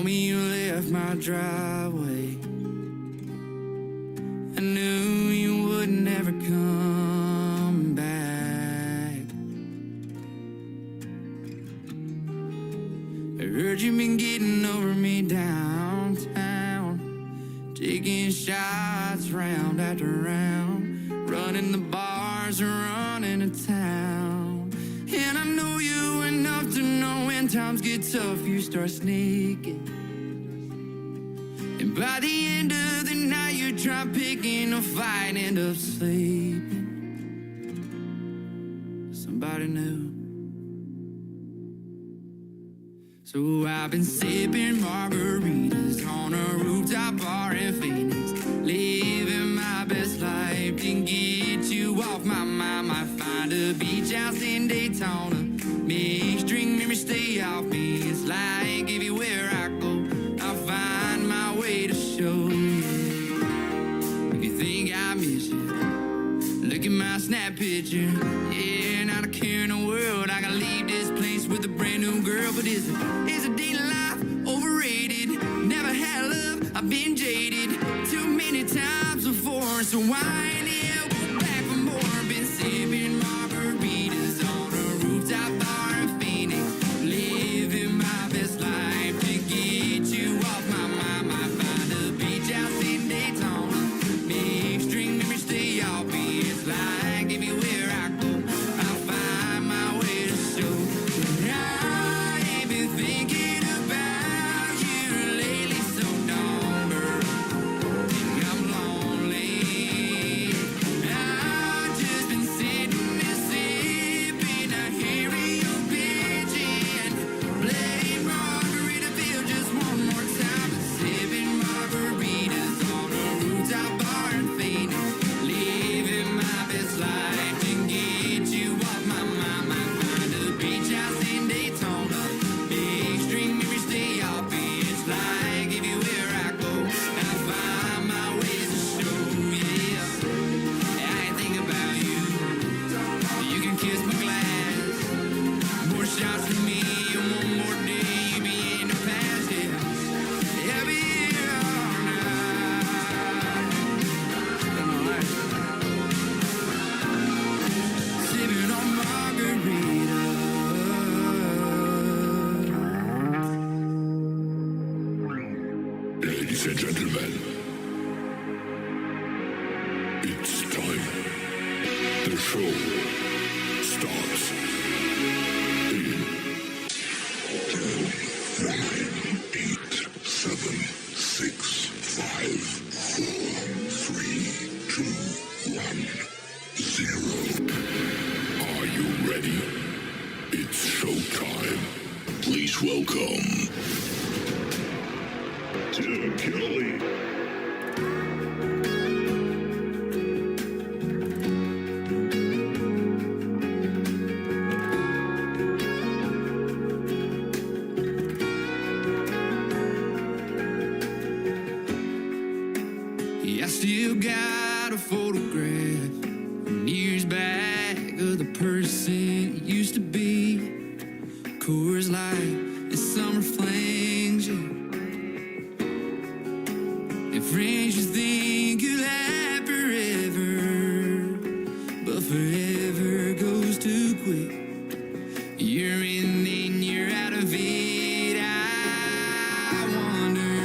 me you left my driveway. I knew you would never come back. I heard you've been getting over me downtown, taking shots round after round, running the bars, running the town. And I know you enough to know when times get tough, you start sneaking. And by the end of the night, you try picking a fight, end up sleeping. Somebody new. So I've been sipping margaritas on a rooftop bar in Phoenix, living my best life to get you off my mind. Might find a beach house in Daytona, make string memories stay off me. It's like everywhere I go, I'll find my way to show you. If you think I miss you, look at my snap picture. Yeah, not a care in the world, I gotta leave this place with a brand new girl. But is a daily life overrated? Never had love, I've been jaded too many times before, so why in the hell go back for more? Been sipping margaritas on a rooftop bar in Phoenix, living my best life to get you off my mind. Might find a beach house in Daytona, make string memories stay off me. It's like everywhere I go, I'll find my way to show. But I ain't been thinking about you lately, so don't think I'm lonely. I've just been sitting and sipping, I hear you bitching, playing Margaritaville just one more time. Been sipping margaritas on a rooftop bar in Phoenix, living my best life to get you off my mind. Might find a beach house in Daytona, big string memories stay off me. It's like everywhere I go, I find my ways to show. Yeah, I ain't thinking about you. You can kiss my glass, more shots for me, and one more day you be in the past. Yeah, I'll be here all night. Sipping on margarita. Ladies and gentlemen, it's time. The show starts in 10, 9, 8, 7, 6, 5, 4, 3, 2, 1, 0. Are you ready? It's showtime. Please welcome Tim Kelly. Yeah, I still got a photograph from years back of the person you used to be. Coors Light and summer flings, yeah. And friends you think you'll have forever, but forever goes too quick. You're in, then you're out of it. I wonder.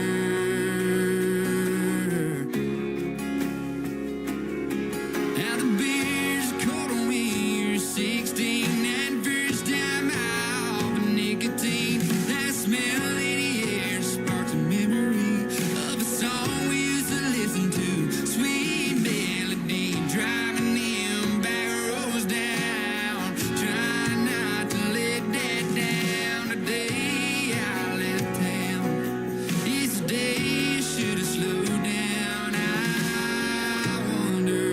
Now the beer's cold on me, you're 16 and first time out of nicotine. That smell in the air sparks a memory of a song we used to listen to. Sweet melody, driving them back roads down. Trying not to let that down. The day I left town, it's the day you should have slowed down. I wonder.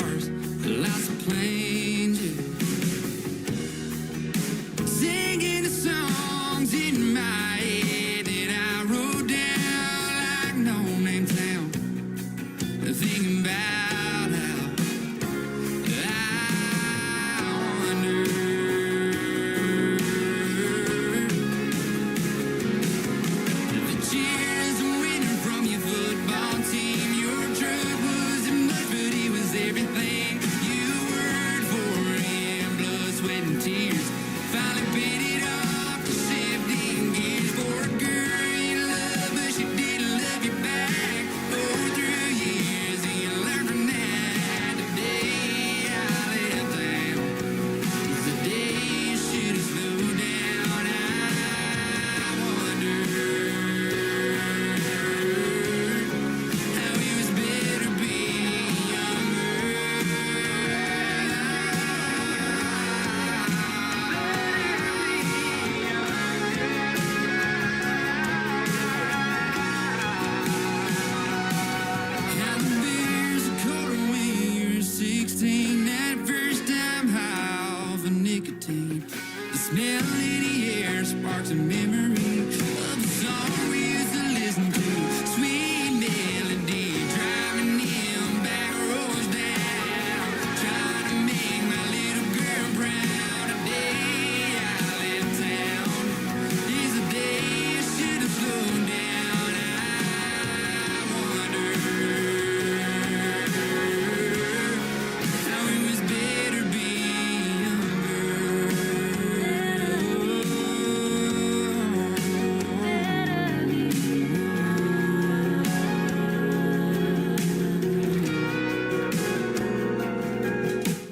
stars, lots of planes, yeah. Singing the songs in my head that I wrote down like no name town. Thinking about how I wonder. The cheers and winning from your football team. Your truck wasn't much, but it was everything. You worked for him, blood, sweat, and tears. Finally paid it off for shifting gears for a girl you love, but she didn't love you back. Go through years and you learn from that. The day I left town was the day you should have slowed down. I wonder how it was better being younger. How the beers are colder when you're 16. That first time high off of nicotine. The smell in the air sparks a memory of the song we used to listen to. Sweet melody driving him back roads down. Trying to make my little girl proud. The day I left town is the day I should have slowed down. I wonder how it was better being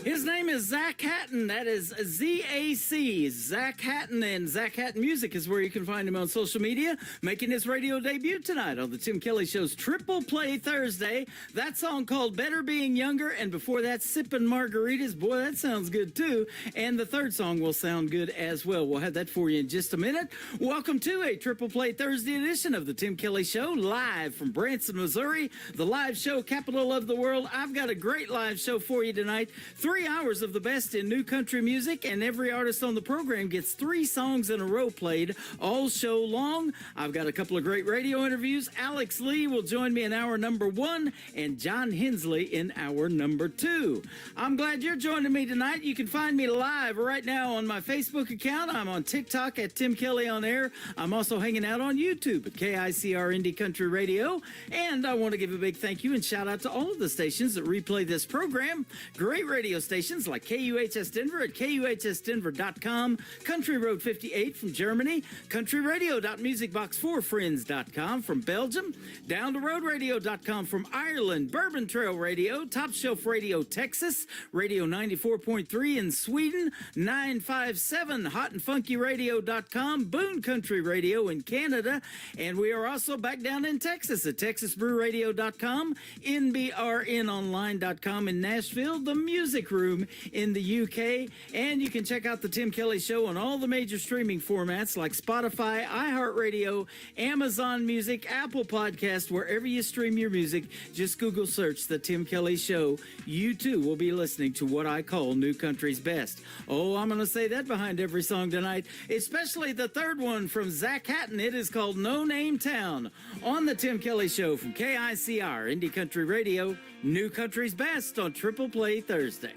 His name is Zach Hatton. That is Z-A-C, Zach Hatton. And Zach Hatton Music is where you can find him on social media, making his radio debut tonight on the Tim Kelly Show's Triple Play Thursday. That song called Better Being Younger, and before that, Sippin' Margaritas. Boy, that sounds good too. And the third song will sound good as well. We'll have that for you in just a minute. Welcome to a Triple Play Thursday edition of the Tim Kelly Show, live from Branson, Missouri, the live show capital of the world. I've got a great live show for you tonight. 3 hours of the best in new country music, and every artist on the program gets 3 songs in a row played all show long. I've got a couple of great radio interviews. Alex Lee will join me in hour number 1, and John Hensley in hour number 2. I'm glad you're joining me tonight. You can find me live right now on my Facebook account. I'm on TikTok at Tim Kelly on Air. I'm also hanging out on YouTube at KICR Indie Country Radio. And I want to give a big thank you and shout out to all of the stations that replay this program. Great radio stations like KUHS Denver at KUHSdenver.com, Country Road 58 from Germany, countryradio.musicbox4friends.com from Belgium, downtheroadradio.com from Ireland, Bourbon Trail Radio, Top Shelf Radio Texas, Radio 94.3 in Sweden, 957 hotandfunkyradio.com, Boone Country Radio in Canada, and we are also back down in Texas at texasbrewradio.com, nbrnonline.com in Nashville, the Music Room in the UK, and you can check out the Tim Kelly Show on all the major streaming formats like Spotify, iHeartRadio, Amazon Music, Apple Podcast, wherever you stream your music. Just Google search the Tim Kelly Show. You too will be listening to what I call New Country's Best. Oh, I'm going to say that behind every song tonight, especially the third one from Zach Hatton. It is called No Name Town on the Tim Kelly Show from KICR Indie Country Radio. New Country's Best on Triple Play Thursday.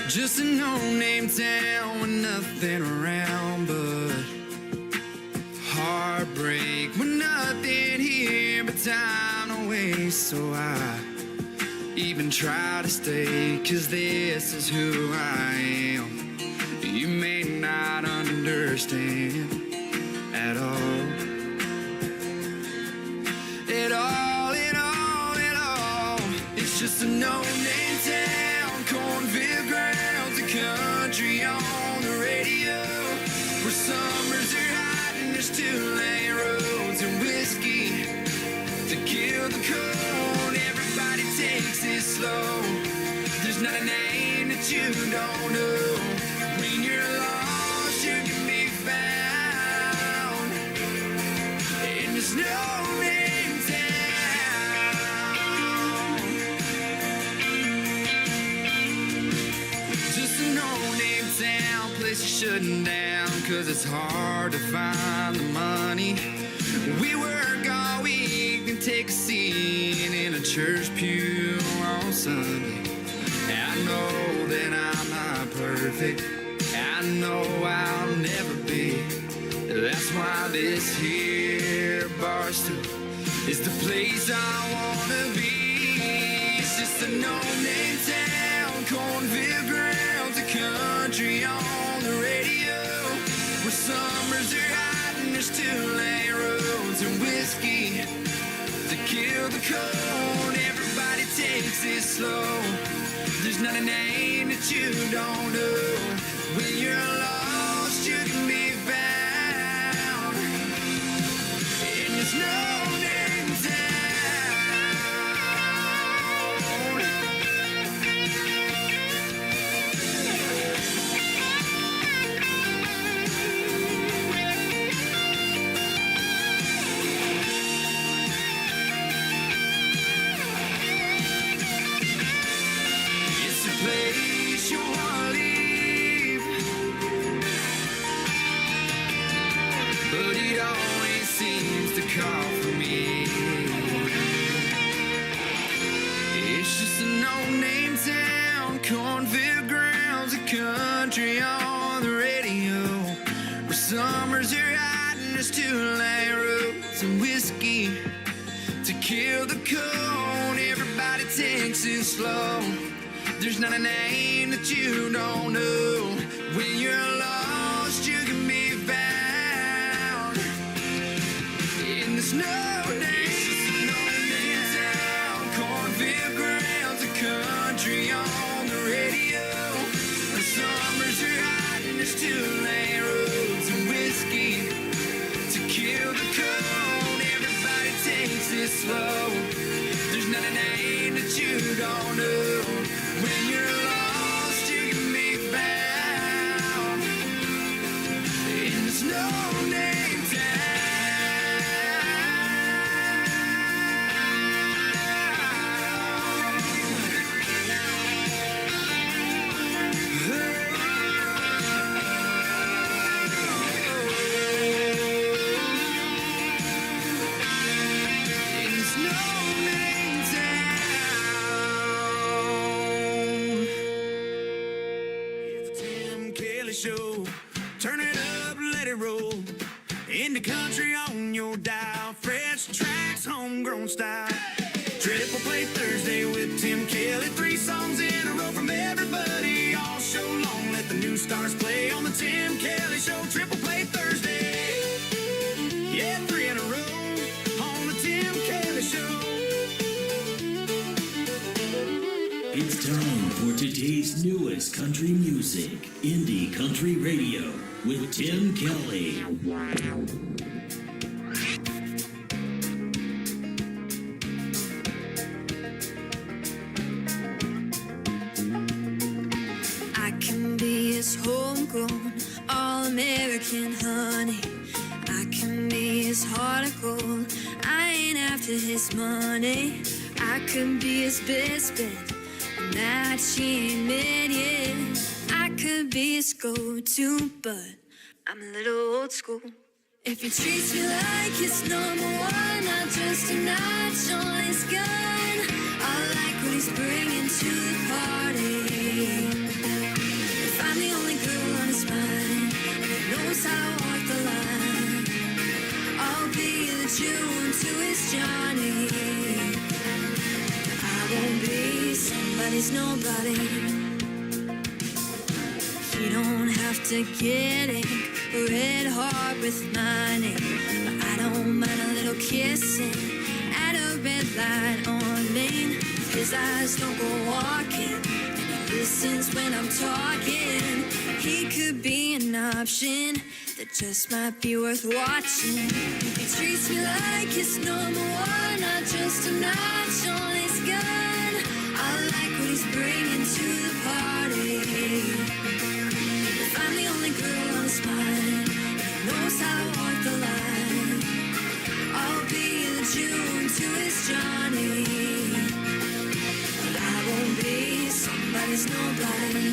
Just a no-name town with nothing around but heartbreak, with nothing here but time to waste. So I even try to stay, 'cause this is who I am. You may not understand at all. At all, at all, at all. It's just a no-name town, cornfield grounds, a country on the radio, where summers are hot and there's 2-lane roads and whiskey to kill the cold. Everybody takes it slow. There's not a name that you don't know. When you're lost, you can be found. And there's no shutting down 'cause it's hard to find the money. We work all week and take a seat in a church pew on Sunday. I know that I'm not perfect. I know I'll never be. That's why this here bar stool is the place I wanna be. It's just a no-name town, cornfield grounds, a country on the radio, where summers are hot and there's two-lane roads and whiskey to kill the cold. Everybody takes it slow. There's not a name that you don't know. When you're lost, you can be found in this no-name town. It's a place you wanna leave, but it always seems to call for me. It's just a no-name town, cornfield grounds, a country on the radio, where summers are hot and there's two-lane roads and whiskey to kill the cold. Everybody takes it slow. There's not a name that you don't know. When you're lost, you can be found in this no-name town, cornfield grounds, a country on the radio. The summers are hot and there's two-lane roads and whiskey to kill the cold. Everybody takes it slow. There's not a name that you don't know. When you're lost, you can be found in this no-name in this no-name town. It's the Tim Kelly Show. Turn it up, let it roll. In the country on your dial. Fresh tracks, homegrown style. Triple Play Thursday with Tim Kelly. 3 songs in a row from everybody all show long. Let the new stars play on the Tim Kelly Show. Triple Play Thursday. Yeah, 3 in a row on the Tim Kelly Show. It's time for today's newest country music, Indie Country Radio, with Tim Kelly. I can be his homegrown, all-American honey. I can be his heart of gold. I ain't after his money. I can be his best bet, and that she ain't made yet. I could be his go-to, but I'm a little old school. If he treats me like his number one, not just a notch on his gun, I like what he's bringing to the party. If I'm the only girl on his mind, and he knows how to walk the line, I'll be the June to his Johnny. I won't be somebody's nobody. You don't have to get ink, a red heart with my name. But I don't mind a little kissing at a red light on Main. His eyes don't go walking, and he listens when I'm talking. He could be an option that just might be worth watching. He treats me like his number one, not just a notch on his gun. I like what he's bringing to the party. If I'm the only girl on his mind, he knows how to walk the line, I'll be the June to his Johnny. But I won't be somebody's nobody.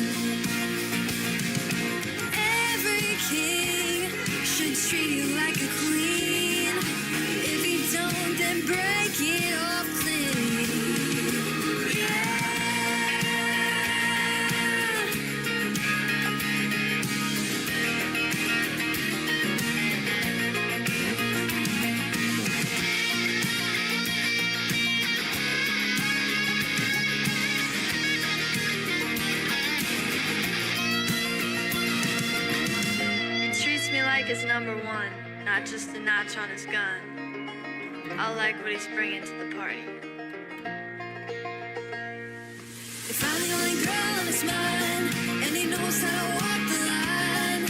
his number one, not just a notch on his gun. I like what he's bringing to the party. If I'm the only girl on his mind, and he knows how to walk the line,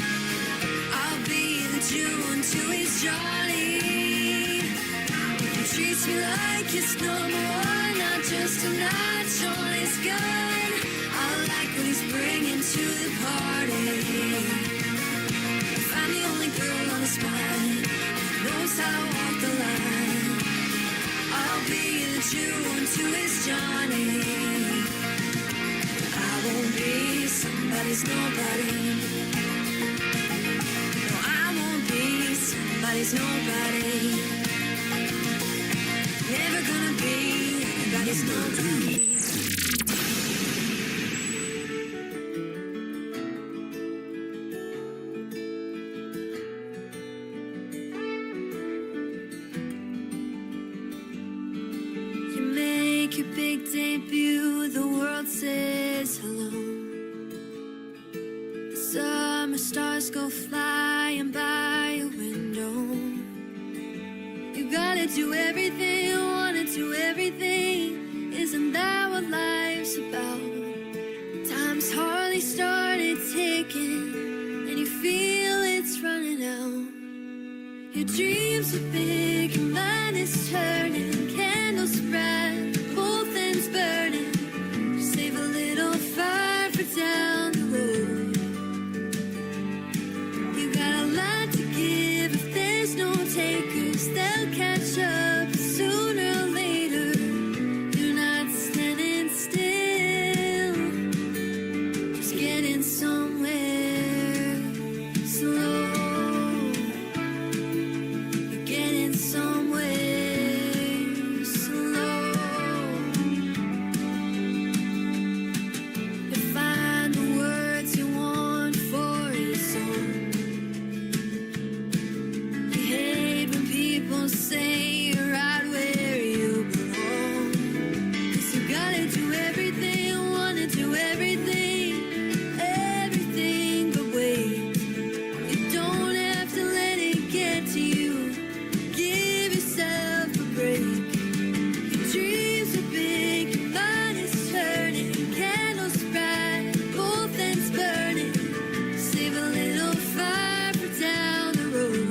I'll be the June to his Johnny. He treats me like his number one, not just a notch on his gun. I like what he's bringing to the party. If I'm the only girl on his mind, knows how to walk the line, I'll be the June to his Johnny. I won't be somebody's nobody. No, I won't be somebody's nobody. Never gonna be anybody's nobody. You make your big debut, the world says hello. The summer stars go flying by your window. You gotta do everything, wanna do everything. Isn't that what life's about? Time's hardly started ticking, and you feel it's running out. Your dreams are big, your mind is turning. Candles bright, both ends burning. Save a little fire for down the road. You got a lot to give. If there's no takers, they'll catch up sooner or later. You're not standing still, just getting somewhere slow. You're getting somewhere slow. You find the words you want for your song. You hate when people say you're right where you belong. 'Cause you gotta do everything, wanna do everything, everything but wait. You don't have to let it get to you. Give yourself a break. Your dreams are big, your mind is turning. Candles bright, both ends burning. Save a little fire for down the road.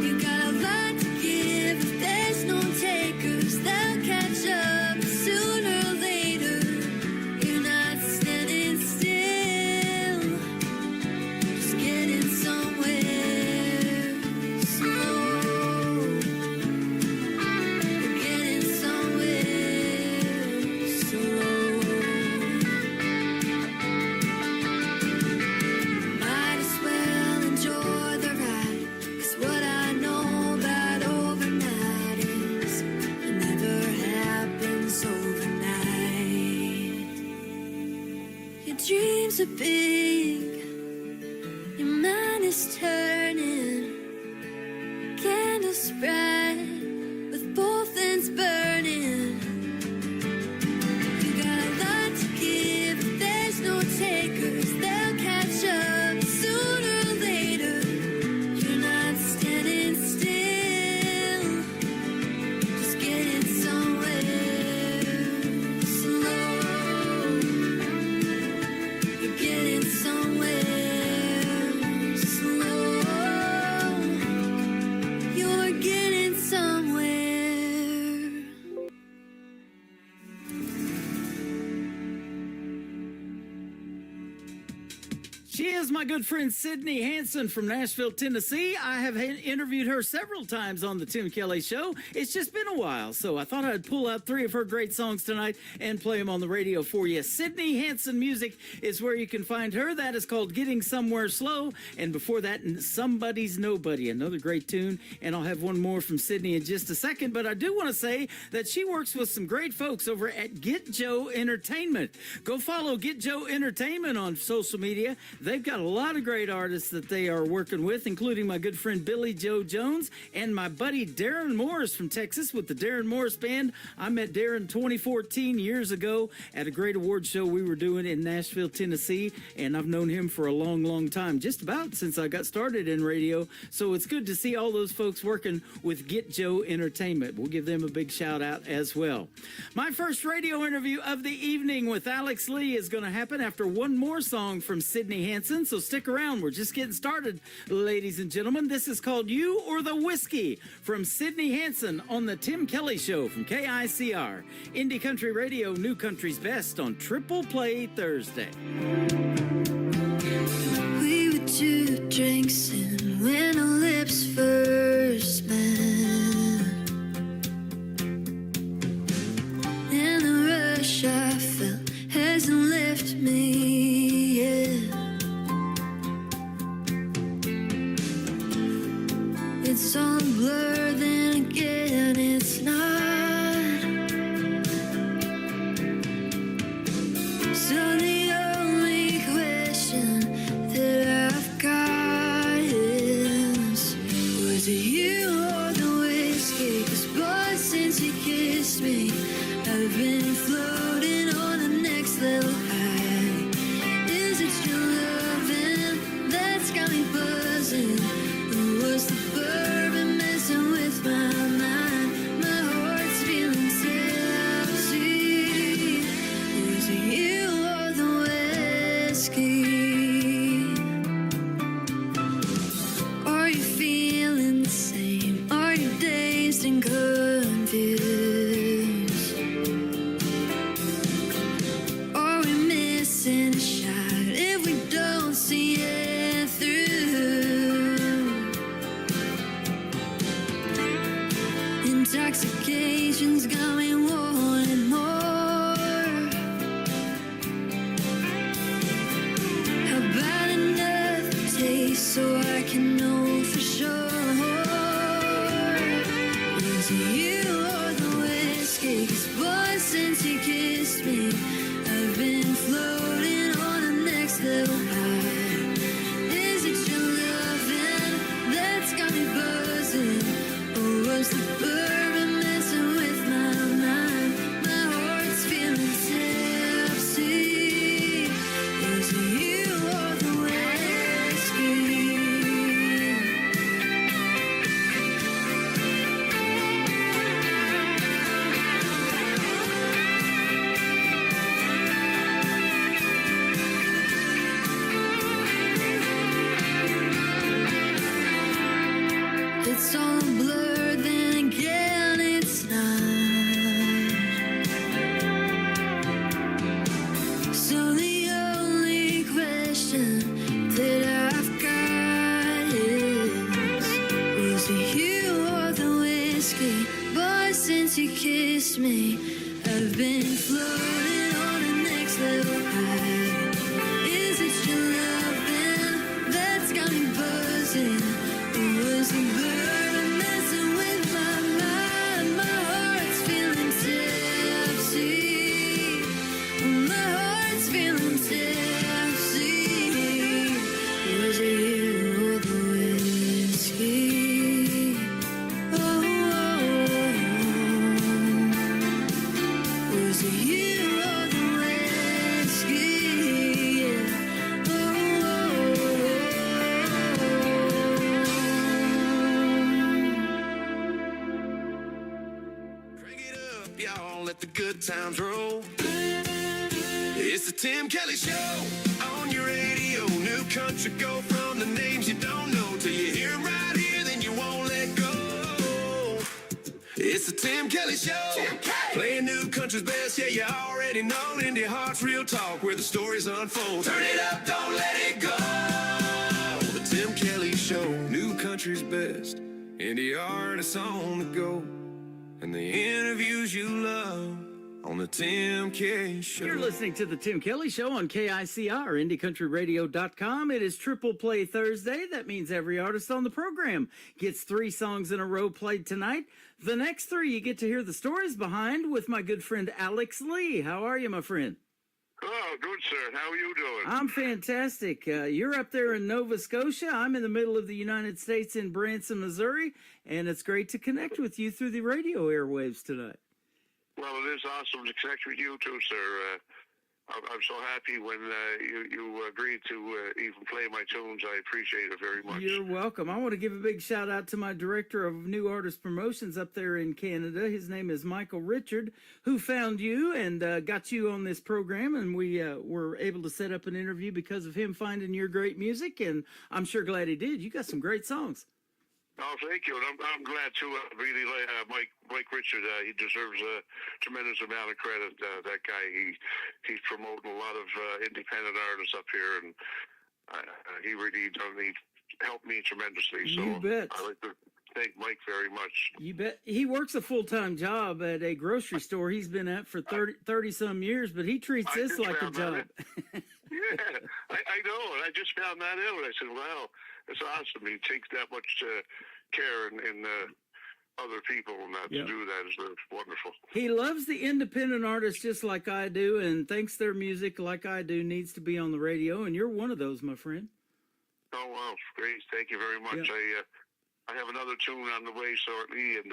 You got a lot to give. If there's no takers, they'll catch up sooner or later. You're not standing still, just getting somewhere slow. You're getting somewhere slow. Might as well enjoy the ride. 'Cause what I know about overnight is it never happens overnight. Your dreams are big, your mind is turning. Candles bright, with both ends burning. You got a lot to give. If there's no takers, they'll catch up sooner or later. You're not standing still, just getting somewhere slow. You're getting somewhere slow. You're getting somewhere. She is my good friend Sydney Hansen from Nashville, Tennessee. I have interviewed her several times on the Tim Kelly Show. It's just been a while, so I thought I'd pull out 3 of her great songs tonight and play them on the radio for you. Sydney Hansen Music is where you can find her. That is called Getting Somewhere Slow. And before that, Somebody's Nobody, another great tune. And I'll have one more from Sydney in just a second. But I do want to say that she works with some great folks over at Get Joe Entertainment. Go follow Get Joe Entertainment on social media. They've got a lot of great artists that they are working with, including my good friend Billy Joe Jones and my buddy Darren Morris from Texas with the Darren Morris Band. I met Darren 2014 years ago at a great award show we were doing in Nashville, Tennessee, and I've known him for a long, long time, just about since I got started in radio. So it's good to see all those folks working with Get Joe Entertainment. We'll give them a big shout out as well. My first radio interview of the evening with Alex Lee is going to happen after one more song from Sydney Hansen, so stick around. We're just getting started, ladies and gentlemen. This is called You or the Whiskey from Sydney Hansen on the Tim Kelly Show from KICR. Indie Country Radio, New Country's Best on Triple Play Thursday. We were two drinks in when our lips first met. And the rush I felt hasn't left me yet. It's all a blur, then again it's not. So the only question that I've got is, was it you or the whiskey? 'Cause boy, since you kissed me, I've been floating on the next level high. Is it your loving that's got me buzzing? Or was the bourbon messing with my mind? My heart's feeling tipsy. Was it you or the whiskey? Are you feeling the same? Are you dazed and confused? Are we missing a shot if we don't see it through? Intoxication's got me wanting more. How about another taste so I can know for sure? Was it you or the whiskey? 'Cause boy, since you kissed me, I've been floating on the next level high. Is it your loving that's got me buzzing? Or was the bourbon messing with my mind? My heart's feeling tipsy. Was it you or the whiskey? It's all a blur, then again it's not. So the only question that I've got is, was it you or the whiskey? Boy, since you kissed me, I've been floating on the next level high. Is it your loving that's got me buzzing? Or was the bourbon messing with my mind? My heart's feeling tipsy. My heart's feeling tipsy. Was it you or the whiskey? Oh, was it you or the whiskey? Yeah. Crank it up, y'all, let the good times roll. It's the Tim Kelly Show on your radio. New country, go from the names you don't know till you hear 'em right here, then you won't let go. It's the Tim Kelly Show. Playing new country's best, yeah, you already know. Indie Heart's real talk where the stories unfold. Turn it up, don't let it go. The Tim Kelly Show, new country's best. Indie artists on the go. And the interviews you love on the Tim Kelly Show. You're listening to the Tim Kelly Show on KICR, IndieCountryRadio.com. It is Triple Play Thursday. That means every artist on the program gets 3 songs in a row played tonight. The next 3 you get to hear the stories behind with my good friend Alex Lee. How are you, my friend? Oh, good, sir. How are you doing? I'm fantastic. You're up there in Nova Scotia. I'm in the middle of the United States in Branson, Missouri, and it's great to connect with you through the radio airwaves tonight. Well, it is awesome to connect with you too, sir. I'm so happy when you agreed to even play my tunes. I appreciate it very much. You're welcome. I want to give a big shout out to my director of new artist promotions up there in Canada. His name is Michael Richard, who found you and got you on this program, and we were able to set up an interview because of him finding your great music, and I'm sure glad he did. You got some great songs. Oh, thank you. And I'm glad too. Really, Mike Richard. He deserves a tremendous amount of credit. That guy. He's promoting a lot of independent artists up here, and he really helped me tremendously. So You bet. I like to thank Mike very much. You bet. He works a full-time job at a grocery store he's been at for 30 some years, but he treats I this just like a found that job. Yeah, I know. And I just found that out. I said, wow, it's awesome. He takes that much care in other people, and that Yeah. to do that is wonderful. He loves the independent artists just like I do, and thinks their music, like I do, needs to be on the radio, and you're one of those, my friend. Oh, wow, great. Thank you very much. Yeah. I have another tune on the way shortly, and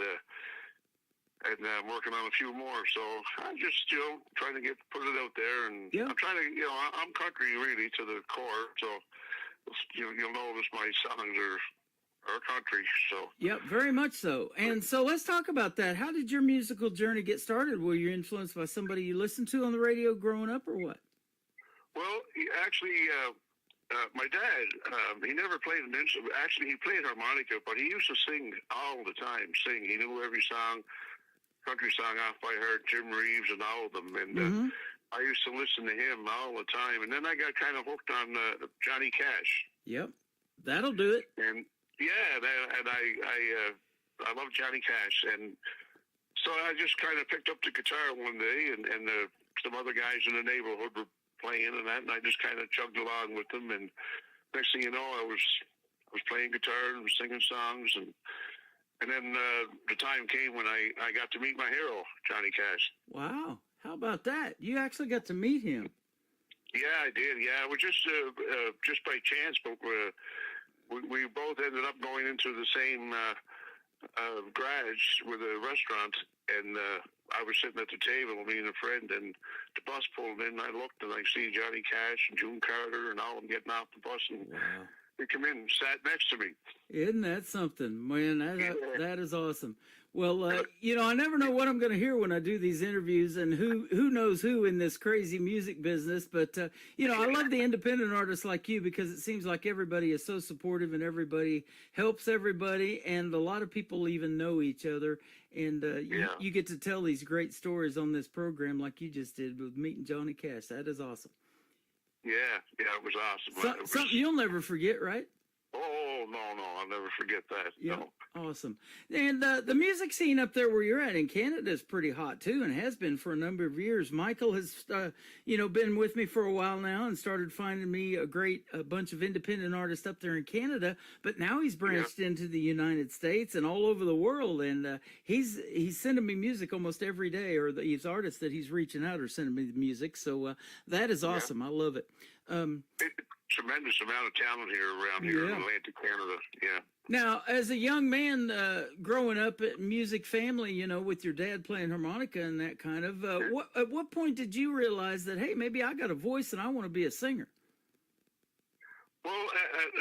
I'm working on a few more. So I'm just, trying to put it out there, and Yeah. I'm trying to, I'm country really to the core. So you'll notice my songs are country. So Yep, very much so. And so let's talk about that. How did your musical journey get started? Were you influenced by somebody you listened to on the radio growing up, or what? well, actually. My dad, he never played an instrument. Actually, he played harmonica, but he used to sing all the time. He knew every song, country song off by heart, Jim Reeves and all of them. And I used to listen to him all the time. And then I got kind of hooked on Johnny Cash. Yep, that'll do it. And yeah, and I love Johnny Cash. And so I just kind of picked up the guitar one day, and some other guys in the neighborhood were playing and that, and I just kind of chugged along with them, and next thing you know, I was playing guitar and singing songs, and then the time came when I got to meet my hero, Johnny Cash. Wow, how about that? You actually got to meet him. Yeah, I did. Yeah, it was just by chance, but we both ended up going into the same garage with a restaurant, and I was sitting at the table, me and a friend, and the bus pulled in. I looked, and I see Johnny Cash and June Carter and all of them getting off the bus, and Wow. they come in and sat next to me. Isn't that something, man? Yeah. That is awesome. Well, I never know what I'm going to hear when I do these interviews, and who knows who in this crazy music business. But I love the independent artists like you, because it seems like everybody is so supportive and everybody helps everybody, and a lot of people even know each other. And you get to tell these great stories on this program, like you just did with meeting Johnny Cash. That is awesome. Yeah, it was awesome. Something you'll never forget, right? Oh, no, I'll never forget that. Yeah, No. awesome. And the music scene up there where you're at in Canada is pretty hot too, and has been for a number of years. Michael has, been with me for a while now, and started finding me a bunch of independent artists up there in Canada. But now he's branched into the United States and all over the world, and he's sending me music almost every day, or these artists that he's reaching out are sending me the music. So that is awesome. I love it. Tremendous amount of talent around here in Atlantic Canada. Yeah. Now, as a young man growing up at music family, with your dad playing harmonica and that kind of, at what point did you realize that, hey, maybe I got a voice and I want to be a singer? Well,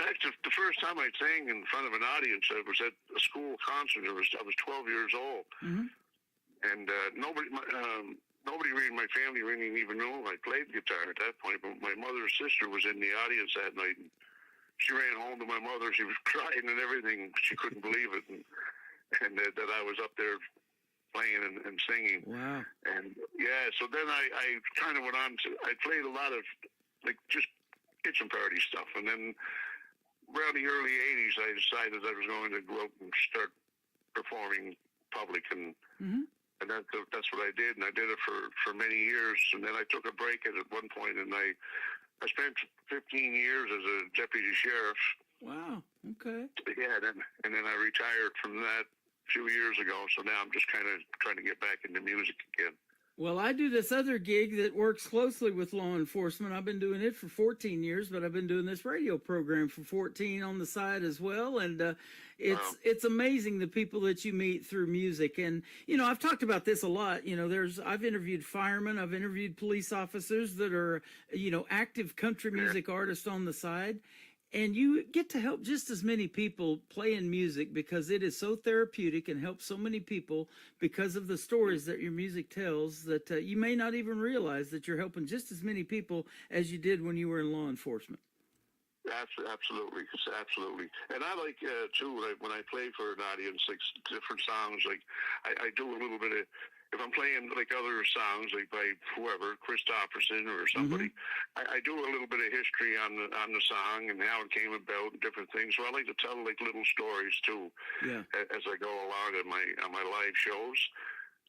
actually, the first time I sang in front of an audience, I was at a school concert. I was 12 years old, and nobody really in my family really even knew I played guitar at that point. But my mother's sister was in the audience that night, and she ran home to my mother. She was crying and everything. She couldn't believe it, and that I was up there playing and singing. Wow. And yeah, so then I kind of went on to, I played a lot of just kitchen party stuff, and then around the early 80s, I decided I was going to go out and start performing public, and that's what I did, and I did it for many years. And then I took a break at one point, and I spent 15 years as a deputy sheriff. Wow. Okay. Yeah, and then I retired from that a few years ago. So now I'm just kind of trying to get back into music again. Well, I do this other gig that works closely with law enforcement. I've been doing it for 14 years, but I've been doing this radio program for 14 on the side as well. And it's amazing the people that you meet through music. And you know, I've talked about this a lot. You know, I've interviewed firemen, I've interviewed police officers that are, you know, active country music artists on the side. And you get to help just as many people playing music because it is so therapeutic and helps so many people because of the stories that your music tells that you may not even realize that you're helping just as many people as you did when you were in law enforcement. Absolutely, absolutely. And I like too when I play for an audience, like different songs. Like I do a little bit of. If I'm playing like other songs, like by whoever, Christopherson or somebody, I do a little bit of history on the song and how it came about and different things. So I like to tell like little stories too, as I go along on my live shows.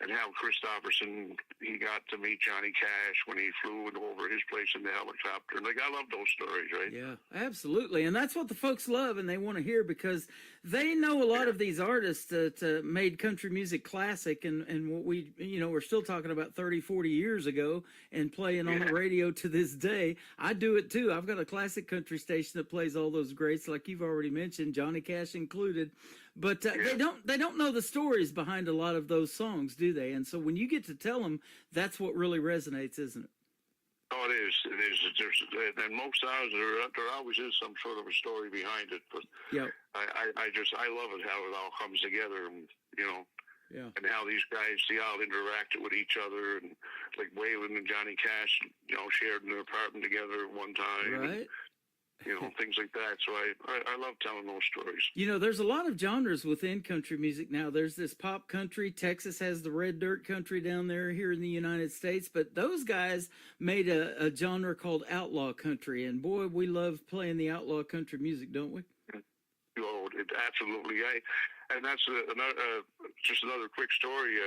And how Christopherson, he got to meet Johnny Cash when he flew over his place in the helicopter. And like, I love those stories, right? Yeah, absolutely. And that's what the folks love and they want to hear because they know a lot of these artists that made country music classic and what we, you know, we're still talking about 30, 40 years ago and playing on the radio to this day. I do it too. I've got a classic country station that plays all those greats like you've already mentioned, Johnny Cash included. But they don't know the stories behind a lot of those songs, do they? And so when you get to tell them, that's what really resonates, isn't it? Oh, it is. It is. And most songs, there always is some sort of a story behind it. But I love it how it all comes together, and you know, and how these guys see how they interacted with each other, and like Waylon and Johnny Cash, you know, shared an apartment together at one time. Right. And, you know, things like that. So I love telling those stories. You know, there's a lot of genres within country music now. There's this pop country. Texas has the red dirt country down there here in the United States. But those guys made a genre called outlaw country. And boy, we love playing the outlaw country music, don't we? Oh, absolutely. And that's just another quick story.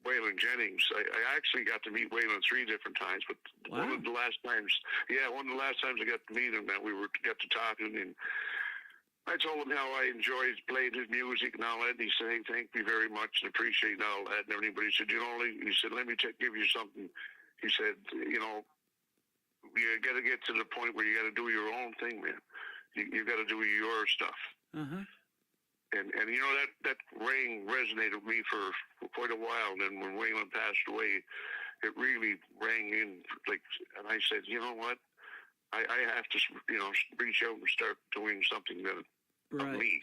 Waylon Jennings. I actually got to meet Waylon 3 different times, but one of the last times I got to meet him, that we got to talking, and I told him how I enjoyed playing his music and all that. And he said, "Hey, thank you very much and appreciate all that." And everybody said, "You know," he said, "Let me give you something." He said, "You know, you got to get to the point where you got to do your own thing, man. You got to do your stuff." And you know, that ring resonated with me for quite a while. And then when Waylon passed away, it really rang in. Like, and I said, you know what? I have to, you know, reach out and start doing something that of me.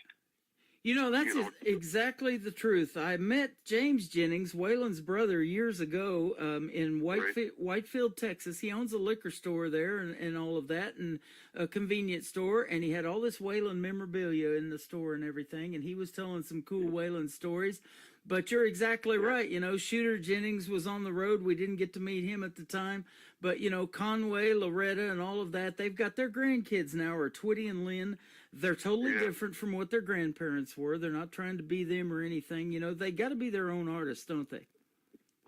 You know, that's exactly the truth. I met James Jennings, Waylon's brother, years ago in Whitefield, Texas. He owns a liquor store there and all of that, and a convenience store. And he had all this Waylon memorabilia in the store and everything. And he was telling some cool Waylon stories. But you're exactly right. You know, Shooter Jennings was on the road. We didn't get to meet him at the time. But, you know, Conway, Loretta, and all of that, they've got their grandkids now, or Twitty and Lynn. They're totally different from what their grandparents were. They're not trying to be them or anything. You know, they got to be their own artists, don't they?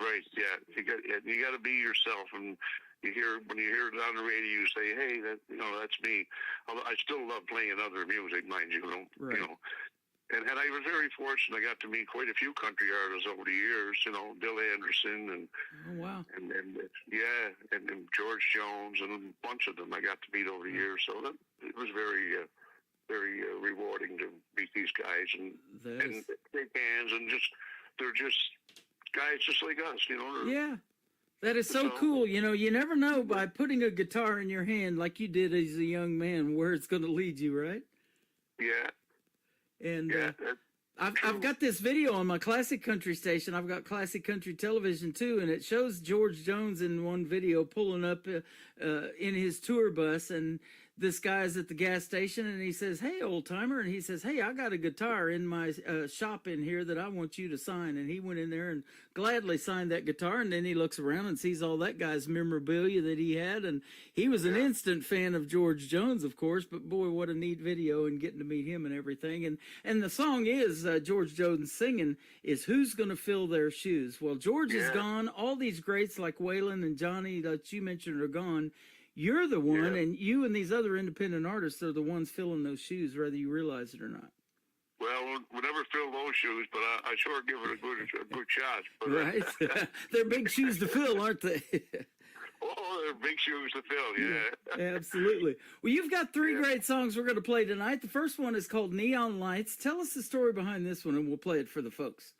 Right, yeah. You got to be yourself. And when you hear it on the radio, you say, "Hey, that's me." Although I still love playing other music, mind you. Right. You know. And I was very fortunate. I got to meet quite a few country artists over the years. You know, Bill Anderson and and George Jones and a bunch of them I got to meet over the years. So it was very rewarding to meet these guys and shake hands, and they're just guys just like us. You know. Yeah. That is so cool. You know, you never know by putting a guitar in your hand like you did as a young man where it's going to lead you, right? Yeah. And I've got this video on my classic country station. I've got classic country television too, and it shows George Jones in one video pulling up in his tour bus, and this guy's at the gas station, and he says, "Hey, old timer," and he says, "Hey, I got a guitar in my shop in here that I want you to sign." And he went in there and gladly signed that guitar, and then he looks around and sees all that guy's memorabilia that he had, and he was an instant fan of George Jones, of course. But boy, what a neat video, and getting to meet him and everything. And the song is George Jones singing is "Who's Gonna Fill Their Shoes." Well, George is gone. All these greats like Waylon and Johnny that you mentioned are gone. You're the one, and you and these other independent artists are the ones filling those shoes, whether you realize it or not. Well, we'll never fill those shoes, but I sure give it a good shot. But, Right? They're big shoes to fill, aren't they? oh, they're big shoes to fill. Yeah. Absolutely. Well, you've got three great songs we're going to play tonight. The first one is called Neon Lights. Tell us the story behind this one, and we'll play it for the folks.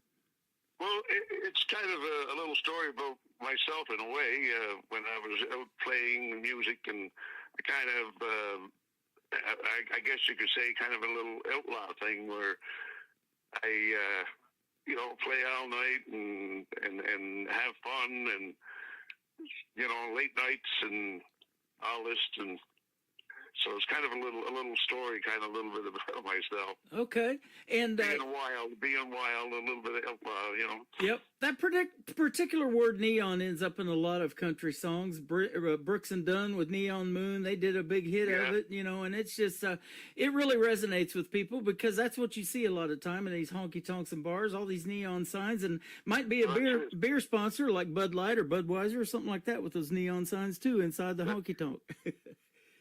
Well, it's kind of a little story about myself in a way. When I was out playing music, and kind of, I guess you could say, kind of a little outlaw thing where I, play all night and have fun, and late nights and all this, and so it's kind of a little story, kind of a little bit about myself. Okay, and being wild, a little bit of Yep, that particular word "neon" ends up in a lot of country songs. Brooks and Dunn with "Neon Moon," they did a big hit of it, and it's just it really resonates with people because that's what you see a lot of time in these honky tonks and bars, all these neon signs, and might be a beer sponsor like Bud Light or Budweiser or something like that with those neon signs too inside the honky tonk.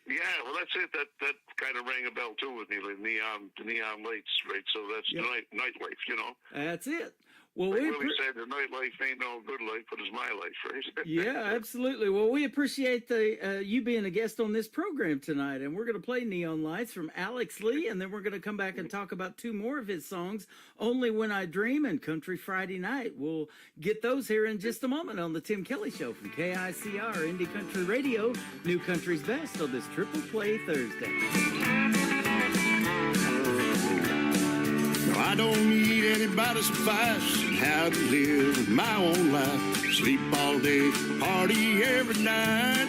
Yeah, well, that's it. That kind of rang a bell too with me, the neon lights, right? So that's nightlife, That's it. Well, like Willie said, the nightlife ain't no good life, but it's my life, right? Yeah, absolutely. Well, we appreciate you being a guest on this program tonight, and we're going to play Neon Lights from Alex Lee, and then we're going to come back and talk about two more of his songs, Only When I Dream and Country Friday Night. We'll get those here in just a moment on the Tim Kelly Show from KICR Indie Country Radio, New Country's Best on this Triple Play Thursday. I don't need anybody's advice on how to live my own life. Sleep all day, party every night.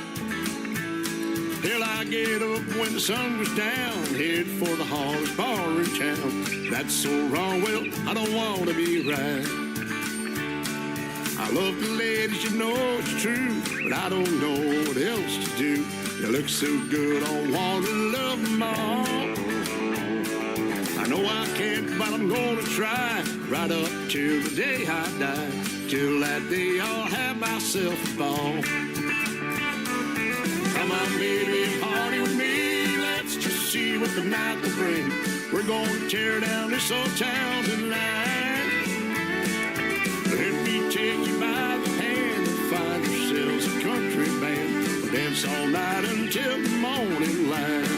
Till I get up when the sun goes down, head for the hardest bar in town. That's so wrong, well, I don't want to be right. I love the ladies, it's true, but I don't know what else to do. You look so good, I want to love them all. I know I can't, but I'm gonna try, right up till the day I die. Till that day I'll have myself a ball. Come on, baby, party with me. Let's just see what the night will bring. We're gonna tear down this old town tonight. Let me take you by the hand and find ourselves a country band. We'll dance all night until the morning light.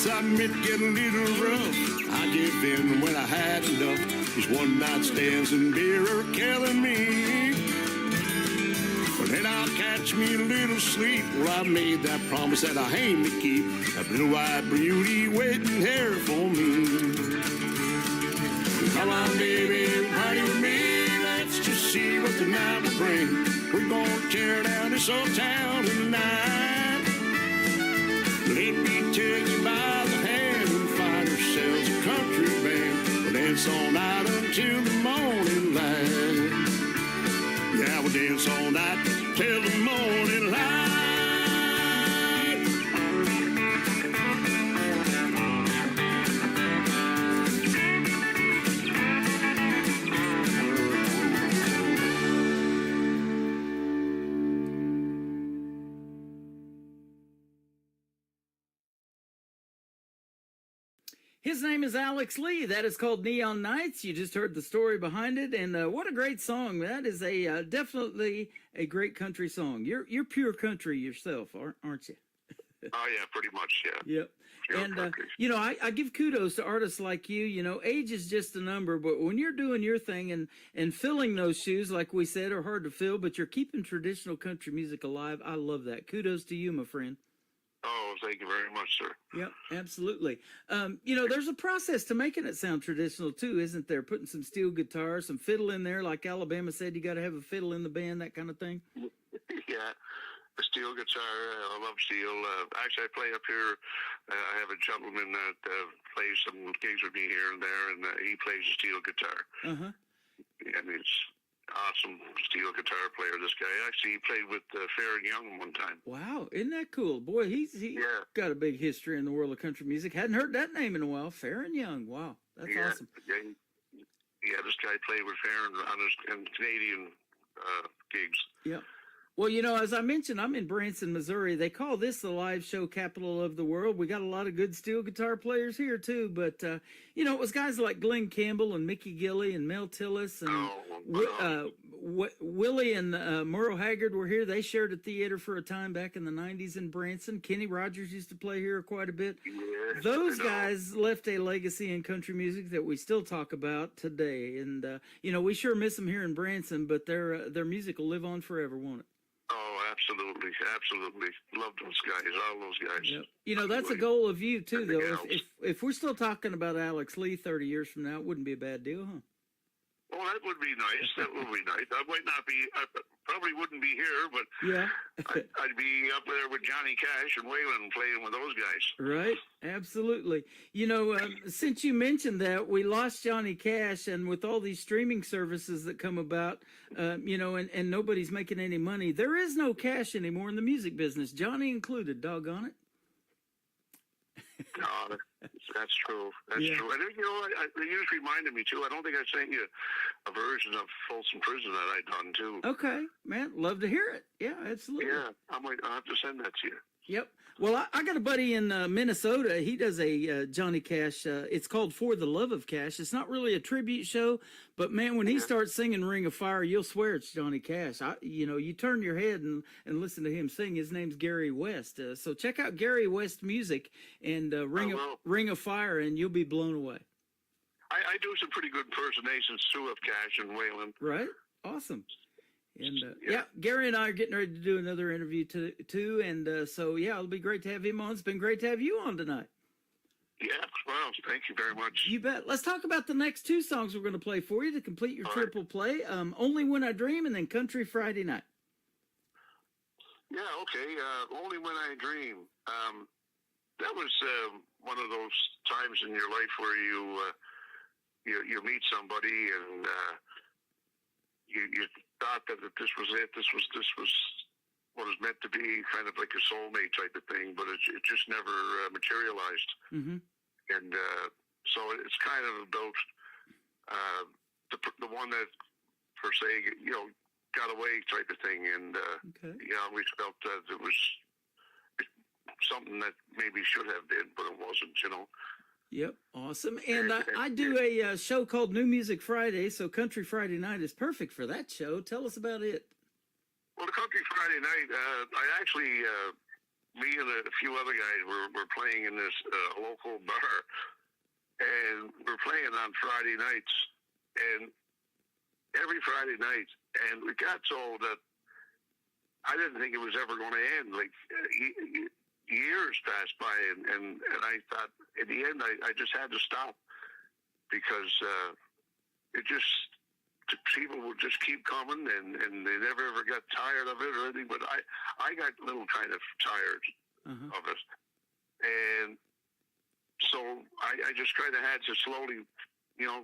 I admit get a little rough. I give in when I had enough. These one night stands and beer are killing me. But then I'll catch me a little sleep. Well, I made that promise that I aim to keep. A blue-eyed beauty waiting here for me. Come on, baby, party with me. Let's just see what the night will bring. We're gonna tear down this old town tonight. Let me take you by the hand and find ourselves a country band. We'll dance all night until the morning light. Yeah, we'll dance all night till the morning light. His name is Alex Lee. That is called Neon Nights. You just heard the story behind it, and what a great song! That is a definitely a great country song. You're pure country yourself, aren't you? Oh yeah, pretty much. Yeah. Yep. And I give kudos to artists like you. Age is just a number, but when you're doing your thing and filling those shoes, like we said, are hard to fill, but you're keeping traditional country music alive. I love that. Kudos to you, my friend. Oh, thank you very much, sir. Yep, absolutely. There's a process to making it sound traditional too, isn't there? Putting some steel guitar, some fiddle in there, like Alabama said, you got to have a fiddle in the band, that kind of thing. Yeah, the steel guitar. I love steel. Actually, I play up here. I have a gentleman that plays some gigs with me here and there, and he plays the steel guitar. Uh-huh. And awesome steel guitar player. This guy actually he played with Fair and Young one time. Wow, isn't that cool? Boy, he's Yeah. got a big history in the world of country music. Hadn't heard that name in a while. Fair and Young. Wow, that's Yeah, awesome. yeah. This guy played with Fair on his Canadian gigs. Yep. Well, as I mentioned, I'm in Branson, Missouri. They call this the live show capital of the world. We got a lot of good steel guitar players here too. But it was guys like Glenn Campbell and Mickey Gilley and Mel Tillis and Willie and Merle Haggard were here. They shared a theater for a time back in the '90s in Branson. Kenny Rogers used to play here quite a bit. Yeah, Those guys left a legacy in country music that we still talk about today. And we sure miss them here in Branson, but their music will live on forever, won't it? Oh, absolutely, absolutely. Love those guys, all those guys. Yep. That's a goal of you too, And the though. gals. If we're still talking about Alex Lee 30 years from now, it wouldn't be a bad deal, huh? Well, that would be nice. That would be nice. I might not be. I probably wouldn't be here, but Yeah. I'd be up there with Johnny Cash and Waylon playing with those guys. Right, absolutely. Since you mentioned that, we lost Johnny Cash, and with all these streaming services that come about, and nobody's making any money, there is no cash anymore in the music business, Johnny included, doggone it. No, that's true. That's Yeah. true. And it just reminded me too. I don't think I sent you a version of Folsom Prison that I done too. Okay, man, love to hear it. Yeah, absolutely. Yeah, I'll have to send that to you. Yep. Well, I got a buddy in Minnesota. He does a Johnny Cash. It's called For the Love of Cash. It's not really a tribute show, but man, when he starts singing Ring of Fire, you'll swear it's Johnny Cash. You turn your head and listen to him sing. His name's Gary West. So check out Gary West music and Ring of Fire, and you'll be blown away. I do some pretty good impersonations too of Cash and Waylon. Right? Awesome. And Gary and I are getting ready to do another interview too. And so it'll be great to have him on. It's been great to have you on tonight. Yeah, well, thank you very much. You bet. Let's talk about the next two songs we're going to play for you to complete your triple play. Only When I Dream and then Country Friday Night. Yeah, okay. Only When I Dream. That was one of those times in your life where you meet somebody and you thought that this was it. This was what was meant to be, kind of like a soulmate type of thing, but it just never materialized. Mm-hmm. And so it's kind of about the one that, per se, got away type of thing. And I always felt that it was something that maybe should have been, but it wasn't. Yep, awesome. And I do a show called New Music Friday, so Country Friday Night is perfect for that show. Tell us about it. Well, the Country Friday Night, I actually, me and a few other guys were playing in this local bar, and we're playing on Friday nights, and every Friday night, and it got so that I didn't think it was ever going to end. Like, years passed by, and I thought, in the end, I just had to stop, because people would just keep coming, and they never ever got tired of it or anything. But I got a little kind of tired of it, and so I just kind of had to slowly,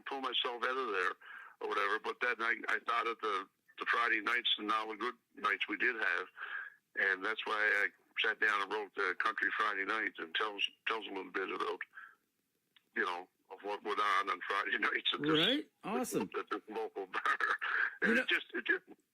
pull myself out of there or whatever. But then I thought of the Friday nights and all the good nights we did have, and that's why I sat down and wrote the Country Friday Night, and tells a little bit about of what went on Friday nights at Right, awesome. At this local bar. And it just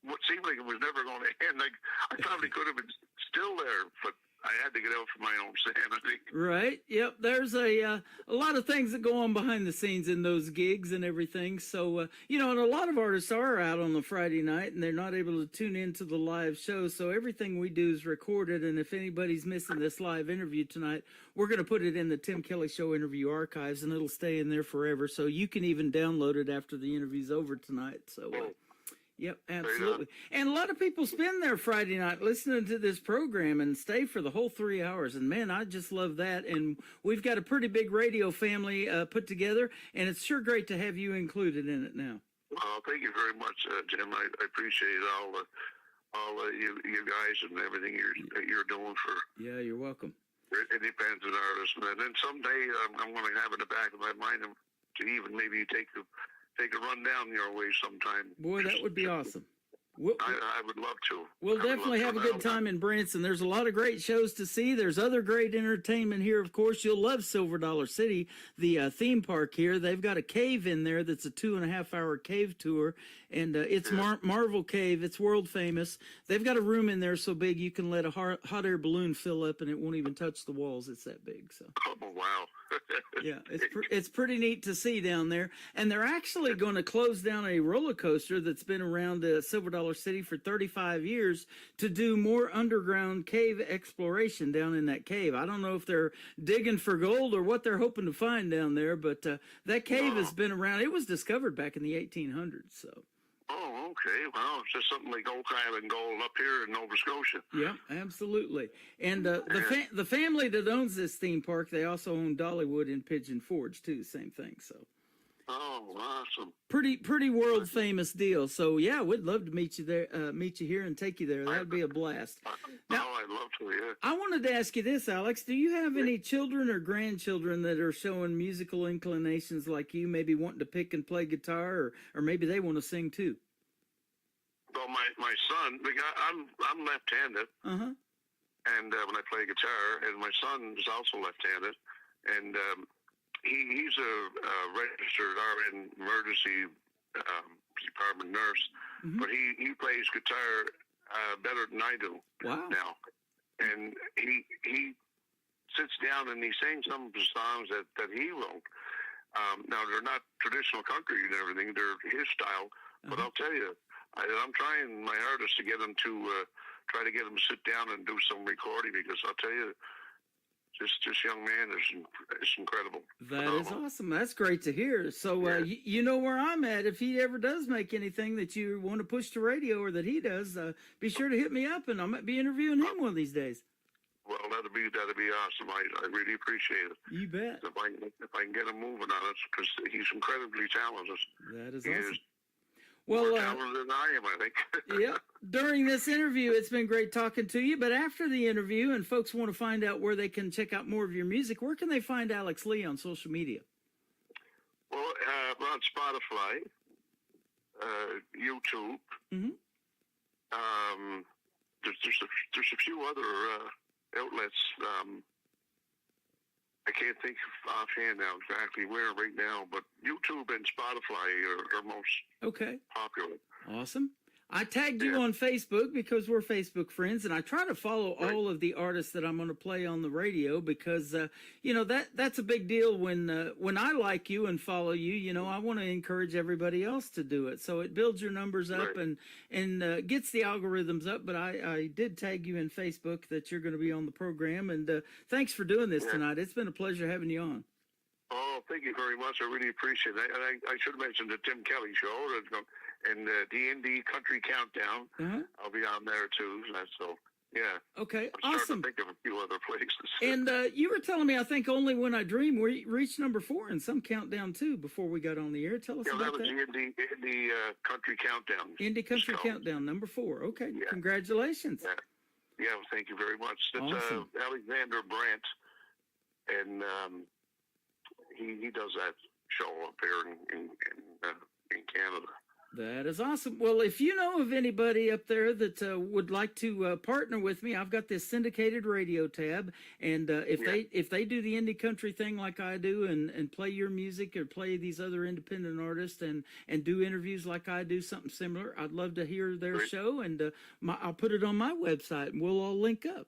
what seemed like it was never going to end. Like, I probably could have been still there, but I had to get out for my own sanity. Right. Yep. There's a lot of things that go on behind the scenes in those gigs and everything. So, and a lot of artists are out on the Friday night and they're not able to tune into the live show. So everything we do is recorded. And if anybody's missing this live interview tonight, we're going to put it in the Tim Kelly Show interview archives, and it'll stay in there forever. So you can even download it after the interview's over tonight. So, yep, absolutely. And a lot of people spend their Friday night listening to this program and stay for the whole 3 hours. And man, I just love that. And we've got a pretty big radio family put together, and it's sure great to have you included in it now. Well, thank you very much, Jim. I appreciate all you guys and everything you're doing for. Yeah, you're welcome. Independent artists. And then someday I'm going to have in the back of my mind to even maybe take a take a run down your way sometime. Boy, that would be awesome. I would love to. We'll definitely have a good time in Branson. There's a lot of great shows to see. There's other great entertainment here, of course. You'll love Silver Dollar City, the theme park here. They've got a cave in there that's a 2.5-hour cave tour, and it's Marvel Cave. It's world famous. They've got a room in there so big you can let a hot air balloon fill up, and it won't even touch the walls. It's that big. So. Oh, wow. Yeah, it's pretty neat to see down there. And they're actually going to close down a roller coaster that's been around Silver Dollar City for 35 years to do more underground cave exploration down in that cave. I don't know if they're digging for gold or what they're hoping to find down there, but that cave has been around. It was discovered back in the 1800s, so. Oh, okay. Wow, it's just something like Oak Island Gold up here in Nova Scotia. Yeah, absolutely. And the family that owns this theme park, they also own Dollywood and Pigeon Forge too. Same thing. So. Oh, awesome. Pretty world famous deal. So yeah, we'd love to meet you there, meet you here, and take you there. That'd be a blast. Now, I'd love to. Yeah. I wanted to ask you this, Alex. Do you have any children or grandchildren that are showing musical inclinations like you, maybe wanting to pick and play guitar, or maybe they want to sing too? Well, my son, I'm left-handed, and when I play guitar, and my son is also left-handed, and he's a registered RN emergency department nurse, but he plays guitar better than I do now, and he sits down and he sings some of the songs that he wrote. Now they're not traditional country and everything; they're his style. But I'll tell you, I'm trying my hardest to get him to try to get him to sit down and do some recording, because I'll tell you, this young man is incredible. That is awesome. That's great to hear. So you know where I'm at. If he ever does make anything that you want to push to radio, or that he does, be sure to hit me up, and I might be interviewing him one of these days. Well, that'd be awesome. I really appreciate it. You bet. If I can get him moving on it, because he's incredibly talented. That is he awesome. Is more talented than I am, I think. Yeah. During this interview, it's been great talking to you. But after the interview, and folks want to find out where they can check out more of your music, where can they find Alex Lee on social media? Well, we're on Spotify, YouTube. There's a few other outlets. I can't think offhand now exactly where right now, but YouTube and Spotify are most popular. Awesome. I tagged you on Facebook because we're Facebook friends, and I try to follow all of the artists that I'm going to play on the radio, because you know, that's a big deal when I like you and follow you. You know, I want to encourage everybody else to do it, so it builds your numbers up and gets the algorithms up. But I did tag you in Facebook that you're going to be on the program, and thanks for doing this tonight. It's been a pleasure having you on. Oh, thank you very much. I really appreciate it. And I should mention the Tim Kelly Show and the Indie Country Countdown. I'll be on there too. So yeah. Okay. I'm awesome. starting to think of a few other places. And you were telling me, I think Only When I Dream, we reached number 4 in some countdown too before we got on the air. Tell us about that. That was the Indie Country Countdown. Indie Country Countdown, number 4. Okay. Yeah. Congratulations. Yeah. Well, thank you very much. That's Awesome. Alexander Brandt, and he does that show up here in Canada. That is awesome. Well, if you know of anybody up there that would like to partner with me, I've got this syndicated radio tab, and if they do the indie country thing like I do, and play your music or play these other independent artists and do interviews like I do, something similar, I'd love to hear their show, and I'll put it on my website, and we'll all link up.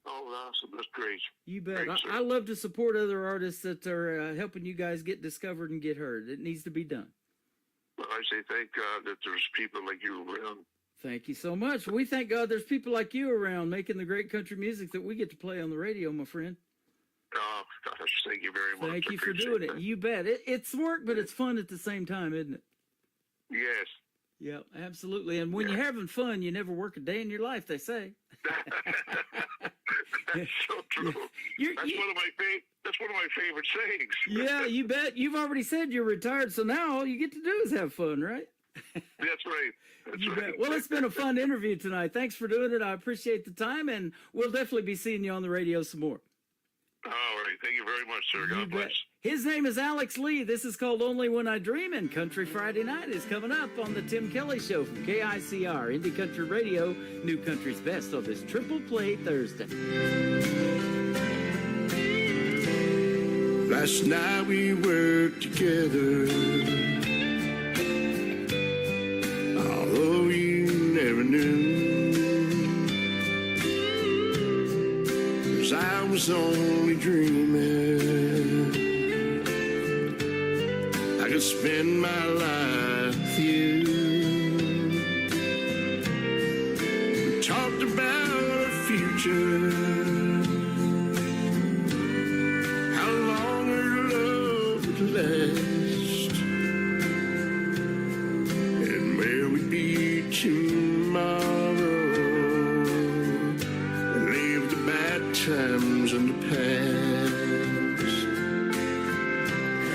Oh, awesome. That's great. You bet. Great, I love to support other artists that are helping you guys get discovered and get heard. It needs to be done. Well, I say thank God that there's people like you around. Thank you so much. We thank God there's people like you around making the great country music that we get to play on the radio, my friend. Oh, gosh, thank you very much. Thank you for doing it. You bet. It's work, but it's fun at the same time, isn't it? Yes. Yeah, absolutely. And when you're having fun, you never work a day in your life, they say. That's so true. That's one of my favorite sayings. Yeah, you bet. You've already said you're retired, so now all you get to do is have fun, right? That's right. That's right. Bet. Well, it's been a fun interview tonight. Thanks for doing it. I appreciate the time, and we'll definitely be seeing you on the radio some more. All right. Thank you very much, sir. You God bless. bet. His name is Alex Lee. This is called Only When I Dream, and Country Friday Night is coming up on the Tim Kelly Show from KICR, Indie Country Radio, New Country's Best on this Triple Play Thursday. Last night we worked together, although you never knew, 'cause I was only dreaming I could spend my life with you. We talked about our future, how long our love would last, and where we'd be tomorrow, and leave the bad times in the past.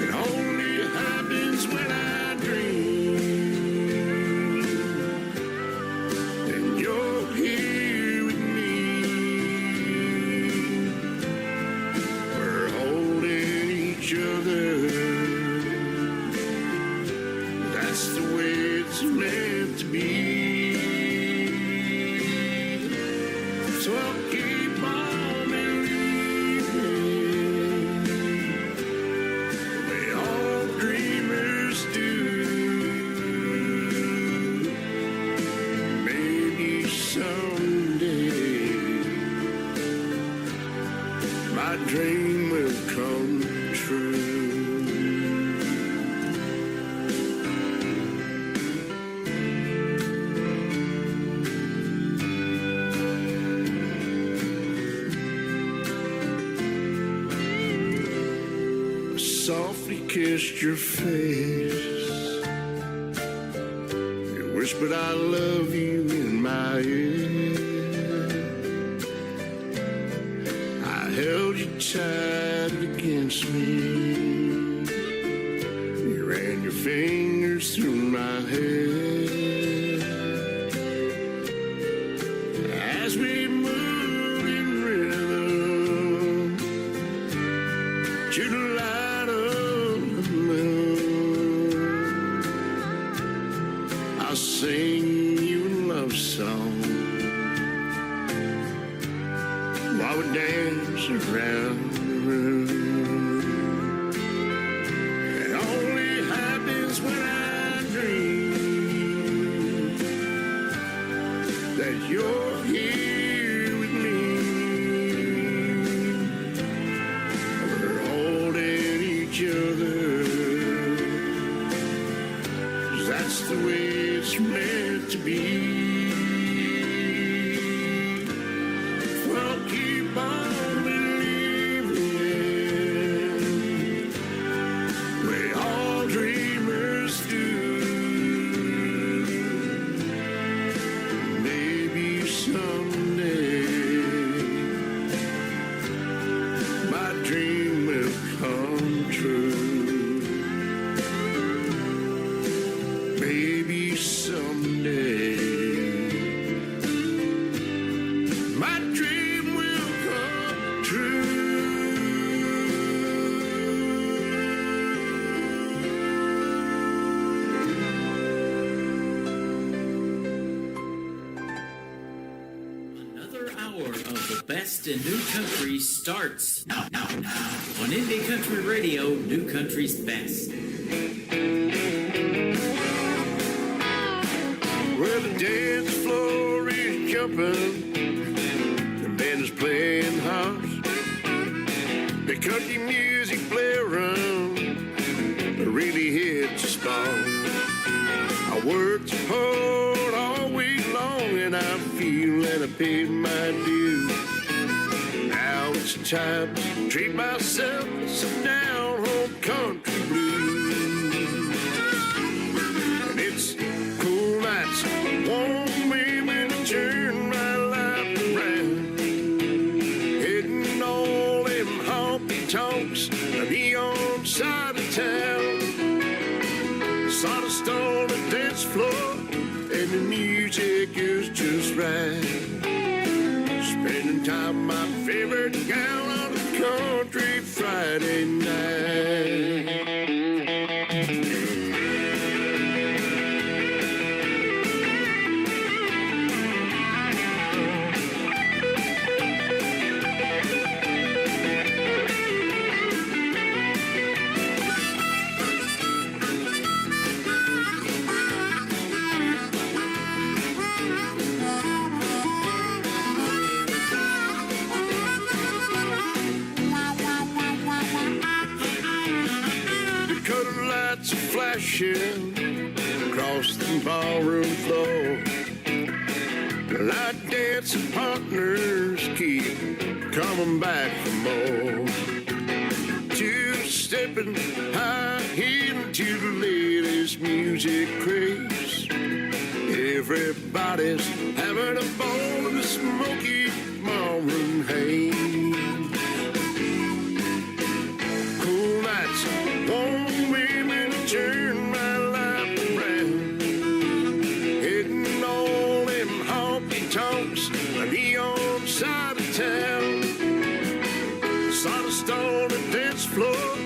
It only happens when I dream, and you're here with me. We're holding each other. That's the way it's meant to be. So I'll keep on believing. We all dreamers do. Maybe someday my dream will come true. I softly kissed your face. You whispered I love you in my ear. I held you tight against me. You ran your fingers through my hair. As we moved in rhythm to the light of the moon, I'll sing you a love song while we dance around the room. It only happens when I dream that you're here with me. We're holding each other. 'Cause that's the way it's meant to be. Well, keep on believing. We all dreamers do. Maybe someday my dream will come true. Maybe someday my dream will come true. Another hour of the best in new country starts now on Indie Country Radio, New Country's Best. Where the dance floor is jumping, the band is playing hard. The country music play around, it really hits the spot. I worked hard all week long and I feel that I paid my dues. Now it's time to treat myself to some down-home country blues. And it's cool nights, warm women to turn my life around. Hitting all them honky tonks on the on side of town. Sawdust on the dance floor and the music is just right. Spending time with my favorite gal on the country Friday night. Dakota lights are flashing across the ballroom floor. The light dancing partners keep coming back for more. Two-stepping high into the latest music craze. Everybody's having a ball in the smoky morning haze. Cool nights, warm women turn my life around. Hitting all them honky tonks, a neon side of town. Sawdust on the dance floor,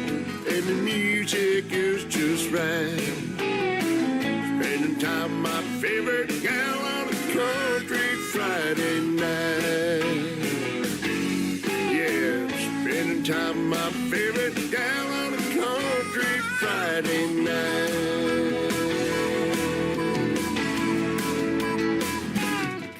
and the music is just right. Spending time with my favorite gal on a country Friday night. Yeah, spending time with my favorite gal on a country Friday night.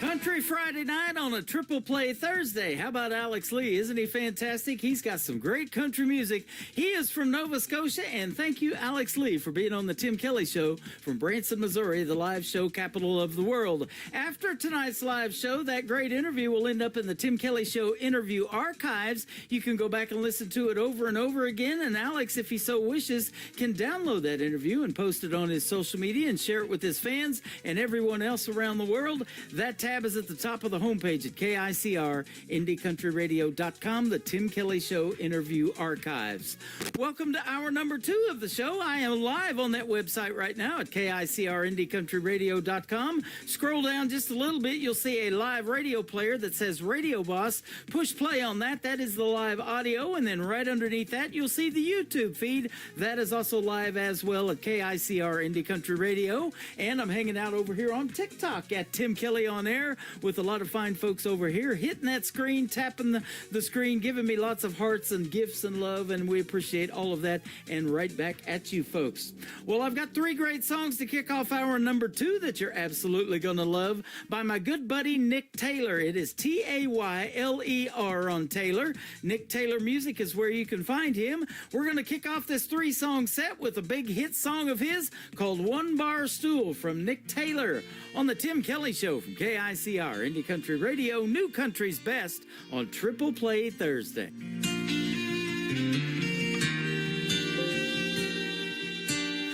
Country Friday night on a Triple Play Thursday. How about Alex Lee? Isn't he fantastic? He's got some great country music. He is from Nova Scotia, and thank you, Alex Lee, for being on the Tim Kelly Show from Branson, Missouri, the live show capital of the world. After tonight's live show, that great interview will end up in the Tim Kelly Show interview archives. You can go back and listen to it over and over again, and Alex, if he so wishes, can download that interview and post it on his social media and share it with his fans and everyone else around the world. That tab is at the top of the homepage at KICR, IndieCountryRadio.com, the Tim Kelly Show interview archives. Welcome to hour number 2 of the show. I am live on that website right now at KICR, IndieCountryRadio.com. Scroll down just a little bit, you'll see a live radio player that says Radio Boss. Push play on that. That is the live audio, and then right underneath that, you'll see the YouTube feed. That is also live as well at KICR, Indie Country Radio. And I'm hanging out over here on TikTok at Tim Kelly on Air with a lot of fine folks over here hitting that screen, tapping the screen, giving me lots of hearts and gifts and love, and we appreciate all of that. And right back at you folks. Well, I've got 3 great songs to kick off hour number 2 that you're absolutely going to love by my good buddy Nick Taylor. It is Tayler on Taylor. Nick Taylor Music is where you can find him. We're going to kick off this 3-song set with a big hit song of his called One Bar Stool from Nick Taylor on the Tim Kelly Show from KICR, Indie Country Radio, New Country's Best on Triple Play Thursday.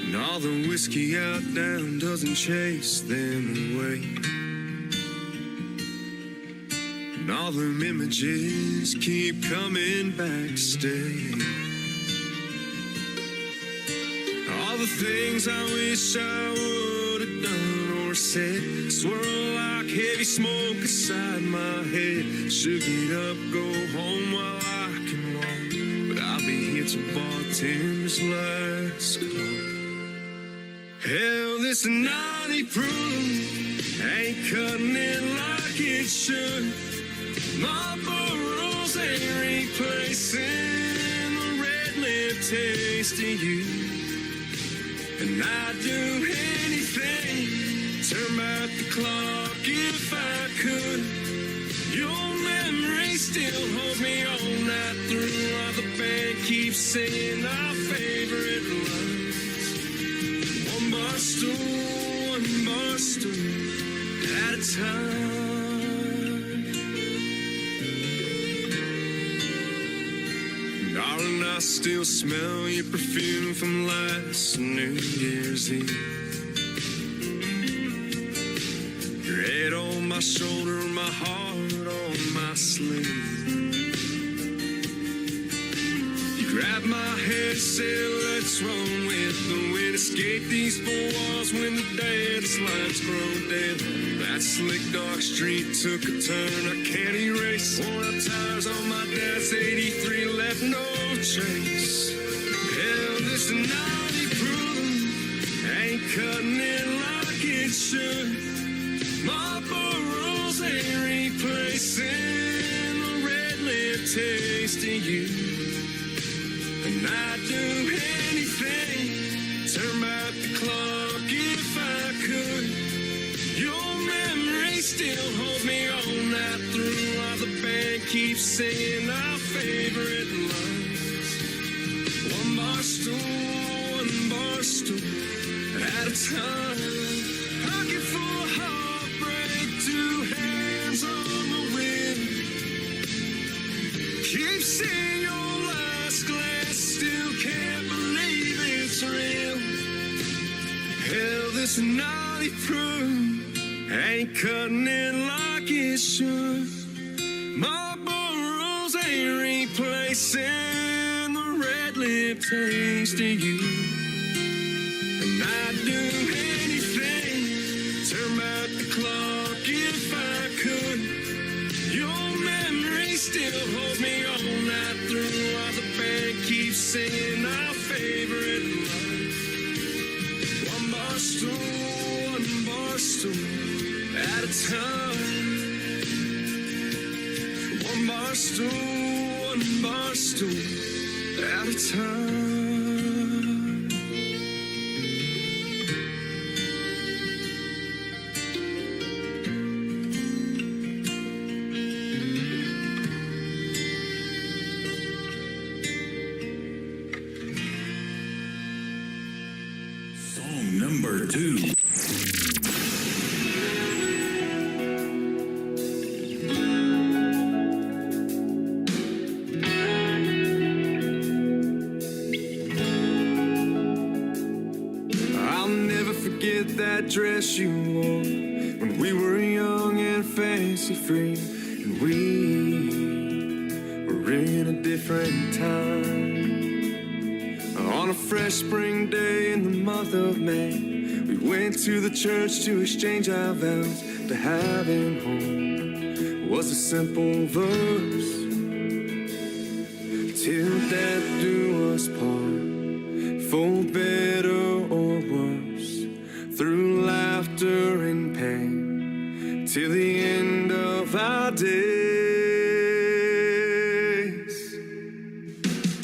And all the whiskey out down doesn't chase them away. And all them images keep coming back to stay. All the things I wish I would have done or said swirl like heavy smoke inside my head. Should get up, go home while I can walk, but I'll be here till bartender's last call. Hell, this naughty proof ain't cutting it like it should. Marlboro's ain't replacing the red lip taste of you. And I'd do anything, turn back the clock if I could. Your memory still holds me all night through, while the band keeps singing our favorite lines. One bar stool at a time. Darling, I still smell your perfume from last New Year's Eve. Your head on my shoulder, my heart on my sleeve. You grabbed my head, said let's roll with the wind. It's Escape these four walls when the dance lines grow dim. That slick dark street took a turn I can't erase. Worn out tires on my dad's 83 left no trace. Hell, this naughty proof ain't cutting it like it should. Marlboro's ain't replacing the red lip taste of you. And I'd do anything, turn back the clock if I could. Your memory still holds me all night through while the band keeps singing our favorite lines. One bar stool at a time. Pocket full of heartbreak, two hands on the wind. Keep seeing your last glass, still can't believe it's real. Hell, this naughty proof ain't cutting it like it should. Marlboro's ain't replacing the red lip taste of you. And I'd do anything, turn back the clock if I could. Your memory still holds me all night through while the band keeps singing our favorite lines. One bar stool at a time. One bar stool at a time. Song number 2. That dress you wore when we were young and fancy free, and we were in a different time. On a fresh spring day in the month of May, we went to the church to exchange our vows. To having home was a simple verse. Till death do us part, for better or worse, through laughter and pain, till the end of our days.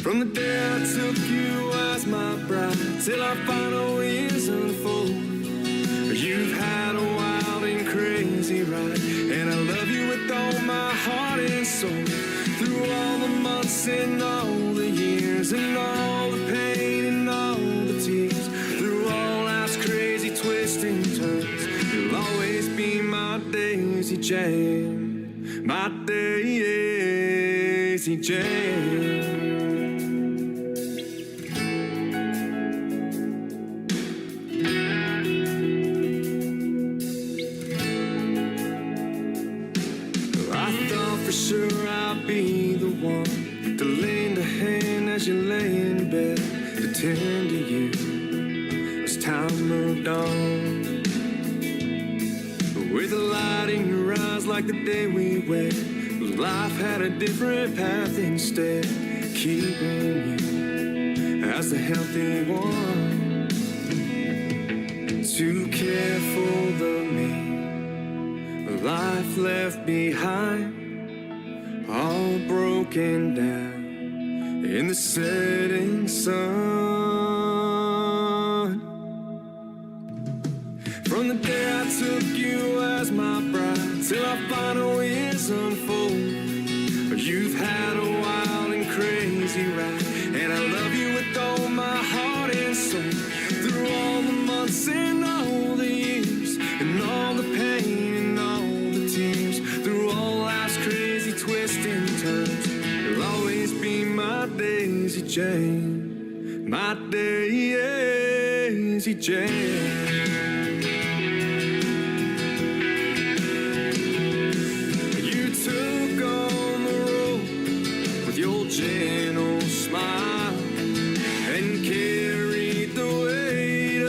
From the day I took you as my bride, till our final years unfold, you've had a wild and crazy ride, and I love you with all my heart and soul. Through all the months and all the years, and all the pain and all the tears, through all life's crazy twists and turns, you'll always be my Daisy Jane, my Daisy Jane. I thought for sure I'd be the one to lend a hand as you lay in bed, to tend to you as time moved on. With a light in your eyes like the day we wed, life had a different path instead, keeping you as the healthy one, to care for the me life left behind, all broken down in the setting sun. From the day I took you as my bride, till our final years unfold, you've had a wild and crazy ride, and I love you with all my heart and soul. Through all the months and all the years, and all the pain and all the tears, through all life's crazy twists and turns, you'll always be my Daisy Jane, my Daisy Jane. Gentle smile and carried the weight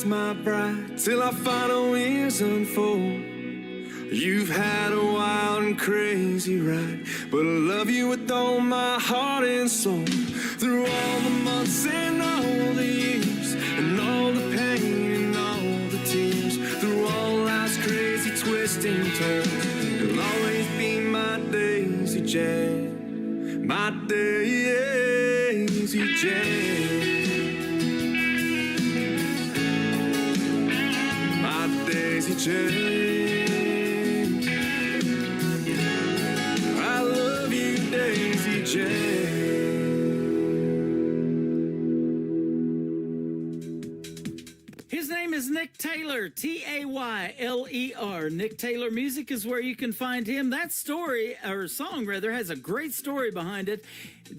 as my bride till our final wings unfold. You've had a wild and crazy ride, but I love you with all my heart and soul. Through all the months and all the years, and all the pain and all the tears, through all life's crazy twists and turns, you'll always be my Daisy Jane, my Daisy Jane, my Daisy Jane. His name is Nick Taylor, Tayler. Nick Taylor Music is where you can find him. That story, or song rather, has a great story behind it.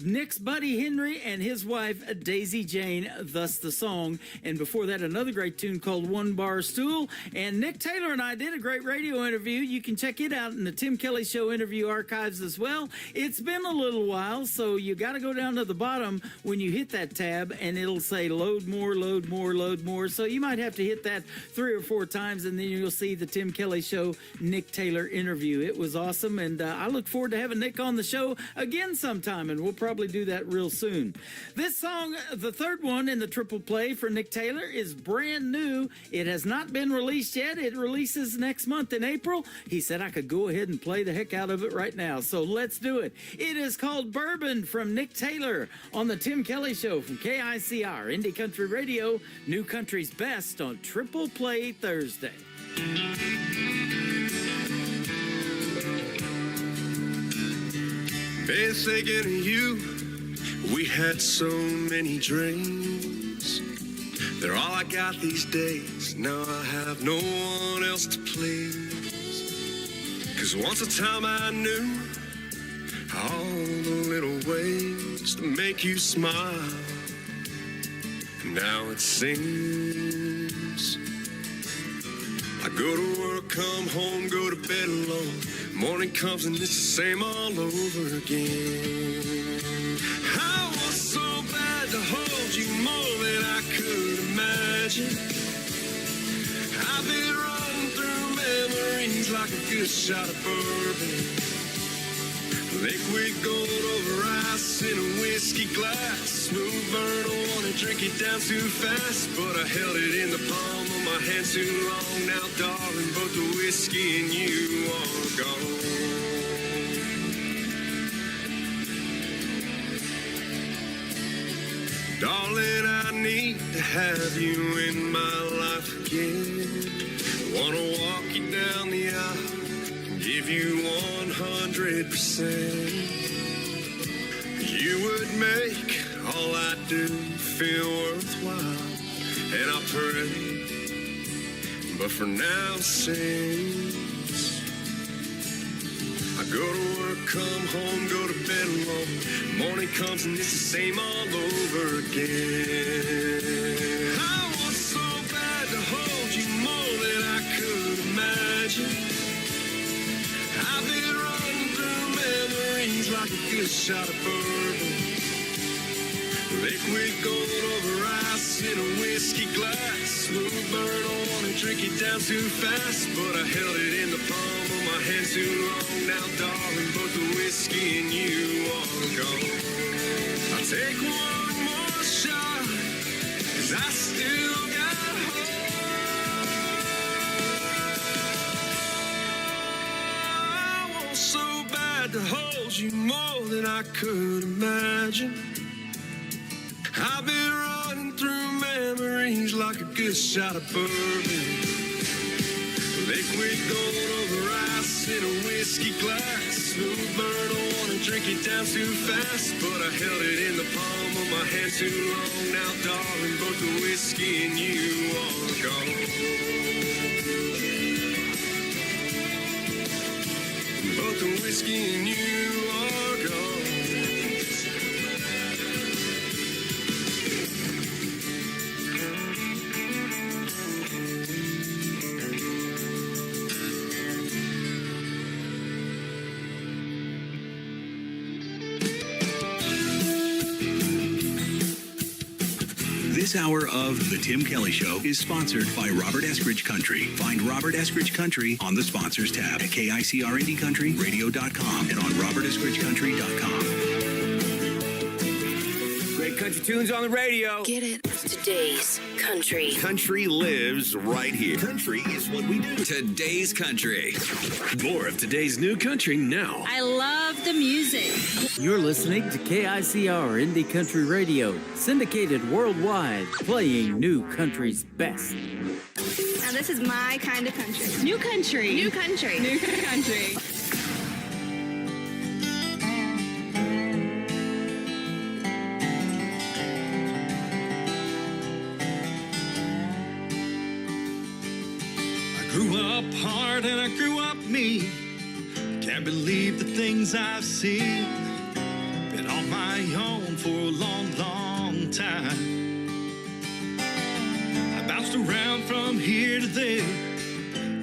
Nick's buddy Henry and his wife Daisy Jane, thus the song. And before that, another great tune called One Bar Stool. And Nick Taylor and I did a great radio interview. You can check it out in the Tim Kelly Show interview archives as well. It's been a little while, so you got to go down to the bottom when you hit that tab, and it'll say load more, load more, load more. So you might have to hit that 3 or 4 times, and then you'll see the Tim Kelly Show Nick Taylor interview. It was awesome, and I look forward to having Nick on the show again sometime, and we'll probably do that real soon. This song, the third one in the triple play for Nick Taylor, is brand new. It has not been released yet. It releases next month in April. He said I could go ahead and play the heck out of it right now, so let's do it. It is called Bourbon from Nick Taylor on the Tim Kelly Show from KICR, Indie Country Radio, New Country's Best on Triple Play Thursday. Been thinking of you. We had so many dreams. They're all I got these days. Now I have no one else to please. 'Cause once a time I knew all the little ways to make you smile. Now it seems I go to work, come home, go to bed alone. Morning comes and it's the same all over again. I was so bad to hold you more than I could imagine. I've been running through memories like a good shot of bourbon. Liquid gold over ice in a whiskey glass. Smooth burn, I wanna drink it down too fast, but I held it in the palm of my hand too long. Now, darling, both the whiskey and you are gone. Darling, I need to have you in my life again. I wanna walk you down the aisle, give you 100%. You would make all I do feel worthwhile, and I pray, but for now since I go to work, come home, go to bed alone. Morning comes and it's the same all over again. I was so bad to hold you more than I could imagine. I've been running through memories like a good shot of bourbon. Liquid gold over ice in a whiskey glass. Smooth burn, I wanna drink it down too fast, but I held it in the palm of my hand too long. Now, darling, both the whiskey and you are gone. I'll take one more shot, 'cause I still got hope. So bad to hold you more than I could imagine. I've been running through memories like a good shot of bourbon. Liquid gold over ice in a whiskey glass. Smooth burn, I wanna drink it down too fast, but I held it in the palm of my hand too long. Now, darling, both the whiskey and you are gone. Both the whiskey and you are gone. This This hour of The Tim Kelly Show is sponsored by Robert Eskridge Country. Find Robert Eskridge Country on the Sponsors tab at KICRNDCountryRadio.com and on RobertEskridgeCountry.com. Great country tunes on the radio. Get it? Today's country. Country lives right here. Country is what we do. Today's country. More of today's new country now. I love the music. You're listening to KICR Indie Country Radio, syndicated worldwide, playing new country's best. Now this is my kind of country. New country. New country. New country. Grew up hard and I grew up mean. Can't believe the things I've seen. Been on my own for a long, long time. I bounced around from here to there.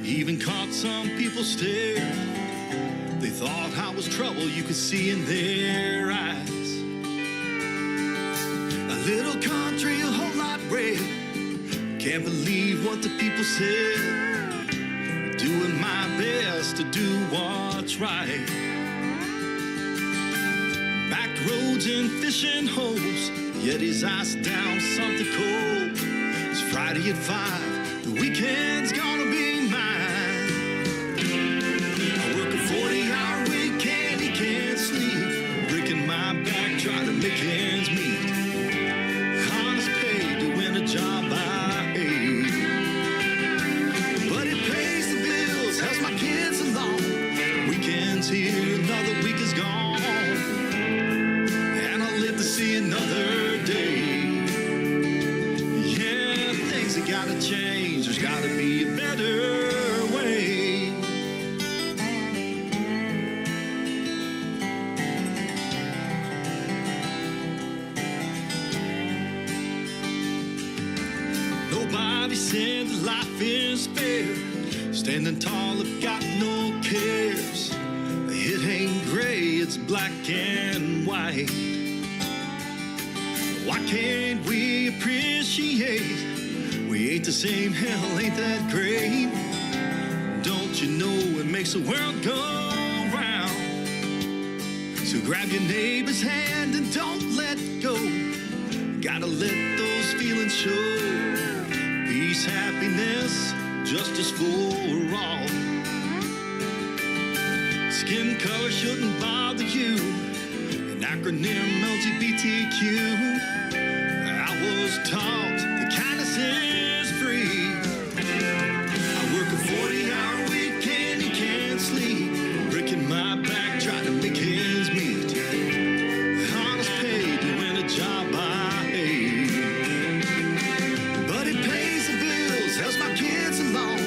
Even caught some people stare. They thought I was trouble, you could see in their eyes. A little country, a whole lot red. Can't believe what the people said. Doing my best to do what's right. Back roads and fishing holes, yet he's iced down something cold. It's Friday at 5, the weekend's gonna be mine. I work a 40-hour weekend, he can't sleep. Breaking my back, trying to make ends meet. Honest pay, doing a job I hate. But it pays the bills, helps my kids along. Weekend's here, another week is gone. And I'll live to see another day. Yeah, things have gotta change, there's gotta be a better way. Nobody said that life is fair. Standing tall, I've got no cares. It ain't gray, it's black and white. Why can't we appreciate? We ain't the same, hell ain't that great. Don't you know it makes the world go round? So grab your neighbor's hand and don't let go. Gotta let those feelings show. Peace, happiness, justice for all. Skin color shouldn't bother you. An acronym LGBTQ. I was taught that kindness is free. I work a 40-hour weekend, he can't sleep. Breaking my back, trying to make ends meet. Honest pay, doing a job I hate. But it pays the bills, helps my kids along.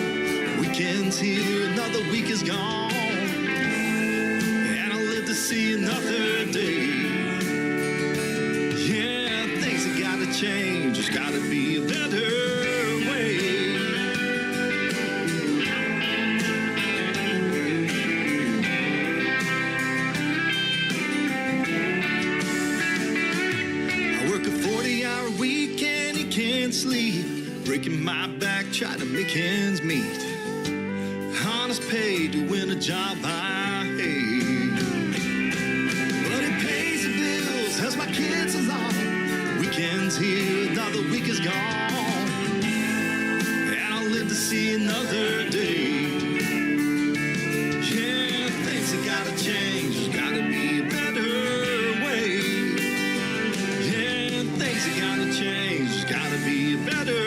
Weekend's here, another week is gone. And I'll live to see another day. Yeah, things have gotta change, there's gotta be a better way. I work a 40-hour weekend, he can't sleep. Breaking my back, trying to make ends meet. Honest pay, doing a job I hate. But it pays the bills, helps my kids along. Weekend's here, another week is gone. And I'll live to see another day. Yeah, things have gotta change, there's gotta be a better way. Yeah, things have gotta change, there's gotta be a better way.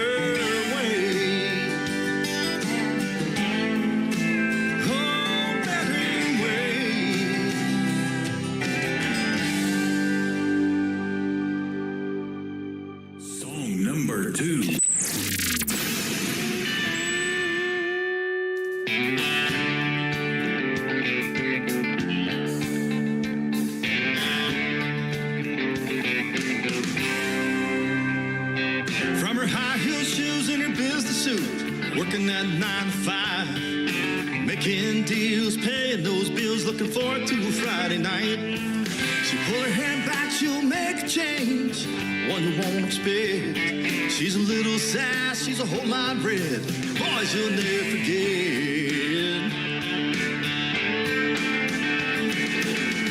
Number 2. From her high heel shoes and her business suit, working that 9 to 5, making deals, paying those bills, looking forward to a Friday night. She She pull her hand back, she'll make a change, one you won't expect. She's a little sass, she's a whole lot red. Boys, you'll never forget.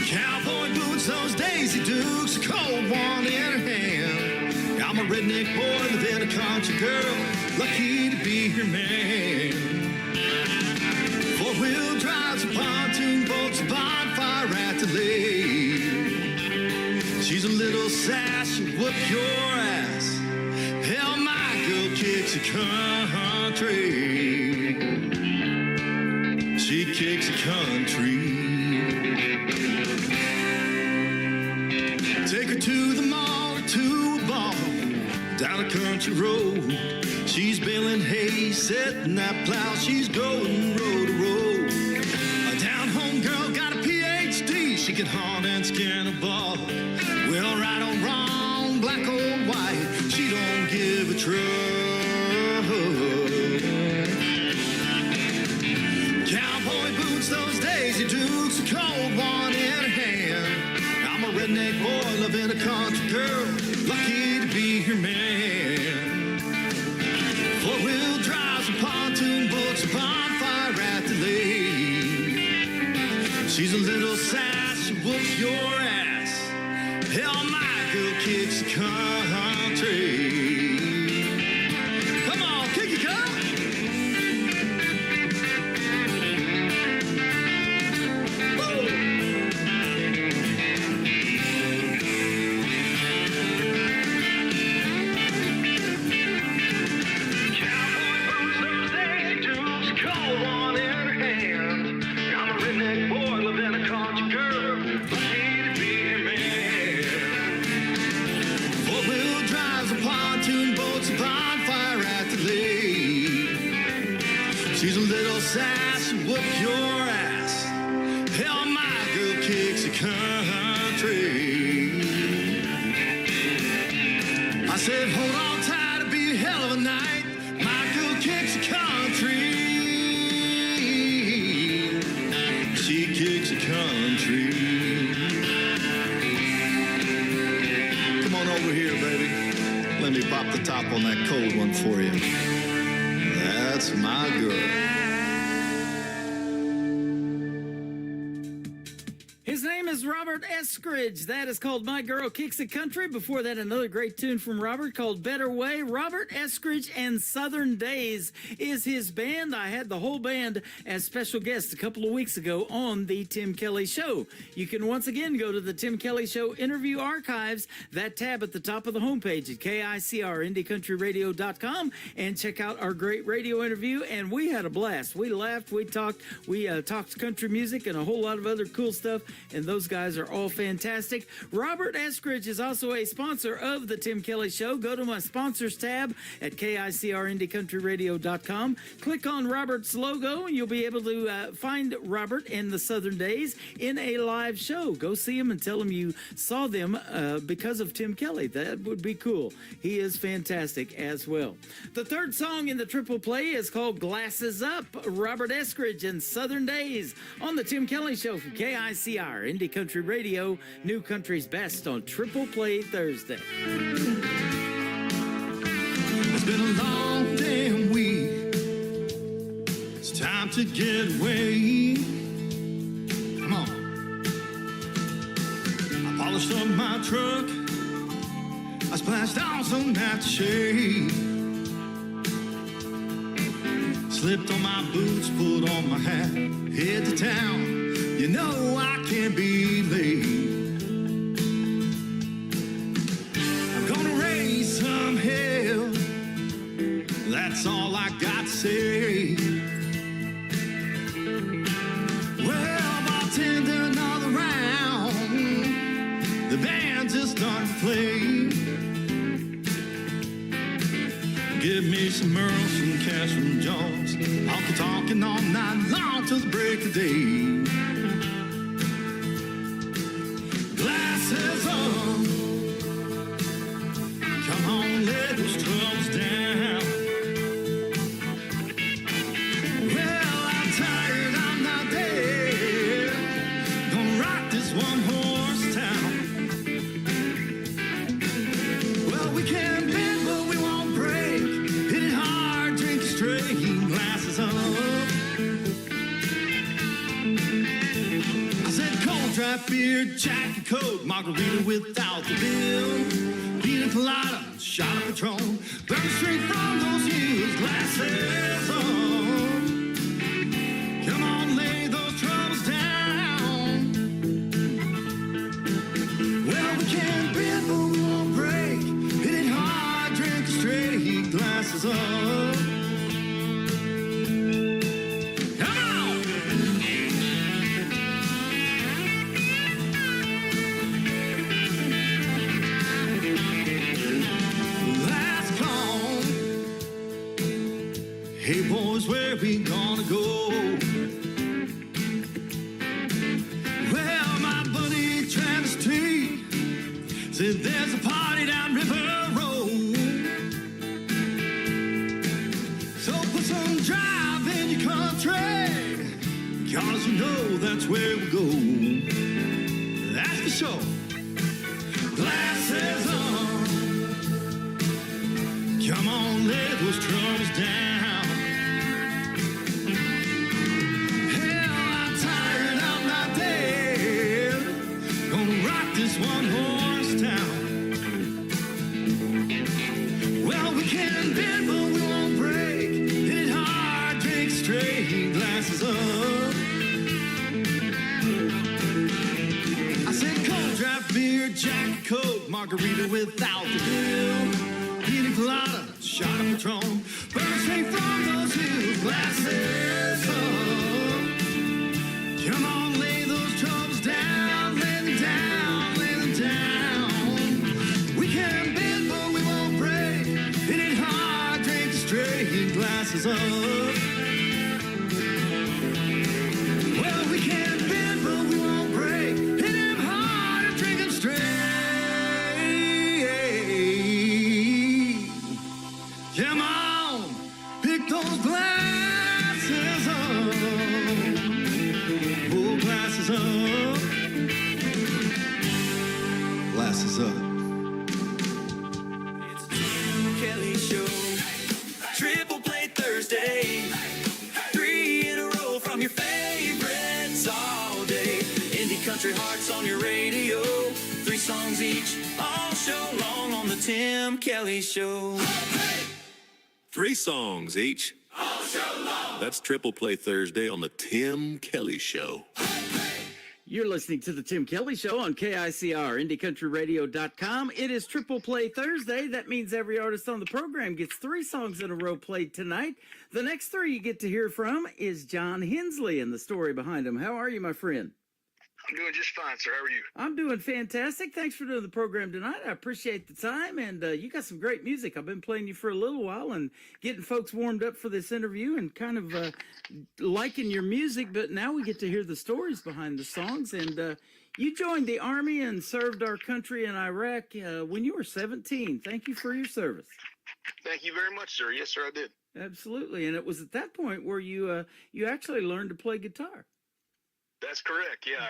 Cowboy boots, those Daisy Dukes, a cold one in her hand. I'm a redneck boy living a country girl, lucky to be her man. Four-wheel drives, a pontoon boats, a bonfire at the lake. She's a little sass, she'll whoop your ass. Hell, my girl kicks a country. She kicks a country. Take her to the mall or to a bar, down a country road. She's baling hay, setting that plow. She's going road to road. A down-home girl got a PhD. She can hunt and skin a ball. Well, right or wrong, black or white, she don't give a truck. Cowboy boots, those Daisy Dukes, a cold one in her hand. I'm a redneck boy loving a country girl, lucky to be her man. Four-wheel drives and pontoon boats, a bonfire at the lake. She's a little sass, she whoops your ass. Hell, my girl kicks the country. Come on, kick it, girl. She's a little sass, whoop your ass. Hell, my girl kicks the country. I said, hold on tight, it'll be a hell of a night. My girl kicks the country. She kicks the country. Come on over here, baby. Let me pop the top on that cold one for you. That's my girl. His name is Robert Eskridge. That is called My Girl Kicks the Country. Before that, another great tune from Robert called Better Way. Robert Eskridge and Southern Days is his band. I had the whole band as special guests a couple of weeks ago on the Tim Kelly Show. You can once again go to the Tim Kelly Show interview archives, that tab at the top of the homepage at KICRIndieCountryRadio.com, and check out our great radio interview. And we had a blast. We laughed, we talked country music and a whole lot of other cool stuff. And those guys are all fantastic. Robert Eskridge is also a sponsor of the Tim Kelly Show. Go to my sponsors tab at KICRIndieCountryRadio.com. Click on Robert's logo, and you'll be able to find Robert and the Southern Days in a live show. Go see him and tell him you saw them because of Tim Kelly. That would be cool. He is fantastic as well. The third song in the triple play is called Glasses Up. Robert Eskridge and Southern Days on the Tim Kelly Show from KICR. Indie Country Radio, New Country's Best on Triple Play Thursday. It's been a long damn week. It's time to get away. Come on. I polished up my truck. I splashed on some aftershave. Slipped on my boots, put on my hat, head to town. You know I can't be late. I'm gonna raise some hell. That's all I got to say. Well, bartender, another round. The band just started to play. Give me some Earl, some cash from Jaws. I'll be talking all night long till the break of day. Glasses on. Come on, let those troubles down. Well, I'm tired, I'm not dead. Gonna rock this one horse town. draft beer, Jack and Coke, margarita without the bill, pina colada, shot of Patron, burn straight from those huge glasses. Oh, come on, lay those troubles down. Well, we can't bend, but we won't break. Hit it hard, drink straight glasses up. Hey boys, where we gonna go? Well, my buddy Travis T said there's a party down River Road. So put some drive in your country, cause you know that's where we go. That's for sure. Glasses on. Come on, lay those troubles down. This one horse town. Well, we can bend, but we won't break. Hit it hard, drink straight, glasses up. I said cold draft beer, Jack Coke, margarita without the bill, pina colada, shot of Patron, burn straight from those huge glasses up. Come on, lay those troubles down, lay them down. We can't bend, but we won't break. Hit it hard, drink straight, glasses up. Well, we can't bend, but we won't break. Hit them hard and drink them straight. Come on, pick those glasses up. Oh, glasses up. Glasses up. It's the Tim Kelly Show. Triple Play Thursday. 3 in a row from your favorites all day. Indie country hearts on your radio. 3 songs each, all show long on the Tim Kelly Show. 3 songs each. All show long. That's Triple Play Thursday on the Tim Kelly Show. You're listening to the Tim Kelly Show on KICR, IndieCountryRadio.com. It is Triple Play Thursday. That means every artist on the program gets 3 songs in a row played tonight. The next 3 you get to hear from is John Hensley and the story behind him. How are you, my friend? I'm doing just fine, sir. How are you? I'm doing fantastic. Thanks for doing the program tonight. I appreciate the time, and you got some great music. I've been playing you for a little while and getting folks warmed up for this interview and kind of liking your music, but now we get to hear the stories behind the songs. And you joined the Army and served our country in Iraq when you were 17. Thank you for your service. Thank you very much, sir. Yes, sir, I did. Absolutely. And it was at that point where you actually learned to play guitar. That's correct. Yeah,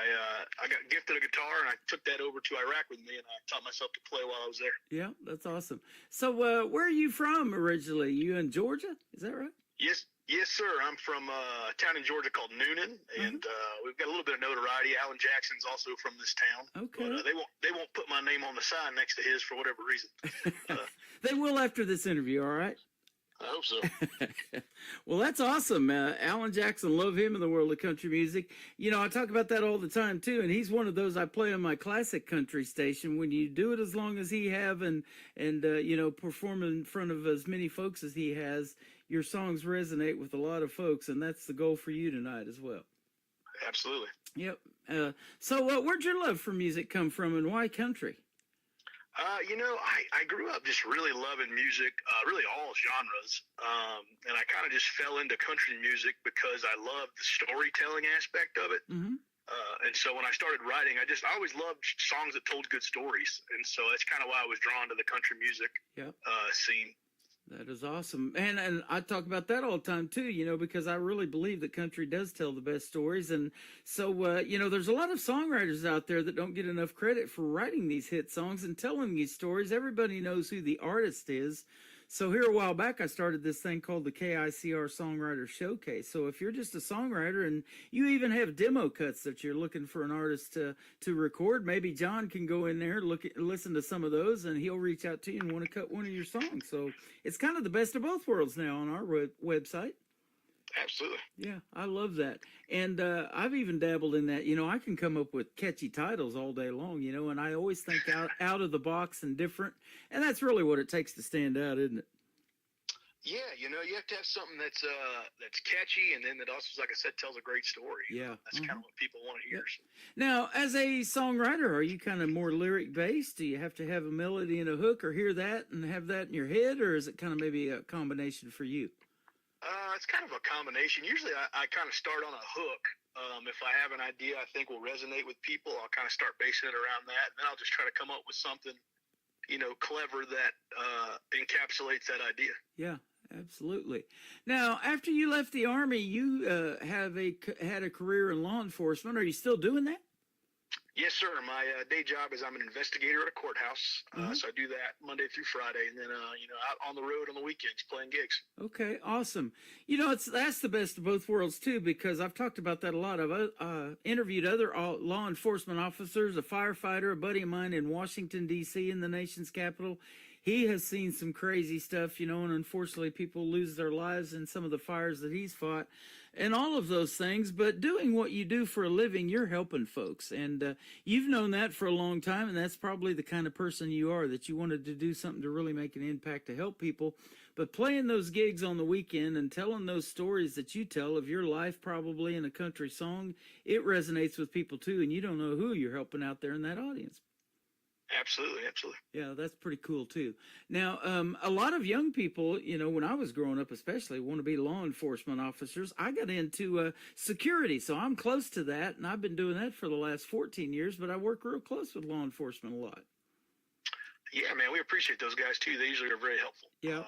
I got gifted a guitar, and I took that over to Iraq with me, and I taught myself to play while I was there. Yeah, that's awesome. So where are you from originally? You in Georgia? Is that right? Yes, sir. I'm from a town in Georgia called Noonan, and we've got a little bit of notoriety. Alan Jackson's also from this town. Okay. But they won't put my name on the sign next to his for whatever reason. They will after this interview, all right? I hope so. Well, that's awesome. Alan Jackson, love him in the world of country music. You know, I talk about that all the time, too, and he's one of those I play on my classic country station. When you do it as long as he have and you know, perform in front of as many folks as he has, your songs resonate with a lot of folks, and that's the goal for you tonight as well. Absolutely. Yep. So where'd your love for music come from, and why country? You know, I grew up just really loving music, really all genres, and I kind of just fell into country music because I loved the storytelling aspect of it. Mm-hmm. And so when I started writing, I always loved songs that told good stories, and so that's kind of why I was drawn to the country music scene. That is awesome. And I talk about that all the time, too, you know, because I really believe that country does tell the best stories. And so, you know, there's a lot of songwriters out there that don't get enough credit for writing these hit songs and telling these stories. Everybody knows who the artist is. So here a while back, I started this thing called the KICR Songwriter Showcase. So if you're just a songwriter and you even have demo cuts that you're looking for an artist to record, maybe John can go in there, listen to some of those, and he'll reach out to you and want to cut one of your songs. So it's kind of the best of both worlds now on our website. Absolutely. Yeah, I love that. And I've even dabbled in that. You know, I can come up with catchy titles all day long, you know, and I always think out of the box and different. And that's really what it takes to stand out, isn't it? Yeah, you know, you have to have something that's catchy, and then that also, like I said, tells a great story. Yeah. That's kind of what people want to hear. Now, as a songwriter, are you kind of more lyric-based? Do you have to have a melody and a hook or hear that and have that in your head, or is it kind of maybe a combination for you? It's kind of a combination. Usually I kind of start on a hook. If I have an idea I think will resonate with people, I'll kind of start basing it around that. And then I'll just try to come up with something, you know, clever that encapsulates that idea. Yeah, absolutely. Now, after you left the Army, you had a career in law enforcement. Are you still doing that? Yes, sir. My day job is I'm an investigator at a courthouse. So I do that Monday through Friday, and then, you know, out on the road on the weekends playing gigs. Okay, awesome. You know, that's the best of both worlds, too, because I've talked about that a lot. I've interviewed other law enforcement officers, a firefighter, a buddy of mine in Washington, D.C., in the nation's capital. He has seen some crazy stuff, you know, and unfortunately people lose their lives in some of the fires that he's fought and all of those things. But doing what you do for a living, you're helping folks. And you've known that for a long time, and that's probably the kind of person you are, that you wanted to do something to really make an impact to help people. But playing those gigs on the weekend and telling those stories that you tell of your life probably in a country song, it resonates with people too, and you don't know who you're helping out there in that audience. Absolutely, absolutely. Yeah, that's pretty cool too. Now, a lot of young people, you know, when I was growing up especially, want to be law enforcement officers. I got into security, so I'm close to that, and I've been doing that for the last 14 years, but I work real close with law enforcement a lot. Yeah, man, we appreciate those guys too. They usually are very helpful. Yeah.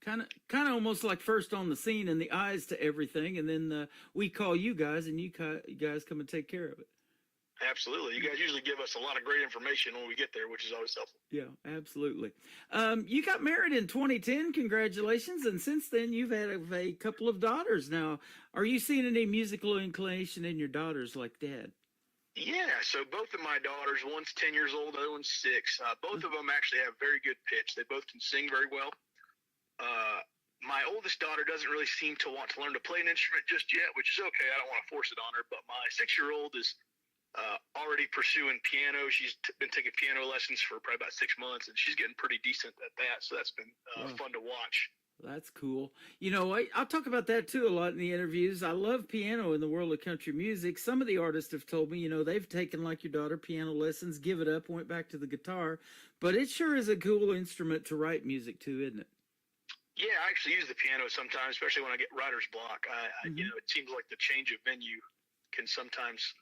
Kind of almost like first on the scene and the eyes to everything, and then we call you guys, and you guys come and take care of it. Absolutely. You guys usually give us a lot of great information when we get there, which is always helpful. Yeah, absolutely. You got married in 2010. Congratulations. And since then, you've had a couple of daughters. Now, are you seeing any musical inclination in your daughters like Dad? Yeah, so both of my daughters, one's 10 years old, the other one's 6. Both of them actually have very good pitch. They both can sing very well. My oldest daughter doesn't really seem to want to learn to play an instrument just yet, which is okay. I don't want to force it on her. But my 6-year-old is already pursuing piano. She's been taking piano lessons for probably about 6 months, and she's getting pretty decent at that. So that's been fun to watch. That's cool. You know, I'll talk about that too a lot in the interviews. I love piano in the world of country music. Some of the artists have told me, you know, they've taken, like your daughter, piano lessons, give it up, went back to the guitar. But it sure is a cool instrument to write music to, isn't it? Yeah, I actually use the piano sometimes, especially when I get writer's block. You know, it seems like the change of venue can sometimes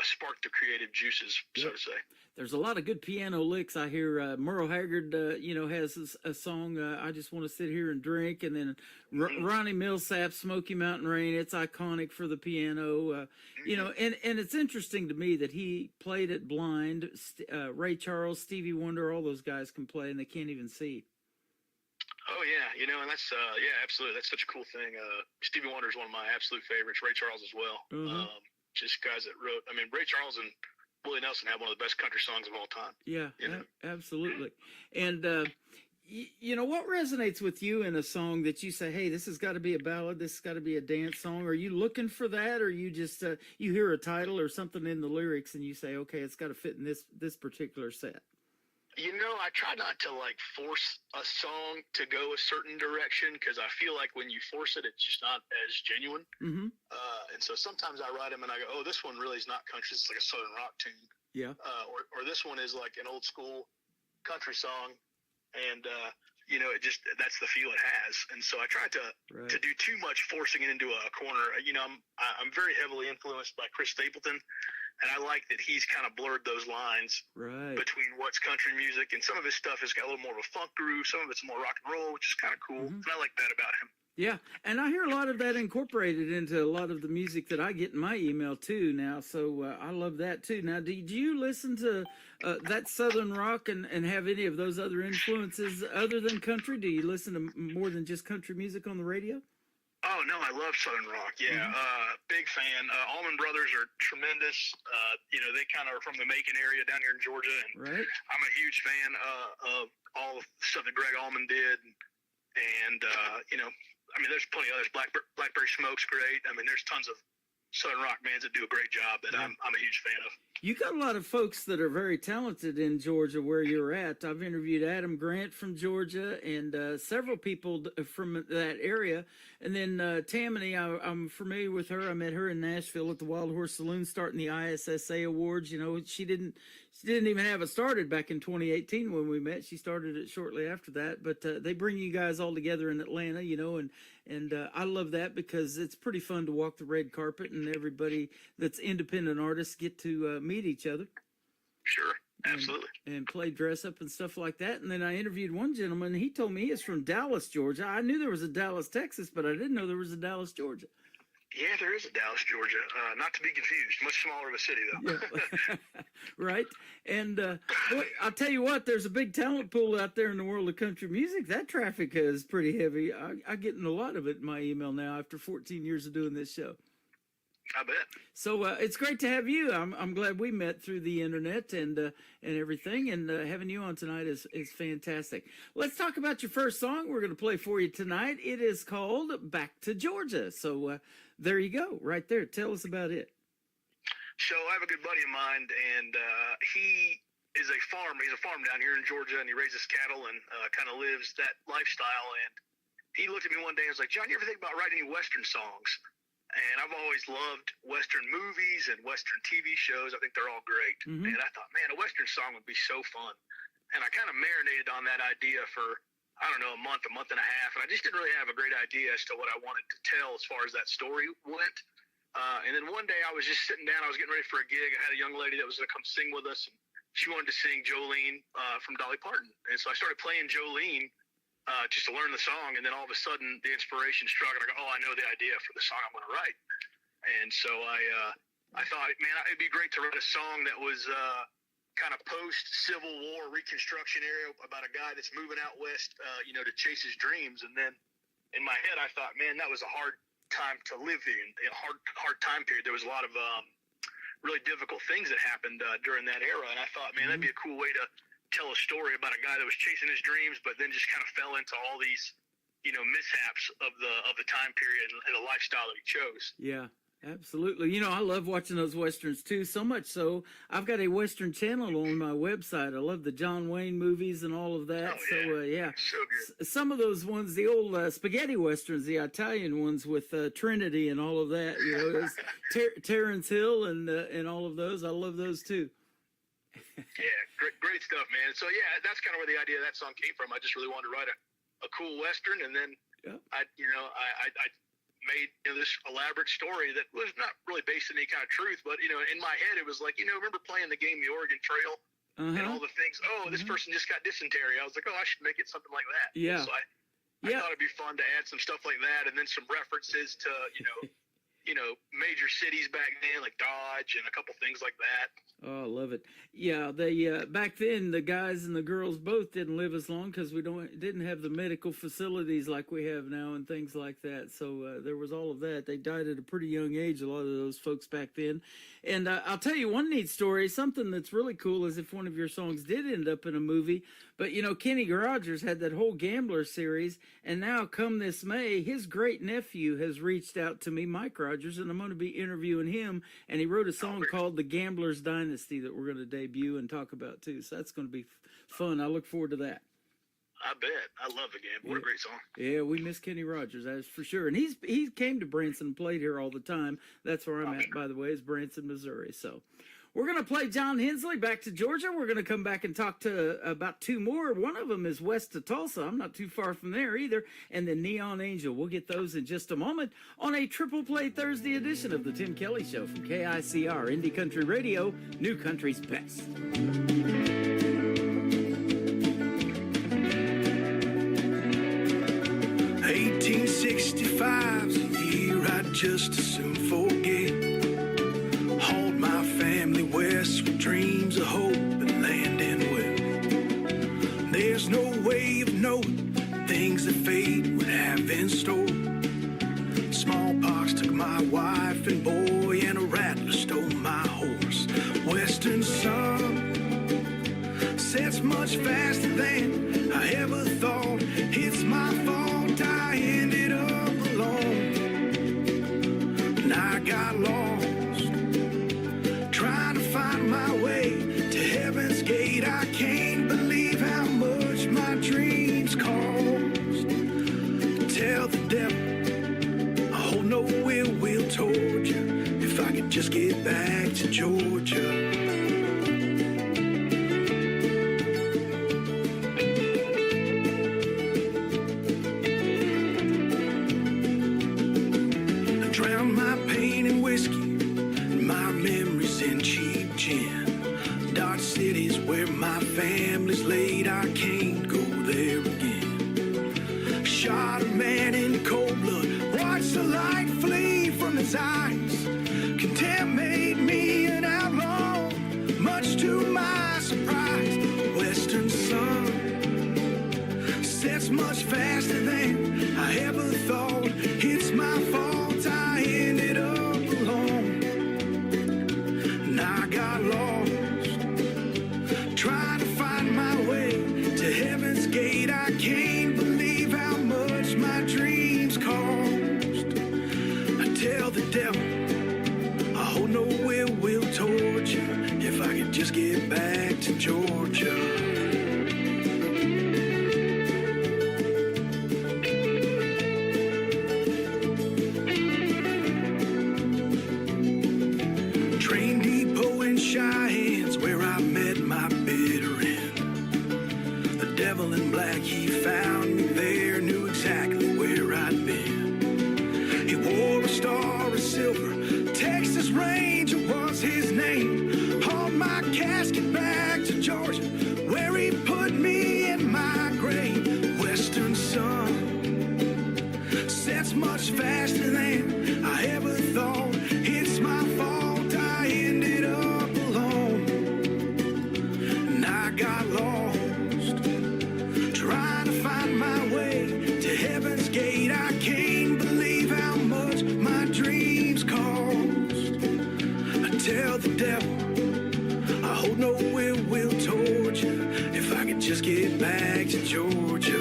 spark the creative juices, so to say. There's a lot of good piano licks. I hear Merle Haggard, you know, has a song, I Just Want to Sit Here and Drink, and then Ronnie Millsap, Smoky Mountain Rain. It's iconic for the piano. You know, and it's interesting to me that he played it blind. Ray Charles, Stevie Wonder, all those guys can play, and they can't even see. Oh, yeah, you know, and that's, yeah, absolutely. That's such a cool thing. Stevie Wonder is one of my absolute favorites. Ray Charles as well. Just guys that wrote, I mean, Ray Charles and Willie Nelson have one of the best country songs of all time. Yeah, you know? Absolutely. And, you know, what resonates with you in a song that you say, hey, this has got to be a ballad, this has got to be a dance song? Are you looking for that, or you just, you hear a title or something in the lyrics and you say, okay, it's got to fit in this particular set? You know, I try not to, like, force a song to go a certain direction, because I feel like when you force it, it's just not as genuine. And so sometimes I write them and I go, oh, this one really is not country. It's like a Southern rock tune. Yeah. Or this one is like an old school country song. And, you know, it just, that's the feel it has. And so I try to do too much forcing it into a corner. You know, I'm very heavily influenced by Chris Stapleton. And I like that he's kind of blurred those lines between what's country music, and some of his stuff has got a little more of a funk groove. Some of it's more rock and roll, which is kind of cool. And I like that about him. Yeah, and I hear a lot of that incorporated into a lot of the music that I get in my email too now. So I love that too. Now, did you listen to that Southern rock and have any of those other influences other than country? Do you listen to more than just country music on the radio? Oh no, I love Southern rock. Yeah, big fan. Allman Brothers are tremendous. They kind of are from the Macon area down here in Georgia, and Right. I'm a huge fan of all the stuff that Greg Allman did. And there's plenty of others. Blackberry Smoke's great. I mean, there's tons of Southern rock bands that do a great job that I'm a huge fan of. You got a lot of folks that are very talented in Georgia where you're at. I've interviewed Adam Grant from Georgia and several people from that area. And then Tammany, I'm familiar with her. I met her in Nashville at the Wild Horse Saloon starting the ISSA Awards. You know, she didn't even have it started back in 2018 when we met. She started it shortly after that. But they bring you guys all together in Atlanta, you know, and I love that because it's pretty fun to walk the red carpet and everybody that's independent artists get to meet each other. Sure, absolutely. And play dress up and stuff like that. And then I interviewed one gentleman. He told me he is from Dallas, Georgia. I knew there was a Dallas, Texas, but I didn't know there was a Dallas, Georgia. Yeah, there is a Dallas, Georgia. Not to be confused. Much smaller of a city, though. Yeah. Right. And boy, I'll tell you what, there's a big talent pool out there in the world of country music. That traffic is pretty heavy. I get in a lot of it in my email now after 14 years of doing this show. I bet. So it's great to have you. I'm glad we met through the internet and everything, and having you on tonight is fantastic. Let's talk about your first song we're going to play for you tonight. It is called Back to Georgia. So there you go, right there. Tell us about it. So I have a good buddy of mine, and he is a farmer. He's a farm down here in Georgia, and he raises cattle and kind of lives that lifestyle. And he looked at me one day and was like, "John, you ever think about writing any Western songs?" And I've always loved Western movies and Western TV shows. I think they're all great. Mm-hmm. And I thought, man, a Western song would be so fun. And I kind of marinated on that idea for, I don't know, a month and a half. And I just didn't really have a great idea as to what I wanted to tell as far as that story went. And then one day I was just sitting down. I was getting ready for a gig. I had a young lady that was going to come sing with us. And she wanted to sing Jolene from Dolly Parton. And so I started playing Jolene just to learn the song, and then all of a sudden the inspiration struck, and I go, "Oh, I know the idea for the song I'm going to write." And so I thought, man, it'd be great to write a song that was kind of post-Civil War Reconstruction era about a guy that's moving out west, to chase his dreams. And then in my head, I thought, man, that was a hard time to live in, a hard time period. There was a lot of really difficult things that happened during that era, and I thought, man, that'd be a cool way to tell a story about a guy that was chasing his dreams, but then just kind of fell into all these, mishaps of the time period and the lifestyle that he chose. Yeah, absolutely. I love watching those Westerns too, so much so I've got a Western channel on my website. I love the John Wayne movies and all of that. Oh, yeah. So, So good. some of those ones, the old spaghetti Westerns, the Italian ones with Trinity and all of that, Terrence Hill and all of those. I love those too. Yeah, great stuff, man. So yeah, that's kind of where the idea of that song came from. I just really wanted to write a cool Western, and then I made this elaborate story that was not really based in any kind of truth, but in my head it was like, remember playing the game The Oregon Trail and all the things. Oh, this person just got dysentery. I was like, oh, I should make it something like that. Yeah. So I thought it'd be fun to add some stuff like that, and then some references to major cities back then, like Dodge and a couple things like that. Oh, I love it. Yeah, they back then the guys and the girls both didn't live as long because we didn't have the medical facilities like we have now and things like that. So there was all of that. They died at a pretty young age, a lot of those folks back then. And I'll tell you one neat story. Something that's really cool is if one of your songs did end up in a movie. But Kenny Rogers had that whole Gambler series, and now come this May, his great nephew has reached out to me, Mike Rogers, and I'm going to be interviewing him. And he wrote a song called The Gambler's Dynasty that we're going to debut and talk about too. So that's going to be fun. I look forward to that. I bet. I love The Gambler. What a great song. Yeah, we miss Kenny Rogers, that's for sure. And he came to Branson and played here all the time. That's where I'm at, by the way, is Branson, Missouri. So we're going to play John Hensley, Back to Georgia. We're going to come back and talk to about two more. One of them is west of Tulsa. I'm not too far from there either. And then Neon Angel. We'll get those in just a moment on a Triple Play Thursday edition of the Tim Kelly Show from KICR, Indie Country Radio, New Country's Best. 1860 5's a year I'd just as soon forget. Hauled my family west with dreams of hope and landing well. There's no way of knowing things that fate would have in store. Smallpox took my wife and boy, and a rattler stole my horse. Western sun sets much faster than I ever thought. It's my fault I ended up alone, and I got lost trying to find my way to heaven's gate. I can't believe how much my dreams cost. Tell the devil I hold no ill will toward you. If I could just get back to Georgia. Drown my pain in whiskey, my memories in cheap gin. Dodge City's where my family's laid, I can't go there again. Shot a man in cold blood, watched the light flee from his eyes. Contempt made me an outlaw, much to my surprise. Western sun sets much faster than I ever thought. It's my fault I ended up alone, and I got lost trying to find my way to heaven's gate. I can't believe how much my dreams cost. I tell the devil I hold no ill will toward you. If I could just get back to Georgia. Train depot in Cheyenne's where I met my bitter end. The devil in black, he found me there, knew exactly where I'd been. He wore a star of silver, Texas Ranger was his name. Hauled my casket back to Georgia, where he put me in my grave. Western sun sets much faster than I ever thought. It's my fault I ended up alone, and I got lost trying to find my way to heaven's gate. I can't believe how much my dreams cost. I tell the devil I hold no ill will toward you. If I could just get back to Georgia.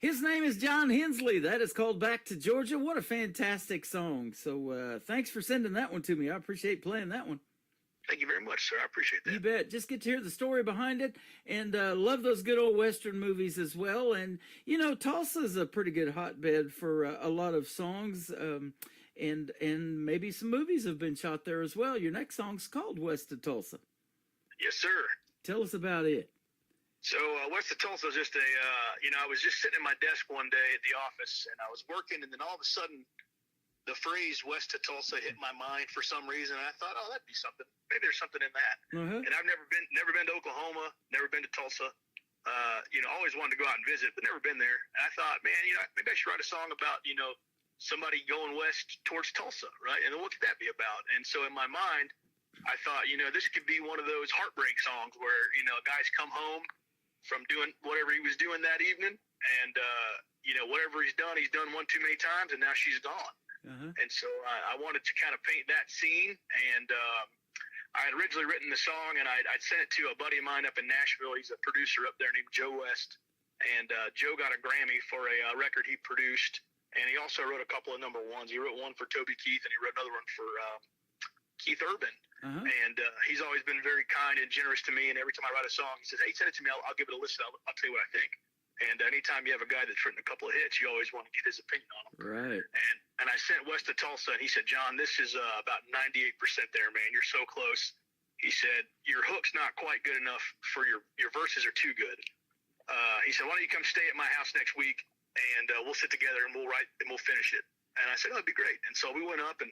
His name is John Hensley. That is called Back to Georgia. What a fantastic song. So thanks for sending that one to me. I appreciate playing that one. Thank you very much, sir. I appreciate that. You bet. Just get to hear the story behind it, and love those good old Western movies as well. And, you know, Tulsa's a pretty good hotbed for a lot of songs, and maybe some movies have been shot there as well. Your next song's called West of Tulsa. Yes, sir. Tell us about it. So West of Tulsa is just I was just sitting at my desk one day at the office, and I was working, and then all of a sudden, the phrase West of Tulsa hit my mind for some reason, and I thought, oh, that'd be something. Maybe there's something in that. Uh-huh. And I've never been to Oklahoma, never been to Tulsa. Always wanted to go out and visit, but never been there. And I thought, man, maybe I should write a song about, somebody going west towards Tulsa, right? And then what could that be about? And so in my mind, I thought, this could be one of those heartbreak songs where, guys come home from doing whatever he was doing that evening, and whatever he's done one too many times, and now she's gone. Uh-huh. And so I wanted to kind of paint that scene, and I had originally written the song, and I'd sent it to a buddy of mine up in Nashville. He's a producer up there named Joe West, and Joe got a Grammy for a record he produced, and he also wrote a couple of number ones. He wrote one for Toby Keith, and he wrote another one for Keith Urban. Uh-huh. And he's always been very kind and generous to me. And every time I write a song, he says, "Hey, send it to me. I'll give it a listen. I'll tell you what I think." And anytime you have a guy that's written a couple of hits, you always want to get his opinion on them. Right. And I sent Wes to Tulsa, and he said, John, this is about 98% there, man. You're so close. He said, your hook's not quite good enough for your verses are too good. He said, why don't you come stay at my house next week, and we'll sit together and we'll write and we'll finish it. And I said, oh, that'd be great. And so we went up and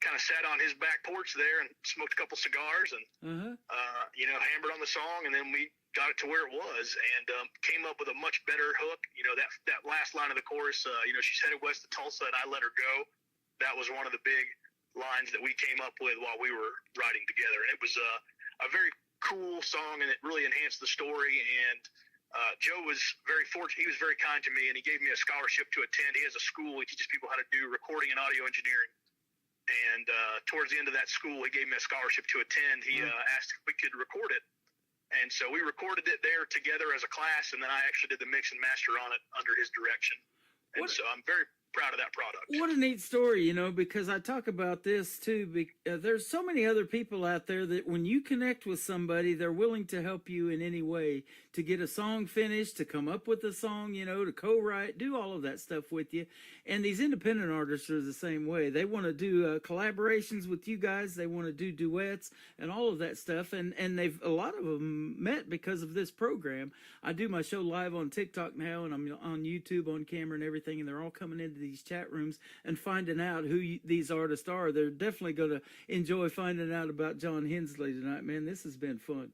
kind of sat on his back porch there and smoked a couple cigars and, hammered on the song. And then we got it to where it was and came up with a much better hook. You know, that last line of the chorus, she's headed west to Tulsa and I let her go. That was one of the big lines that we came up with while we were writing together. And it was a very cool song, and it really enhanced the story. And Joe was very fortunate. He was very kind to me, and he gave me a scholarship to attend. He has a school. He teaches people how to do recording and audio engineering. And towards the end of that school, he gave me a scholarship to attend. He asked if we could record it. And so we recorded it there together as a class, and then I actually did the mix and master on it under his direction. And so I'm very proud of that product. What a neat story, because I talk about this too. There's so many other people out there that when you connect with somebody, they're willing to help you in any way to get a song finished, to come up with a song, to co-write, do all of that stuff with you. And these independent artists are the same way. They want to do collaborations with you guys. They want to do duets and all of that stuff. And a lot of them met because of this program. I do my show live on TikTok now, and I'm on YouTube on camera and everything. And they're all coming into these chat rooms and finding out who these artists are. They're definitely going to enjoy finding out about John Hensley tonight, man. This has been fun.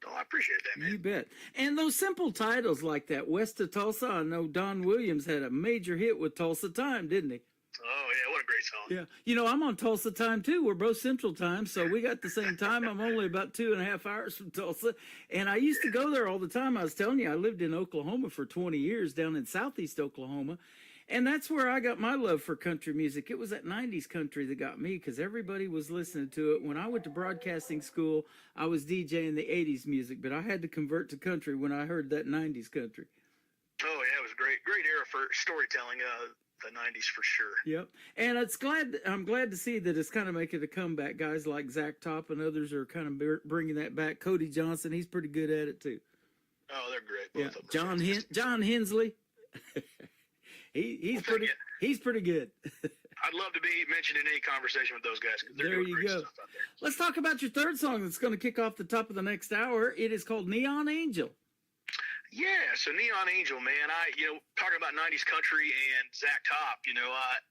Oh, I appreciate that, man. You bet. And those simple titles like that, West of Tulsa, I know Don Williams had a major hit with Tulsa Time, didn't he? Oh, yeah, what a great song. Yeah. I'm on Tulsa Time, too. We're both Central Time, so we got the same time. I'm only about 2.5 hours from Tulsa, and I used to go there all the time. I was telling you, I lived in Oklahoma for 20 years, down in southeast Oklahoma, and that's where I got my love for country music. It was that 90s country that got me, because everybody was listening to it. When I went to broadcasting school, I was DJing the 80s music, but I had to convert to country when I heard that 90s country. Oh, yeah, it was a great era for storytelling, the 90s for sure. Yep. And I'm glad to see that it's kind of making a comeback. Guys like Zach Top and others are kind of bringing that back. Cody Johnson, he's pretty good at it, too. Oh, they're great. Both of them. John Hensley. He's pretty good. I'd love to be mentioned in any conversation with those guys. There you go. Let's talk about your third song that's going to kick off the top of the next hour. It is called Neon Angel. Yeah, so Neon Angel, man. Talking about 90s country and Zach Top,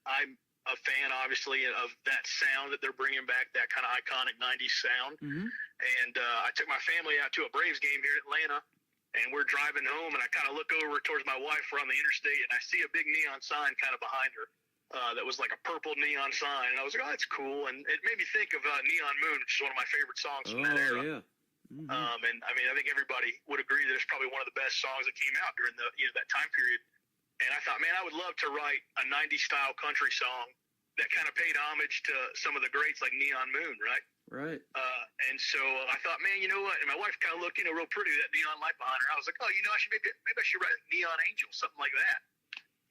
I'm a fan, obviously, of that sound that they're bringing back, that kind of iconic 90s sound. Mm-hmm. And I took my family out to a Braves game here in Atlanta. And we're driving home, and I kind of look over towards my wife. We're on the interstate, and I see a big neon sign kind of behind her that was like a purple neon sign. And I was like, oh, that's cool. And it made me think of Neon Moon, which is one of my favorite songs from that era. Yeah. Mm-hmm. And, I think everybody would agree that it's probably one of the best songs that came out during that time period. And I thought, man, I would love to write a 90s-style country song that kind of paid homage to some of the greats like Neon Moon, right? Right. And so I thought, man, you know what? And my wife kind of looked, real pretty, that neon light behind her. I was like, oh, I should maybe I should write Neon Angel, something like that.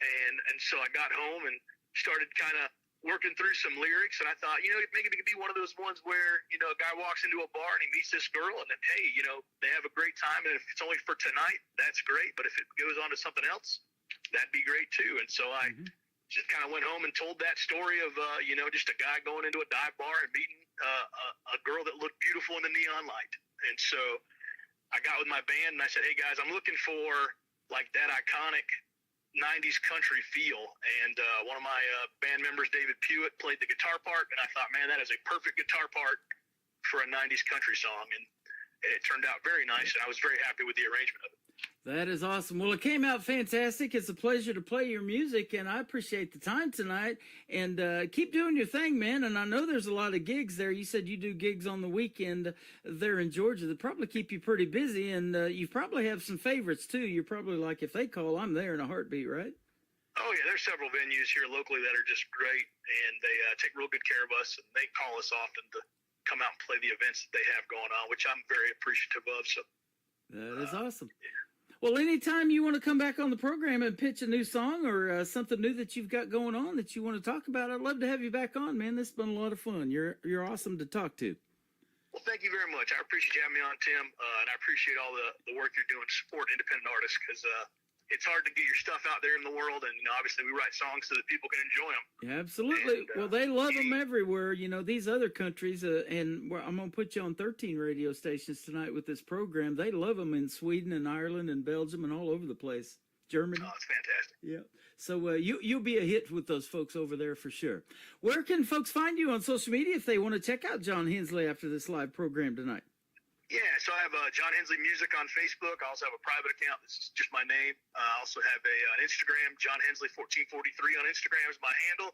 And so I got home and started kind of working through some lyrics, and I thought, maybe it could be one of those ones where, a guy walks into a bar and he meets this girl, and then, hey, they have a great time, and if it's only for tonight, that's great. But if it goes on to something else, that'd be great too. And so I just kind of went home and told that story of, just a guy going into a dive bar and meeting a girl that looked beautiful in the neon light. And so I got with my band and I said, hey guys, I'm looking for like that iconic 90s country feel. And one of my band members, David Pewitt, played the guitar part. And I thought, man, that is a perfect guitar part for a 90s country song. And it turned out very nice. And I was very happy with the arrangement of it. That is awesome. Well, it came out fantastic. It's a pleasure to play your music, and I appreciate the time tonight. And keep doing your thing, man. And I know there's a lot of gigs there. You said you do gigs on the weekend there in Georgia that probably keep you pretty busy, and you probably have some favorites, too. You're probably like, if they call, I'm there in a heartbeat, right? Oh, yeah. There's several venues here locally that are just great, and they take real good care of us, and they call us often to come out and play the events that they have going on, which I'm very appreciative of. So that is awesome. Yeah. Well, anytime you want to come back on the program and pitch a new song or something new that you've got going on that you want to talk about, I'd love to have you back on, man. This has been a lot of fun. You're awesome to talk to. Well, thank you very much. I appreciate you having me on, Tim, and I appreciate all the work you're doing to support independent artists because it's hard to get your stuff out there in the world, and obviously we write songs so that people can enjoy them. Yeah, absolutely. And, well, they love them everywhere. These other countries, and I'm going to put you on 13 radio stations tonight with this program. They love them in Sweden and Ireland and Belgium and all over the place. Germany. Oh, it's fantastic. Yeah. So you'll be a hit with those folks over there for sure. Where can folks find you on social media if they want to check out John Hensley after this live program tonight? Yeah, so I have John Hensley Music on Facebook. I also have a private account. This is just my name. I also have an Instagram, John Hensley 1443 on Instagram is my handle.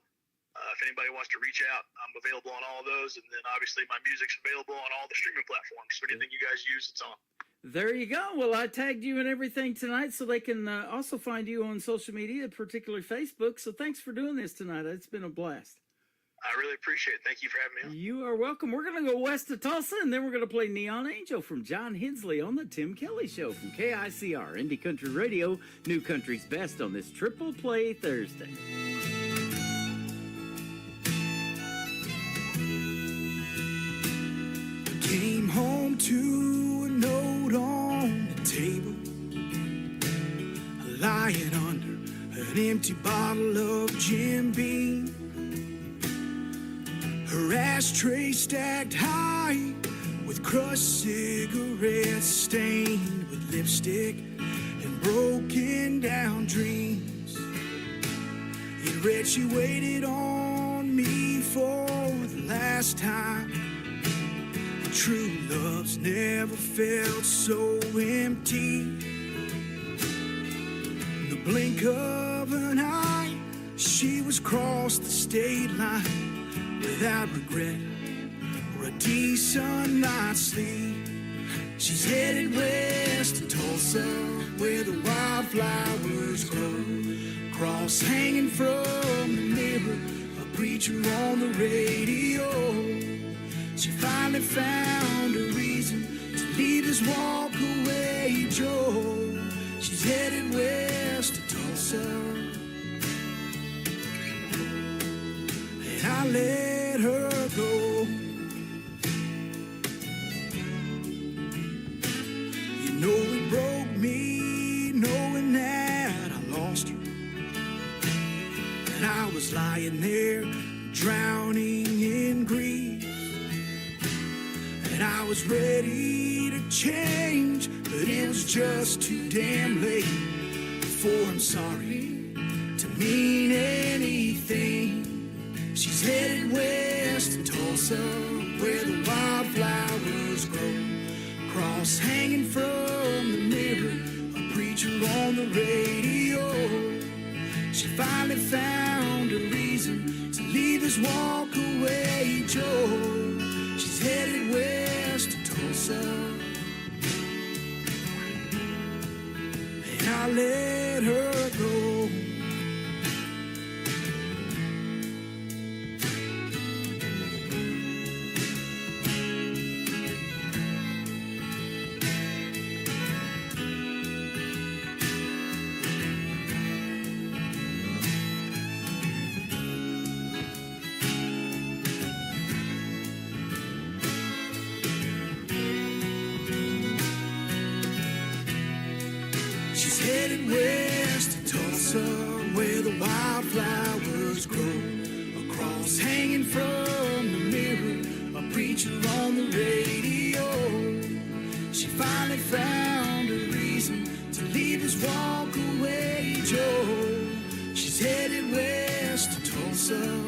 If anybody wants to reach out, I'm available on all of those. And then obviously my music's available on all the streaming platforms. So anything you guys use, it's on. There you go. Well, I tagged you and everything tonight so they can also find you on social media, particularly Facebook. So thanks for doing this tonight. It's been a blast. I really appreciate it. Thank you for having me on. You are welcome. We're going to go west of Tulsa, and then we're going to play Neon Angel from John Hensley on the Tim Kelly Show from KICR, Indie Country Radio, New Country's Best on this Triple Play Thursday. Came home to a note on the table, lying under an empty bottle of Jim Beam. Her ashtray stacked high with crushed cigarettes stained with lipstick and broken down dreams. It read she waited on me for the last time. True love's never felt so empty. In the blink of an eye, she was crossed the state line without regret or a decent night's sleep. She's headed west to Tulsa, where the wildflowers grow. Cross hanging from the mirror, a preacher on the radio. She finally found a reason to leave this walk-away Joe. She's headed west to Tulsa, and I let her go. You know it broke me knowing that I lost her, and I was lying there drowning in grief. And I was ready to change, but it was just too damn late before I'm sorry to mean anything. She's headed west to Tulsa, where the wildflowers grow. Cross hanging from the mirror, a preacher on the radio. She finally found a reason to leave this walk-away Joe. She's headed west to Tulsa, and I let her go. Headed west to Tulsa, where the wildflowers grow. A cross hanging from the mirror, a preacher on the radio. She finally found a reason to leave this walk-away Joe. She's headed west to Tulsa.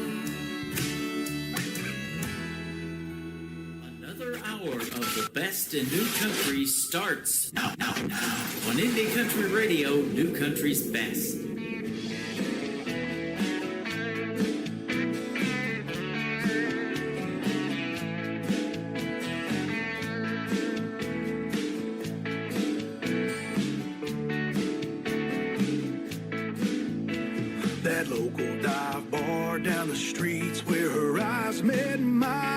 Hour of the best in new country starts now on Indie Country Radio, New Country's Best. That local dive bar down the streets where her eyes met mine.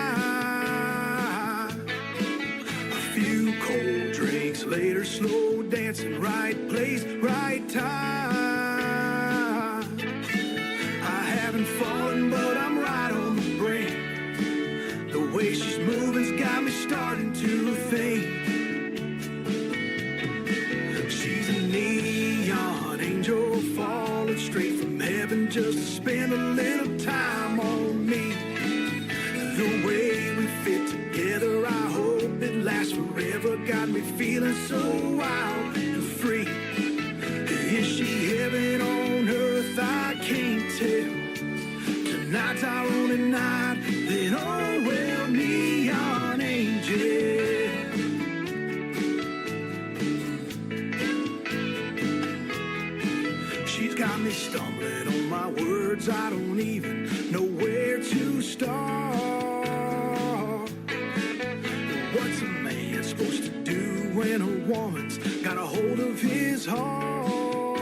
Cold drinks later, slow dancing, right place, right time. I haven't fallen, but I'm right on the brink. The way she's moving's got me started so wild and free. Is she heaven on earth? I can't tell. Tonight's our only night, then oh well, neon angel. She's got me stumbling on my words, I don't even know where to start. What's a man supposed to do when a woman's got a hold of his heart?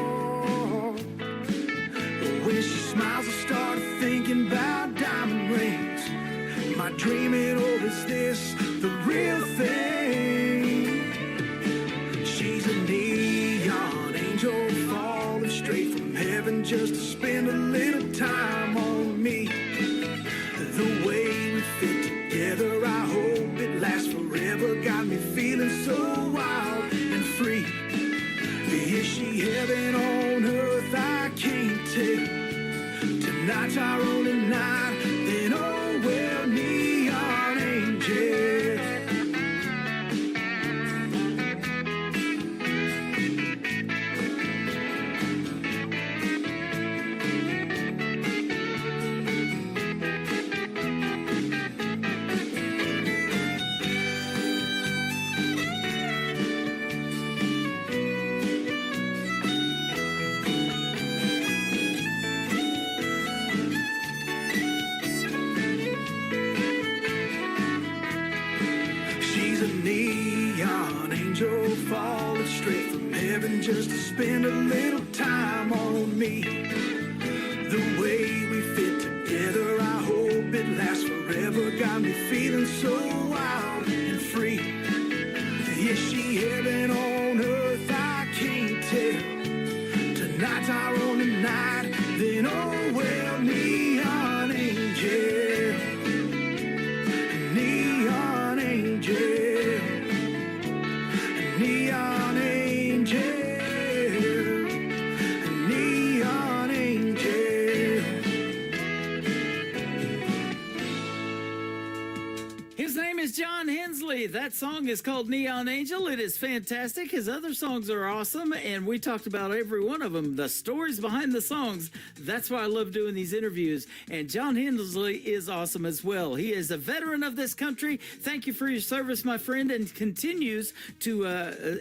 When she smiles, I start thinking about diamond rings. Am I dreaming or is this the real thing? She's a neon angel falling straight from heaven just to spend a little time on me. The way we fit together, I hope it lasts forever. Got me feeling so wild and free. Is she heaven on earth? I can't tell. Tonight's our only night, then oh well, neon angel. She's a neon angel falling straight from heaven just to spend a little time on me. The way we fit together, I hope it lasts forever. Got me feeling so wild and free. Is she heaven on earth? I can't tell. Tonight's our only night, then oh well, neon angel. Neon angel. Neon angel. Neon angel. His name is John Hensley. That song is called Neon Angel. It is fantastic. His other songs are awesome, and we talked about every one of them. The stories behind the songs, that's why I love doing these interviews. And John Hensley is awesome as well. He is a veteran of this country. Thank you for your service, my friend, and continues to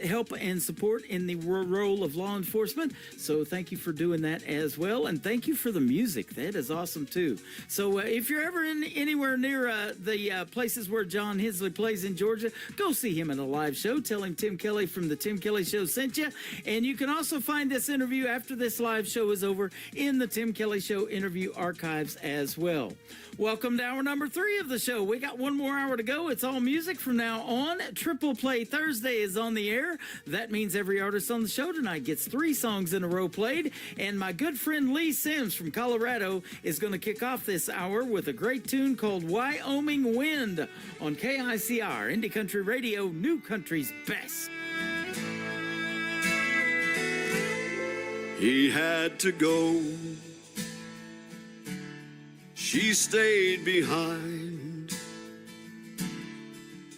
help and support in the role of law enforcement. So thank you for doing that as well, and thank you for the music. That is awesome, too. So if you're ever anywhere near the places where John Hensley plays in Georgia, go see him in a live show. Tell him Tim Kelly from the Tim Kelly Show sent you. And you can also find this interview after this live show is over in the Tim Kelly Show interview archives as well. Welcome to hour number 3 of the show. We got one more hour to go. It's all music from now on. Triple Play Thursday is on the air. That means every artist on the show tonight gets 3 songs in a row played. And my good friend Lee Sims from Colorado is going to kick off this hour with a great tune called Wyoming Wind on KICR, Indie Country Radio, New Country's Best. He had to go. She stayed behind.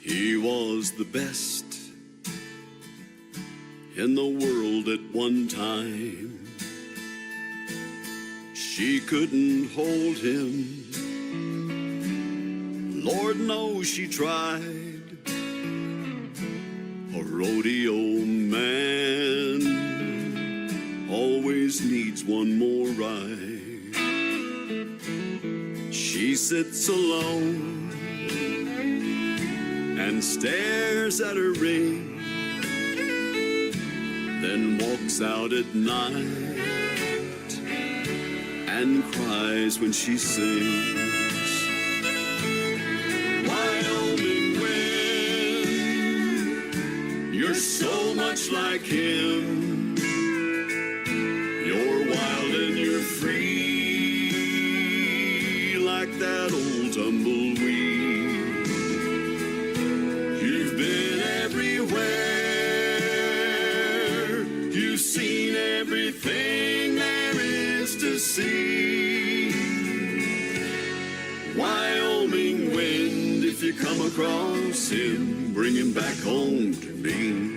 He was the best in the world at one time. She couldn't hold him. Lord knows she tried. A rodeo man always needs one more ride. She sits alone and stares at her ring, then walks out at night and cries when she sings. Wyoming wind, you're so much like him. You're wild and you're free, like that old tumbleweed. You've been everywhere, you've seen everything there is to see. Wyoming wind, if you come across him, bring him back home to me.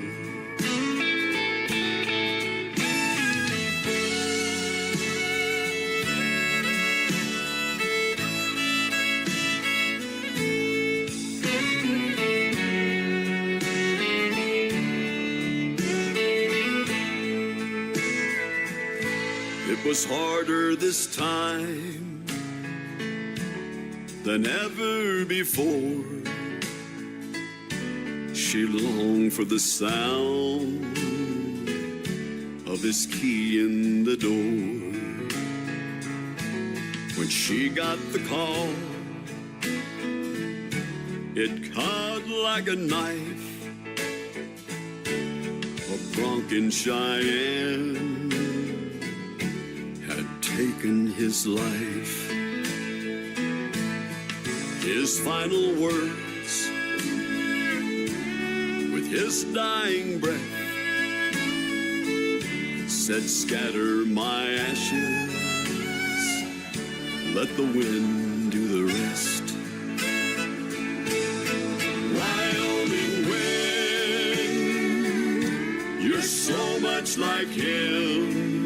It was harder this time than ever before. She longed for the sound of his key in the door. When she got the call, it cut like a knife. A Bronco Cheyenne had taken his life. His final words with his dying breath said, "Scatter my ashes, let the wind do the rest." Wyoming wind, you're so much like him.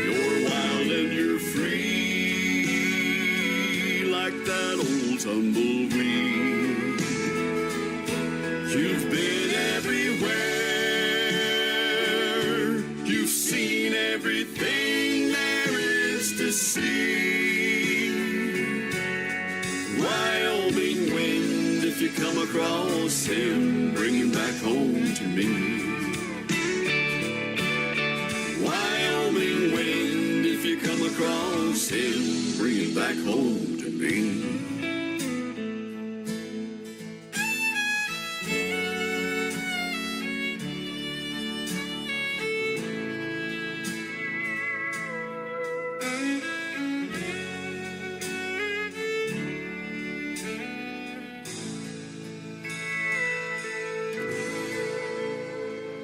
You're wild and you're free, like that old tumbleweed. You've been everywhere, you've seen everything there is to see. Wyoming wind, if you come across him, bring him back home to me. Wyoming wind, if you come across him, bring him back home to me.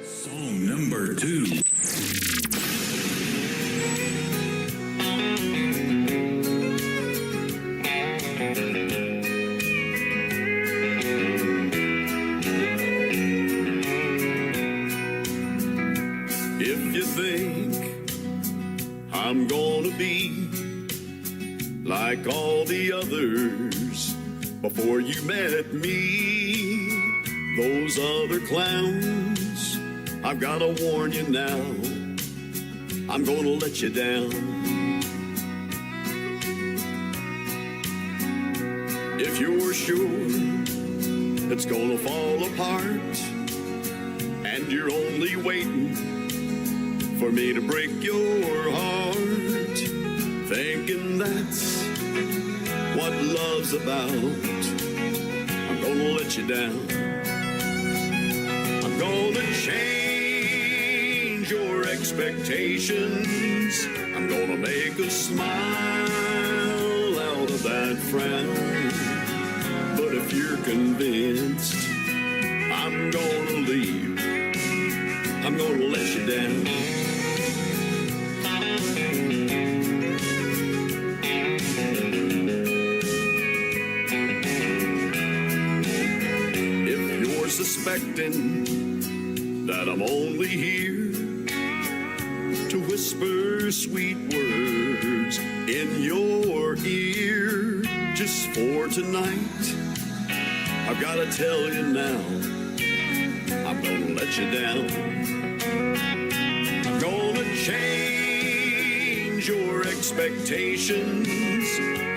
Song number 2. If you think I'm gonna be like all the others before you met me, those other clowns, I've gotta warn you now, I'm gonna let you down. If you're sure it's gonna fall apart and you're only waiting for me to break your heart, thinking that's what love's about, I'm gonna let you down. I'm gonna change your expectations. I'm gonna make a smile out of that frown. But if you're convinced I'm gonna leave, I'm gonna let you down. If you're suspecting that I'm only here to whisper sweet words in your ear just for tonight, I've got to tell you now, I'm gonna let you down. I'm gonna change your expectations.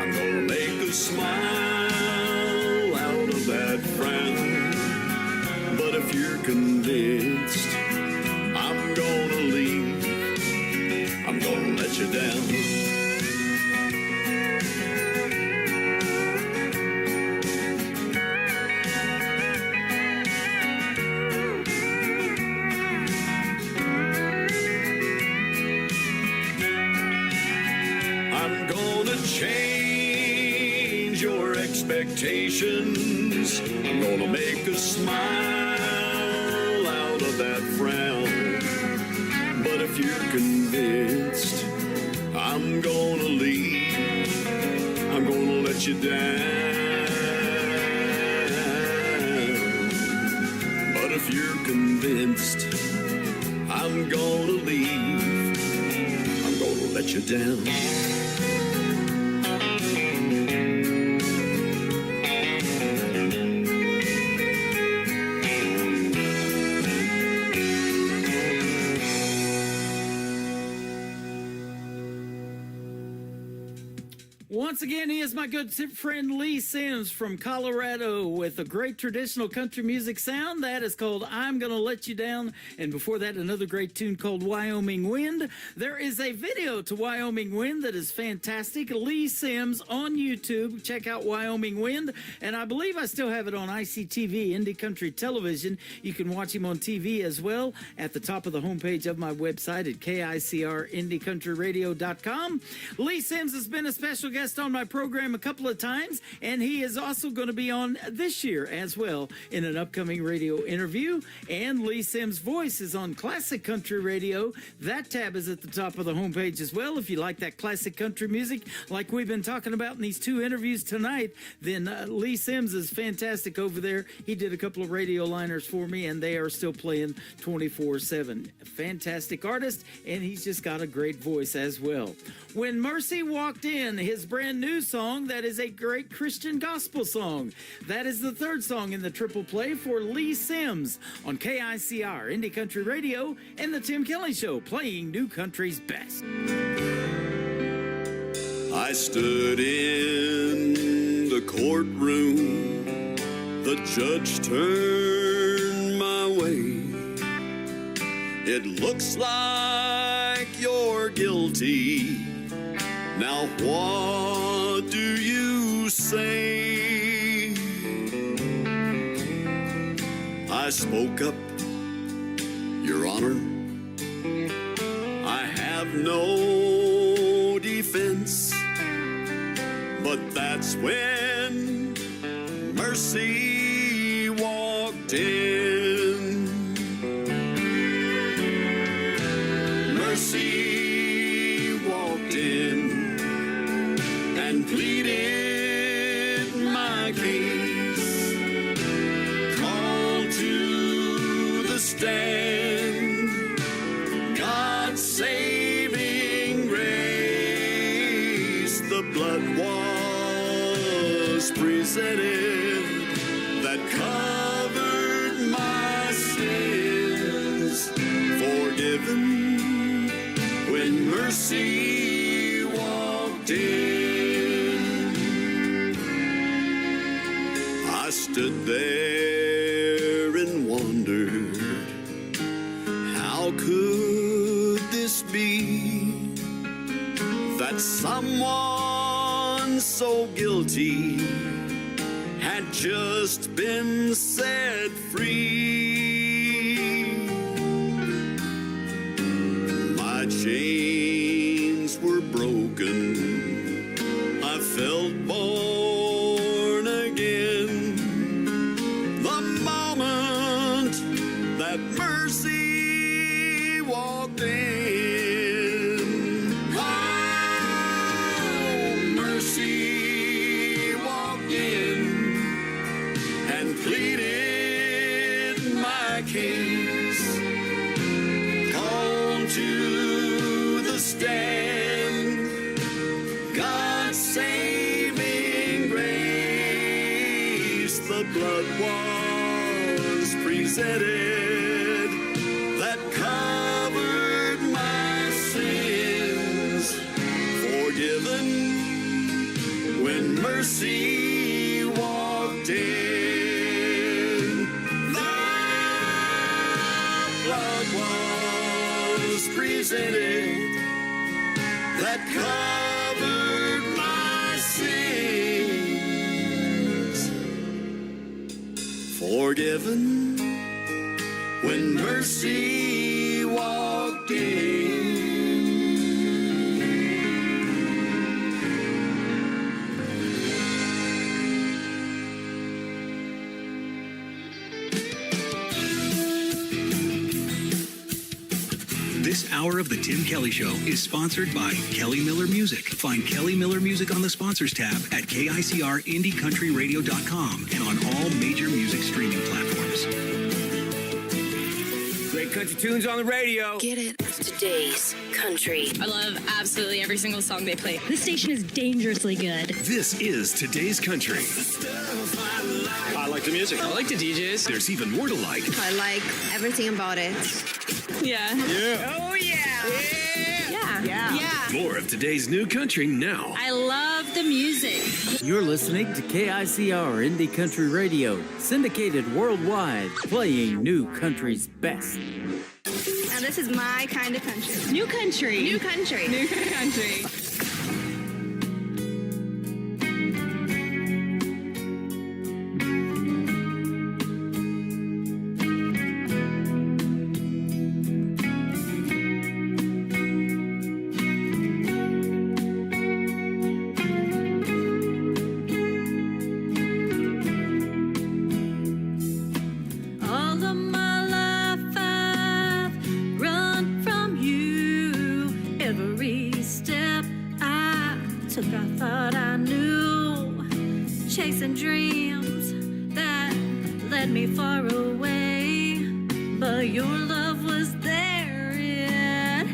I'm gonna make a smile out of that frown. But if you're convinced I'm gonna leave, I'm gonna let you down. I'm gonna change your expectations. I'm gonna make a smile out of that frown. But if you're convinced I'm gonna leave, I'm gonna let you down. But if you're convinced I'm gonna leave, I'm gonna let you down. Once again, he is my good friend Lee Sims from Colorado with a great traditional country music sound that is called I'm Gonna Let You Down. And before that, another great tune called Wyoming Wind. There is a video to Wyoming Wind that is fantastic. Lee Sims on YouTube. Check out Wyoming Wind. And I believe I still have it on ICTV, Indie Country Television. You can watch him on TV as well at the top of the homepage of my website at KICRIndieCountryRadio.com. Lee Sims has been a special guest on my program a couple of times, and he is also going to be on this year as well in an upcoming radio interview. And Lee Sims' voice is on Classic Country Radio. That tab is at the top of the homepage as well. If you like that classic country music like we've been talking about in these two interviews tonight, then Lee Sims is fantastic over there. He did a couple of radio liners for me, and they are still playing 24/7. Fantastic artist, and he's just got a great voice as well. When Mercy Walked In, his brand new song, that is a great Christian gospel song. That is the third song in the triple play for Lee Sims on KICR, Indie Country Radio, and the Tim Kelly Show, playing new country's best. I stood in the courtroom, the judge turned my way. It looks like you're guilty. Now what do you say? I spoke up, Your Honor. I have no defense. But that's when Mercy walked in. Mercy walked in and pleaded my case, called to the stand God's saving grace. The blood was presented that covered my sins, forgiven when Mercy walked in. I stood there and wondered, how could this be that someone so guilty had just been set free? My chains were broken, I felt born again. The moment that Mercy walked in. Oh, Mercy walked in and pleaded my case, called to the stand God's saving grace. The blood was presented that covered my sins, forgiven when Mercy walked in. The blood was presented that covered my sins, forgiven when Mercy walked in. This hour of The Tim Kelly Show is sponsored by Kelly Miller Music. Find Kelly Miller Music on the Sponsors tab at KICRIndieCountryRadio.com and on all major music streaming platforms. Great country tunes on the radio. Get it? Today's country. I love absolutely every single song they play. This station is dangerously good. This is Today's Country. I like the music. I like the DJs. There's even more to like. I like everything about it. Yeah. Yeah. Oh, yeah. Yeah. Yeah. More of today's new country now. I love the music. You're listening to KICR Indie Country Radio, syndicated worldwide, playing new country's best. Now this is my kind of country. New country. New country. New country. All of my life I've run from you. Every step I took, I thought I knew. Chasing dreams that led me far away. But your love was there, it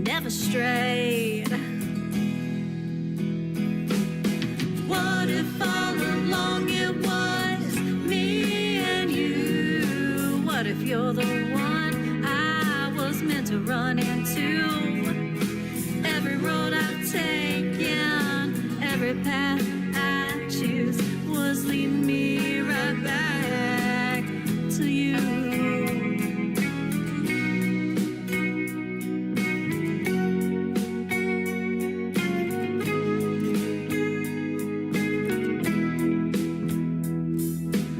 never strayed. What if all along it was me and you? What if you're the one I was meant to run into? Every road I've taken, every path I choose was leading me right back to you.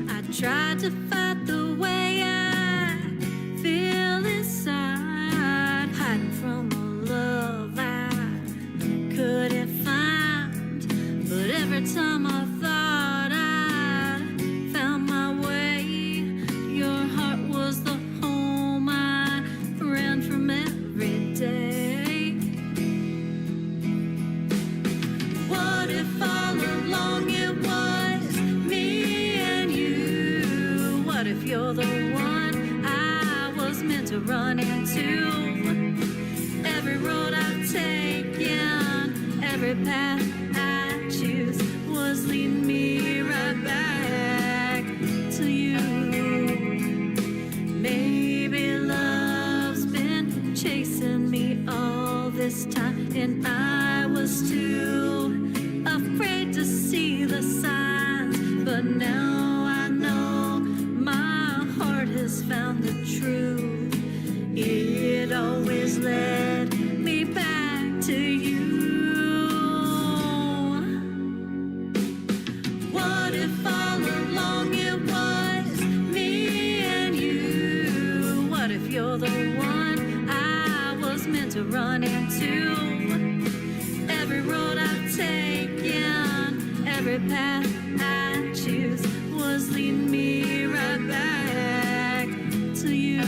I tried to fight the way I feel inside, hiding from a love I couldn't find. But every time I thought I'd found my way, your heart was the home I ran from every day. What if all along it was me and you? What if you're the one I was meant to run into? Every road I've taken, every path I choose was leading me right back to you. Maybe love's been chasing me all this time, and I was too afraid to see the signs. But now I know my heart has found the truth. It always led me back to you. What if all along it was me and you? What if you're the one I was meant to run into? Every road I've taken, every path I choose was leading me right back to you.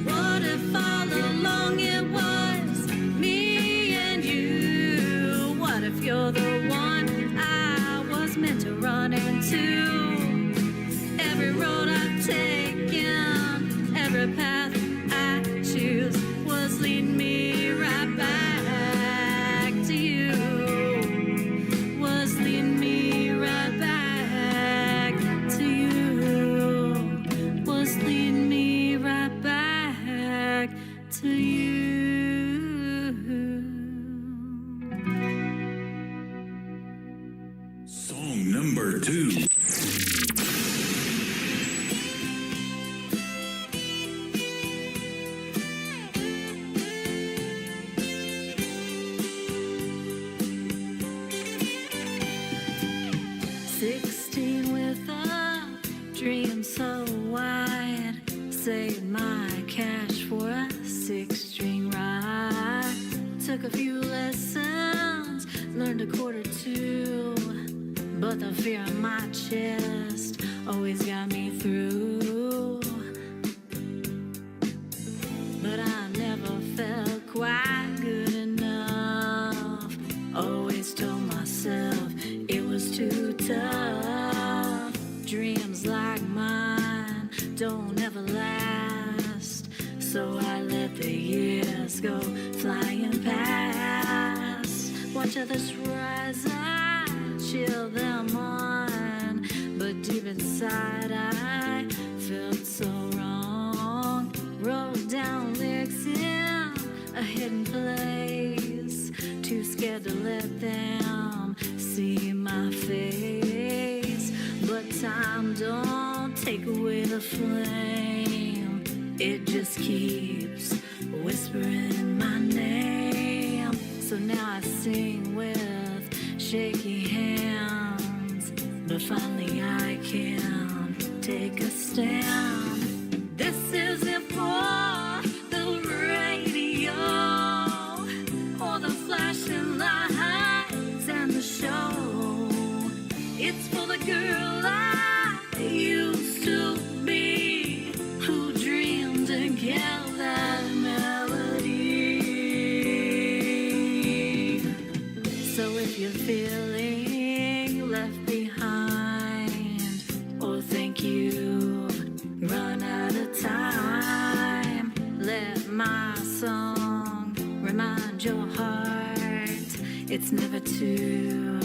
What if all along it was me and you? What if you're the one I was meant to run into? Every road I've taken, every path I choose was leading me right back to you. Was leading me right back to you. Was leading me right back to you. Song number 2. With a dream so wide, saved my cash for a 6-string ride. Took a few lessons, learned a chord or two, but the fear in my chest always got me through. But I never felt quite good enough. Always told myself it was too tough. Dreams like mine don't ever last, so I let the years go flying past. Watch others rise, I chill them on, but deep inside I felt so wrong. Wrote down lyrics in a a flame, it just keeps whispering my name. So now I sing with shaky hands, but finally I can take a stand. This isn't for the radio or the flashing lights and the show. It's for the girl I used to be, who dreamed and kept that melody. So if you're feeling left behind, or think you've run out of time, let my song remind your heart it's never too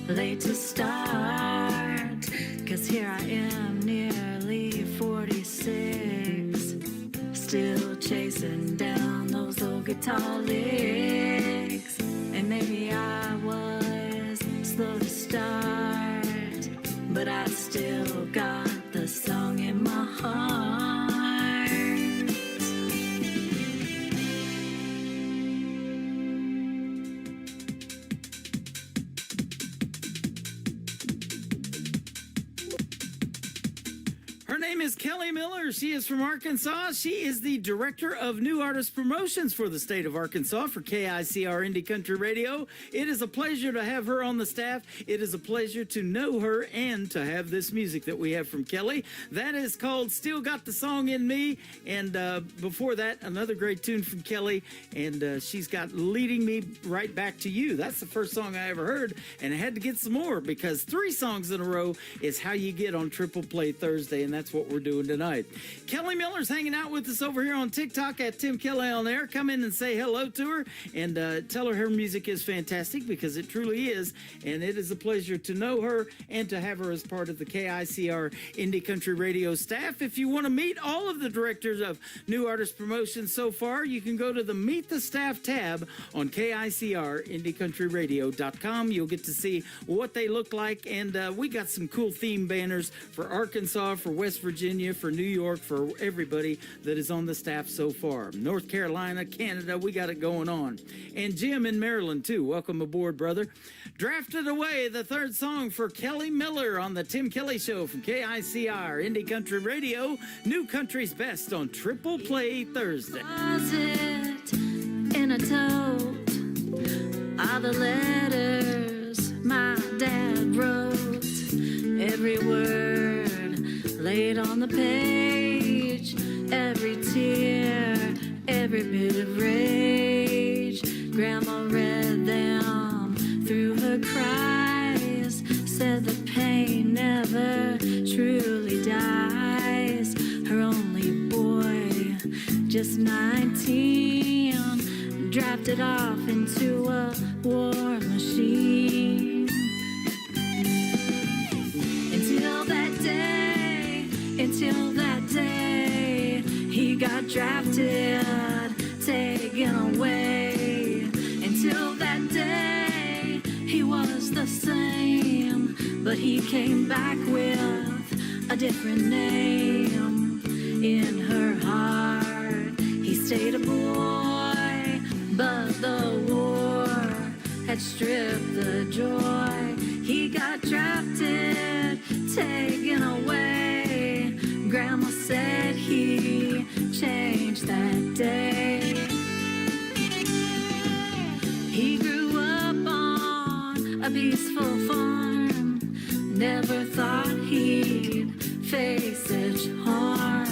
late to start. 'Cause here I am, nearly 46, still chasing down those old guitar licks. And maybe I was slow to start, but I still got the song in my heart. Her name is Kelly Miller. She is from Arkansas. She is the Director of New Artist Promotions for the state of Arkansas for KICR Indie Country Radio. It is a pleasure to have her on the staff. It is a pleasure to know her and to have this music that we have from Kelly. That is called Still Got the Song in Me. And before that, another great tune from Kelly. And she's got Leading Me Right Back to You. That's the first song I ever heard. And I had to get some more because 3 songs in a row is how you get on Triple Play Thursday. And that's what we're doing tonight. Kelly Miller's hanging out with us over here on TikTok at Tim Kelly on Air. Come in and say hello to her and tell her music is fantastic, because it truly is. And it is a pleasure to know her and to have her as part of the KICR Indie Country Radio staff. If you want to meet all of the directors of New Artist Promotions so far, you can go to the Meet the Staff tab on KICRIndieCountryRadio.com. You'll get to see what they look like. And we got some cool theme banners for Arkansas, for West Virginia, for New York, for everybody that is on the staff so far. North Carolina, Canada, we got it going on. And Jim in Maryland, too. Welcome aboard, brother. Drafted away the 3rd song for Kelly Miller on the Tim Kelly Show from KICR Indie Country Radio. New Country's Best on Triple Play Thursday. Closet in a tote are the letters my dad wrote. Every word laid on the page, every tear, every bit of rage. Grandma read them through her cries, said the pain never truly dies. Her only boy, just 19, drafted off into a war machine. Until that day, he got drafted, taken away. Until that day, he was the same, but he came back with a different name. In her heart, he stayed a boy, but the war had stripped the joy. He got drafted, taken away. Grandma said he changed that day. He grew up on a peaceful farm, never thought he'd face such harm.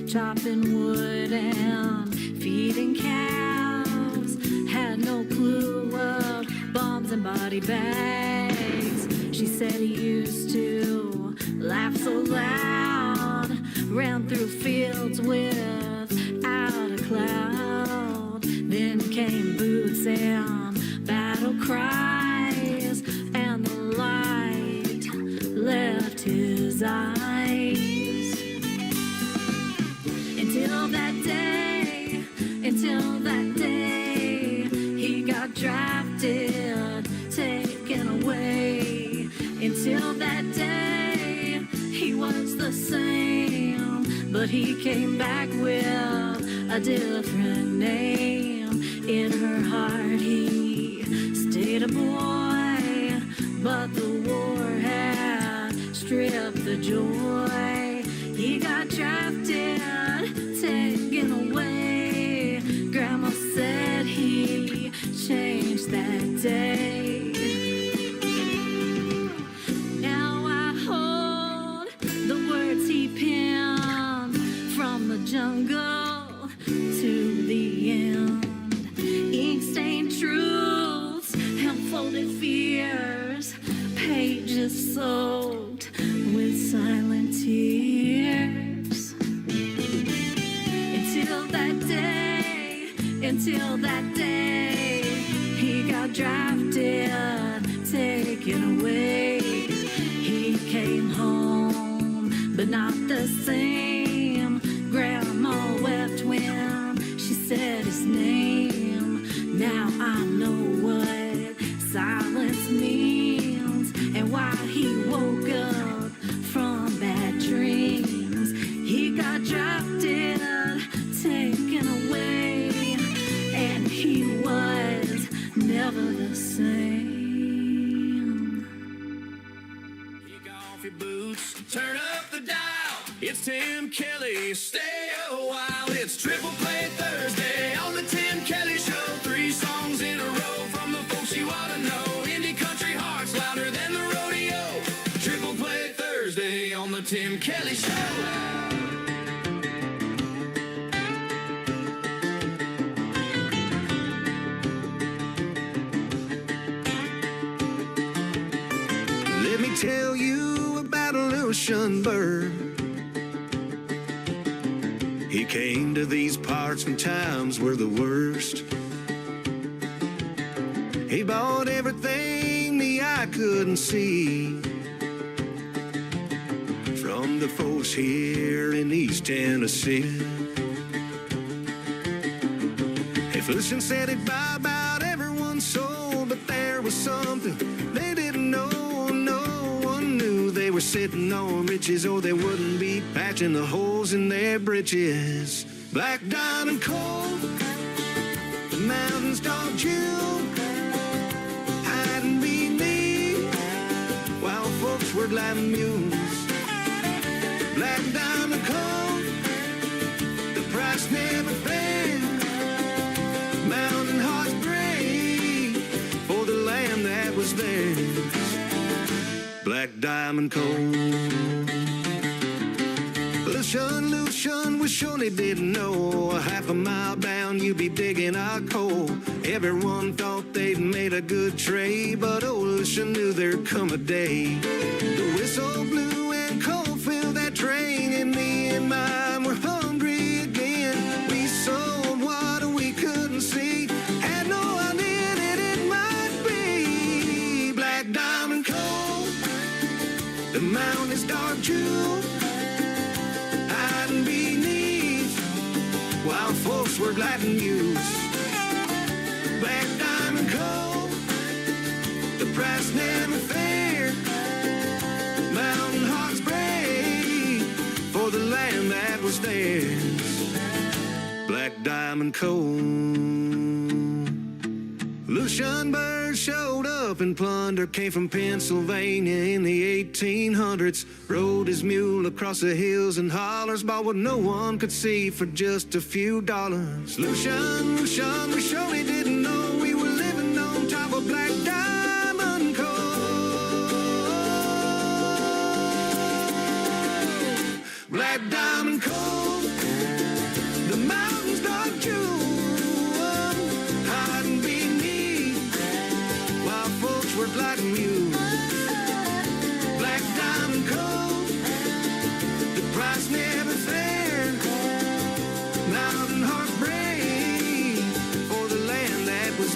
Chopping wood and feeding cows, had no clue of bombs and body bags. She said he used to laugh so loud, ran through fields without a cloud. Then came boots and battle cries, and the light left his eyes. Until that day, he got drafted, taken away. Until that day, he was the same, but he came back with a different name. In her heart he stayed a boy, but the war had stripped the joy. He got drafted, taken away. Grandma said he changed that day. Now I hold the words he penned from the jungle to the end. Ink-stained truths and folded fears, pages soaked with silent tears. Until that day, he got drafted, taken away. He came home, but not the same. Grandma wept when she said his name. Now I know what silence means and why he woke up from bad dreams. He got drafted, taken away, and he was never the same. Kick off your boots, turn up the dial. It's Tim Kelly, stay a while. It's Triple Play Thursday on the Tim Kelly Show. 3 songs in a row from the folks you ought to know. Indie country hearts louder than the rodeo. Triple Play Thursday on the Tim Kelly Show. Let me tell you about a Lucian bird. He came to these parts when times were the worst. He bought everything the eye couldn't see from the folks here in East Tennessee. If Lucian said it by about everyone's soul, but there was something they didn't know. They were sitting on riches, or they wouldn't be patching the holes in their britches. Black diamond coal, the mountains dark jewel, hiding beneath, while folks were gliding mules. Black diamond coal, the price never fair. Mountain hearts brave for the land that was theirs. Black diamond coal. Lucian, we surely didn't know. A half a mile down, you'd be digging our coal. Everyone thought they'd made a good trade, but old Lucian knew there'd come a day. The whistle blew and coal filled that train, and me and mine were hungry again. We sold what we couldn't see, had no idea that it might be black diamond coal. The mountains dark jewel, hiding beneath, while folks were gliding mules. Black diamond coal, the price never fair. Mountain hearts brave for the land that was theirs. Black diamond coal. Lucian birds showed up and plunder, came from Pennsylvania in the 1800s. Rode his mule across the hills and hollers, bought what no one could see for just a few dollars. Lucian, we surely didn't know we were living on top of black diamond coal. Black diamond coal, the mountains dark jewel, hiding beneath, while folks were gliding mules. Black diamond coal, the price never fair. Mountain heart brave for the land that was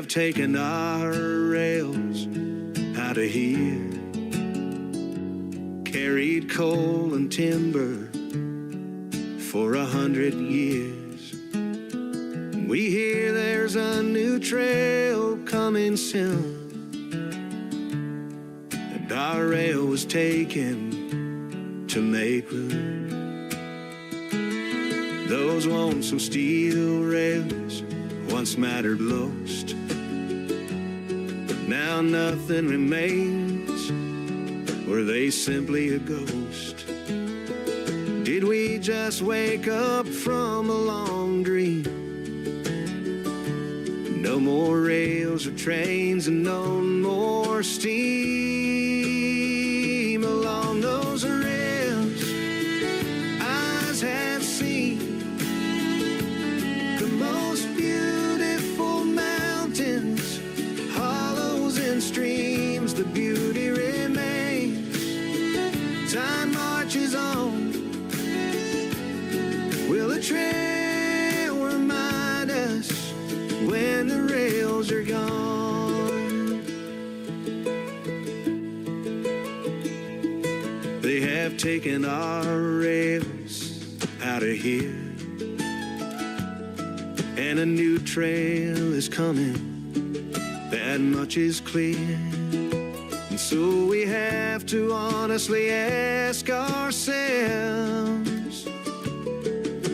have taken our rails out of here, carried coal and timber for 100 years. We hear there's a new trail coming soon, and our rail was taken to make room. Those lonesome steel rails once mattered most, but now nothing remains. Were they simply a ghost? Did we just wake up from a long dream? No more rails or trains and no more steam along those rails. Eyes have seen the most beautiful mountains, hollows and streams. The beauty remains. Time marches on. Will a trail remind us when the rails are gone? They have taken our rails out of here, and a new trail is coming, that much is clear. And so we have to honestly ask ourselves,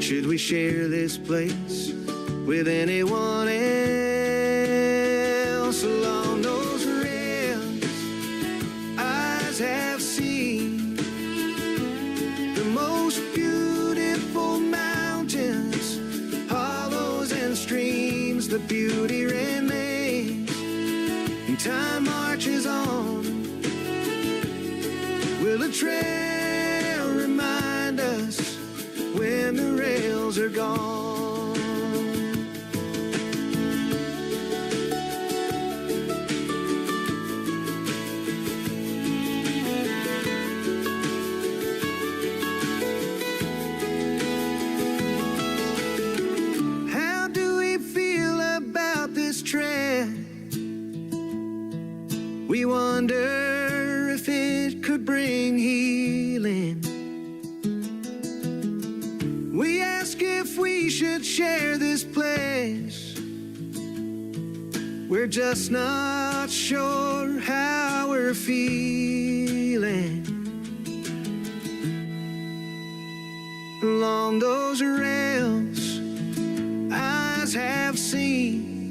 should we share this place with anyone else? Along those rails, eyes have seen the most beautiful mountains, hollows and streams. The beauty remains, and time marches on. Will a trail remind us when the rails are gone? How do we feel about this trail? We wonder if it could bring healing. We ask if we should share this place. We're just not sure how we're feeling. Along those rails, eyes have seen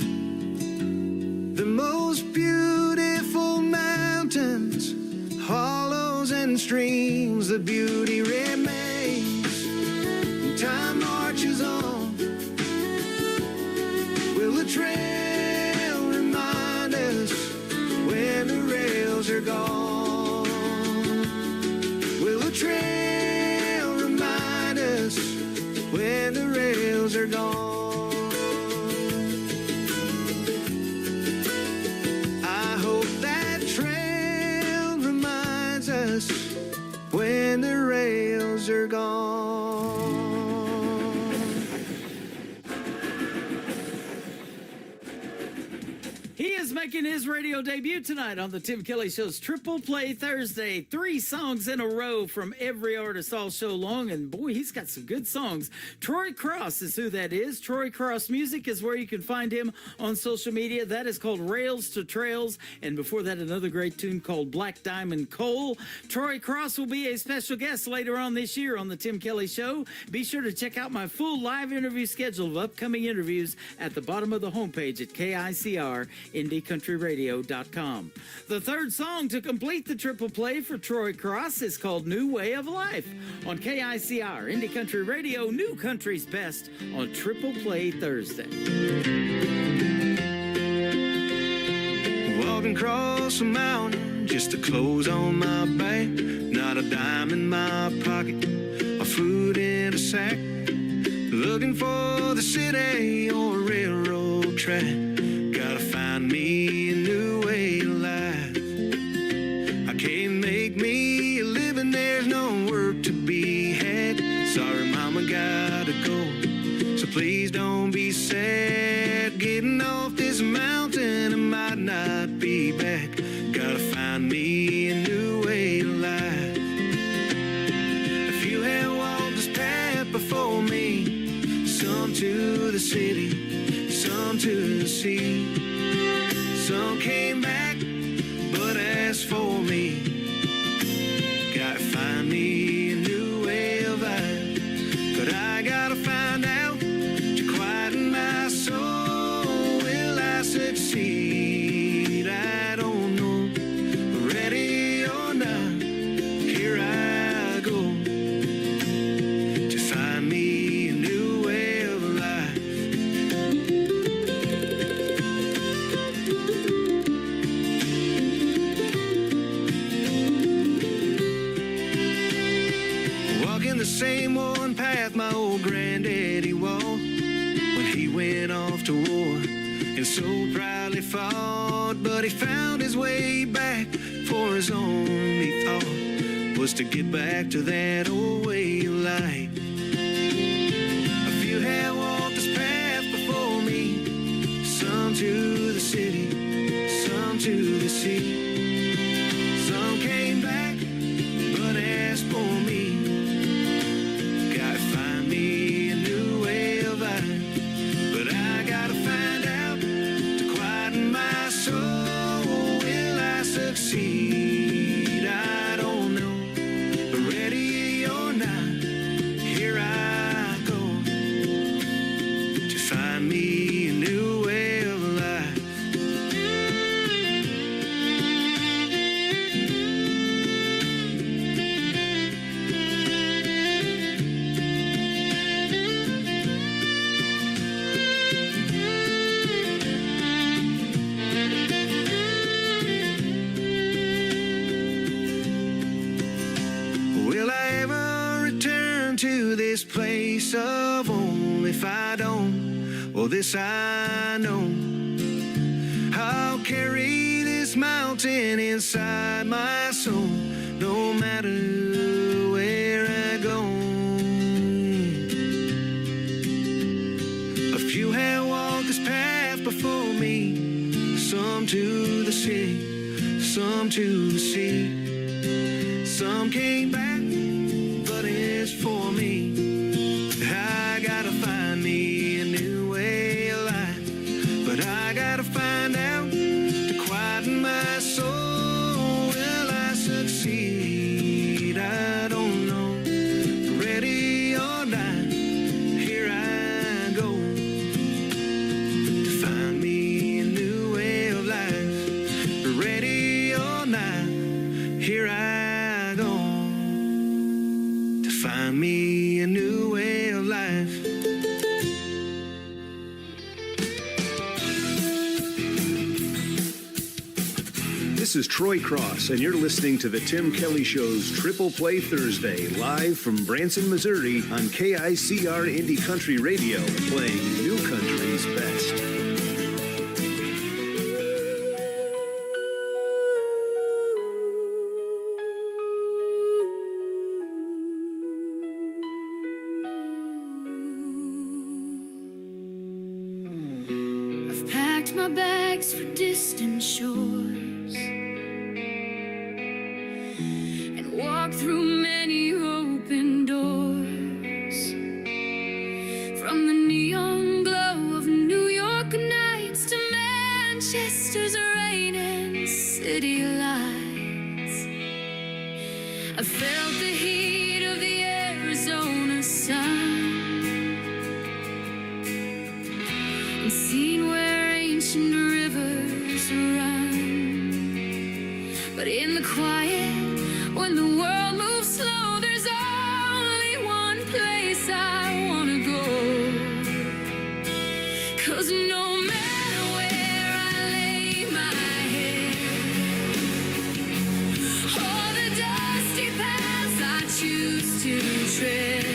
the most beautiful mountains, hollows and streams. The beauty remains. Time marches on. Will the trail remind us when the rails are gone? Will the trail remind us when the rails are gone? I hope that trail reminds us when the rails are gone. He is making his radio debut tonight on the Tim Kelly Show's Triple Play Thursday. 3 songs in a row from every artist all show long, and boy, he's got some good songs. Troy Cross is who that is. Troy Cross Music is where you can find him on social media. That is called Rails to Trails, and before that, another great tune called Black Diamond Coal. Troy Cross will be a special guest later on this year on the Tim Kelly Show. Be sure to check out my full live interview schedule of upcoming interviews at the bottom of the homepage at KICR-IndieCountryRadio.com. The third song to complete the triple play for Troy Cross is called New Way of Life on KICR Indie Country Radio, New Country's Best on Triple Play Thursday. Walking across a mountain, just the clothes on my back, not a dime in my pocket, or food in a sack. Looking for the city or a railroad track. Gotta find me a new way of life. I can't make me a living, there's no work to be had. Sorry, mama, gotta go, so please don't be sad. Getting off this mountain to the city, some to the sea. Some came back, but as for me, gotta find me a new way of life. But I gotta find out to quieten my soul. Will I succeed? I don't know. Ready or not, here I go to find me a new way of life. Walking the same one path my old granddaddy walked when he went off to war and so proudly fought. But he found his way back, for his only thought was to get back to that old way of life. A few had walked this path before me, some to the city, some to the sea. Some came back, but as for me, gotta find me a new way of life. But I gotta find out to quieten my soul. Will I succeed? I don't know. But ready or not, here I go to find me a new way of life. Will I ever return to this place of home? If I don't, well, this I know, I'll carry this mountain inside my soul, no matter where I go. A few have walked this path before me, some to the city, some to the sea. Some came back, but it's for me. I gotta find me a new way of life. But I gotta find out to quieten my soul. Will I succeed? I don't know. Ready or not, here I go to find me a new way of life. Ready or not, here I go to find me a new way of life. This is Troy Cross, and you're listening to the Tim Kelly Show's Triple Play Thursday, live from Branson, Missouri on KICR Indie Country Radio, playing New Country's best. I've packed my bags for distant shores and walked through many open doors. From the neon glow of New York nights to Manchester's rain and city lights, I felt the heat of the Arizona sun and seen where ancient rivers run. But in the quiet, when the world moves slow, there's only one place I wanna go. 'Cause no matter where I lay my head, or the dusty paths I choose to tread,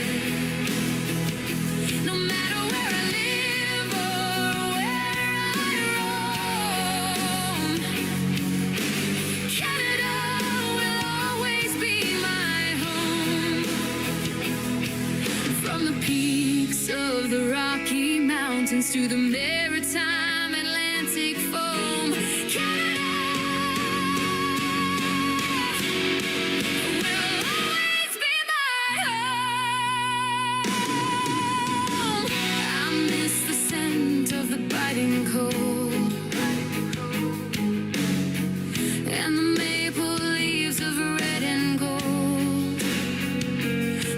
no matter where I live or where I roam, Canada will always be my home. From the peaks of the Rocky Mountains to the maritime Atlantic foam, Canada will always be my home. I'm getting cold, and the maple leaves of red and gold.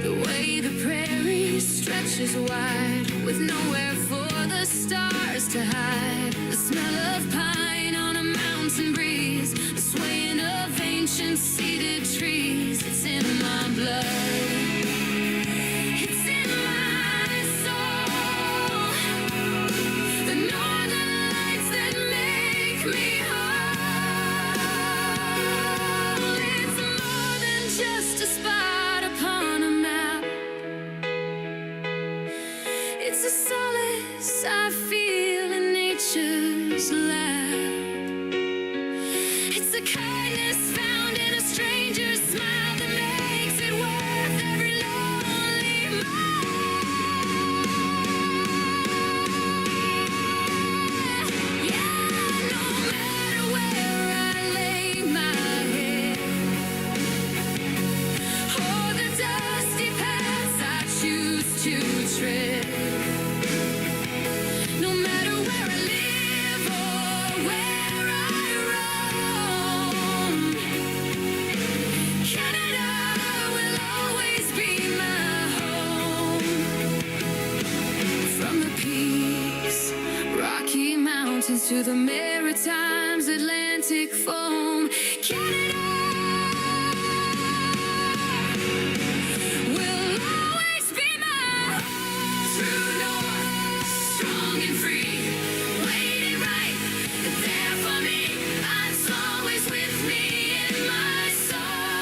The way the prairie stretches wide, with nowhere for the stars to hide. The smell of pine on a mountain breeze, the swaying of ancient seeded trees. It's in my blood. It's in my soul. The northern lights that make me whole. It's more than just a spot upon a map. It's a solace I feel in nature's lap. It's a kindness found in a stranger's smile that makes it worth every lonely mile. Yeah, no matter where I lay my head, or the dusty paths I choose to tread. No matter where I live or where I roam, Canada will always be my home. From the peaks, Rocky Mountains to the Maritimes, Atlantic foam, Canada will always be my home. True north, strong and free, waiting right there for me. It's always with me in my soul.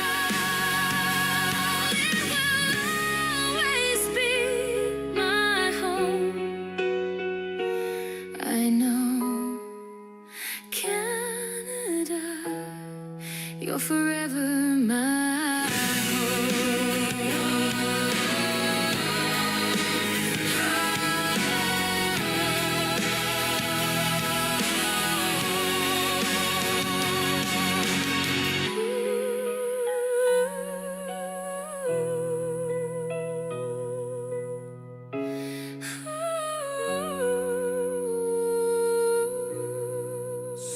It will always be my home. I know, Canada, you're forever my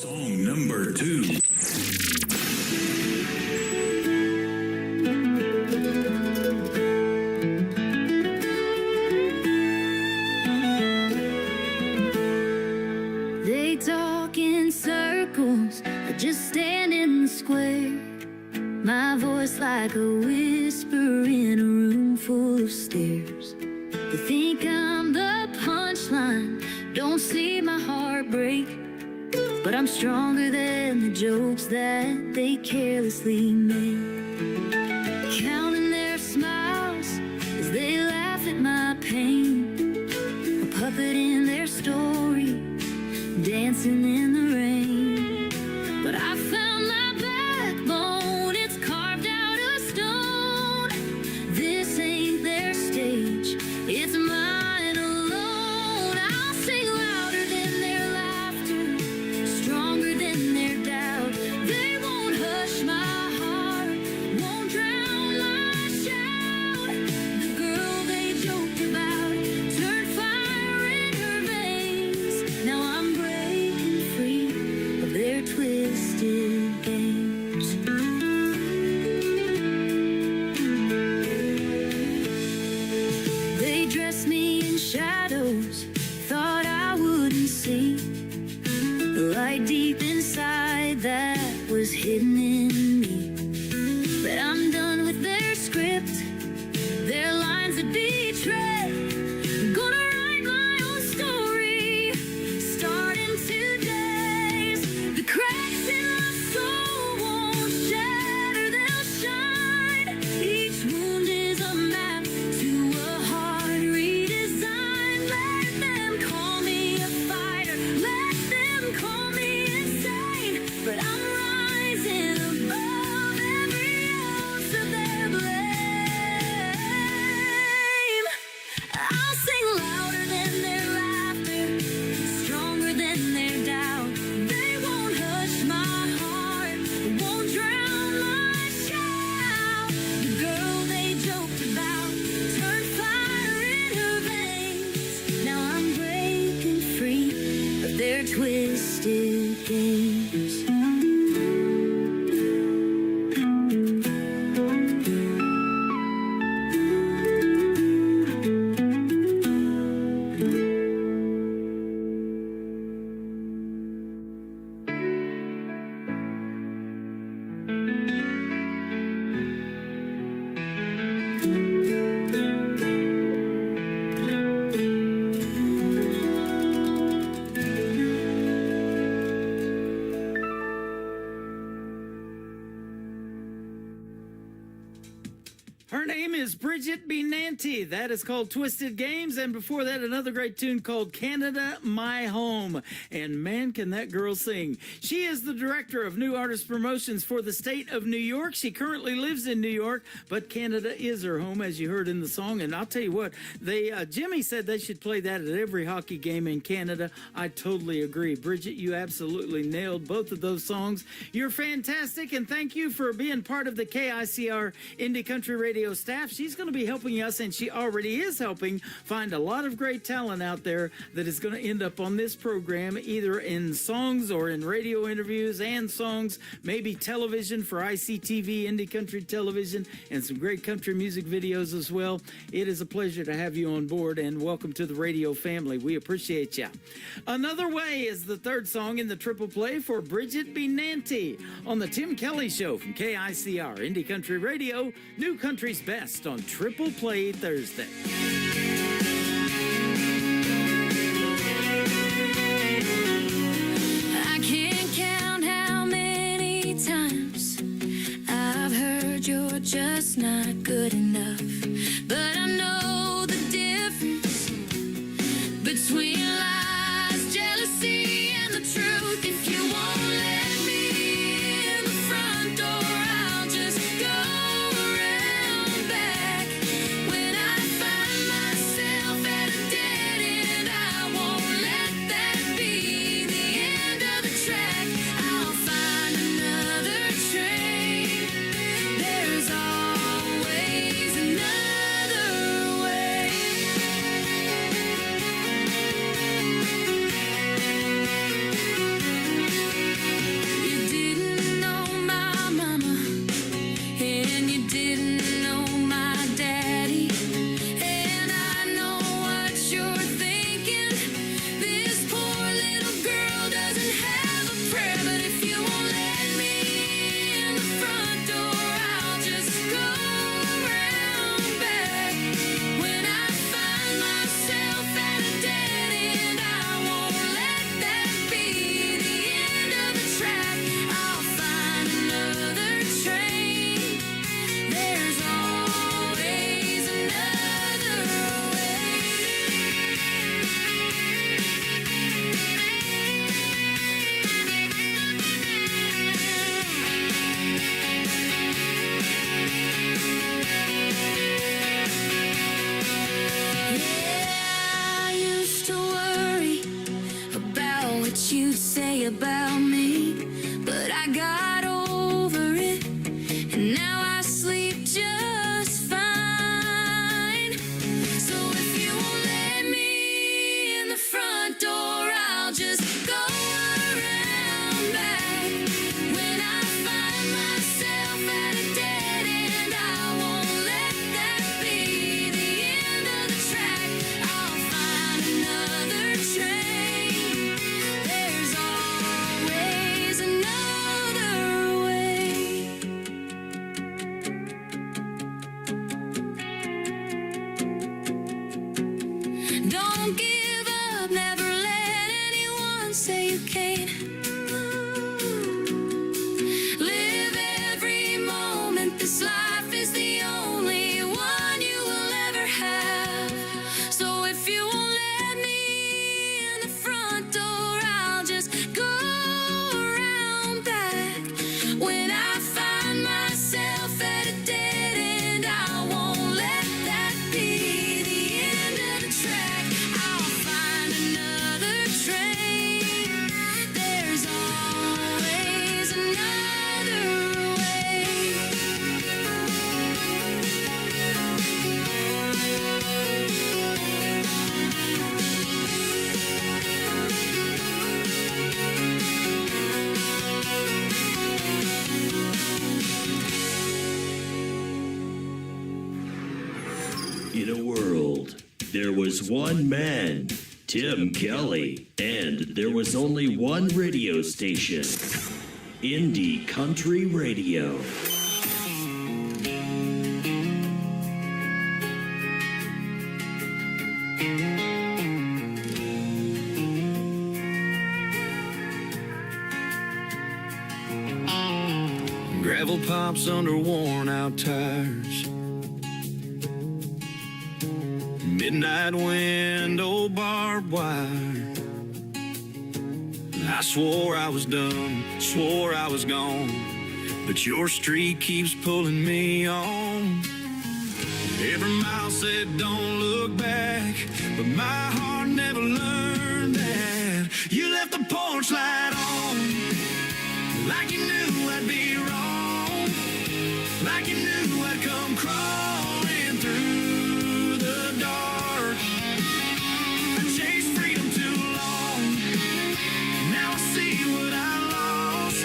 Song number 2. They talk in circles, I just stand in the square. My voice like a whisper in a room full of stairs. They think I'm the punchline, don't see my heart break. But I'm stronger than the jokes that they carelessly make. Counting their smiles as they laugh at my pain. A puppet in their story, dancing in the rain. But I found my backbone, it's carved out of stone. This ain't their stage, it's mine alone. I'll sing louder than their laughter, stronger than their doubt. They won't hush my heart, won't drown my twisted games. Her name is Bridget B. Nanty. That is called Twisted Games. And before that, another great tune called Canada, My Home. And man, can that girl sing. She is the director of new artist promotions for the state of New York. She currently lives in New York, but Canada is her home, as you heard in the song. And I'll tell you what, Jimmy said they should play that at every hockey game in Canada. I totally agree. Bridget, you absolutely nailed both of those songs. You're fantastic, and thank you for being part of the KICR Indie Country Radio staff. She's going to be helping us, and she already is helping find a lot of great talent out there that is going to end up on this program, either in songs or in radio interviews and songs, maybe television for ICTV, Indie Country Television, and some great country music videos as well. It is a pleasure to have you on board, and welcome to the radio family. We appreciate you. Another Way is the third song in the triple play for Bridget B. Nanty on the Tim Kelly Show from KICR Indie Country Radio, New Country's Best on Triple Play Thursday. I can't count how many times I've heard you're just not good enough, but I know the difference between lies, jealousy, and the truth. If you won't let me in the front door, I'll just go around back. When I find In a world, there was one man, Tim Kelly, and there was only one radio station, Indie Country Radio. Gravel pipes under worn out tires, midnight wind, old barbed wire. I swore I was done, swore I was gone, but your street keeps pulling me on. Every mile said don't look back, but my heart never learned that. You left the porch light on, like you knew I'd be wrong, like you knew I'd come crawling through the dark. I chased freedom too long, now I see what I lost.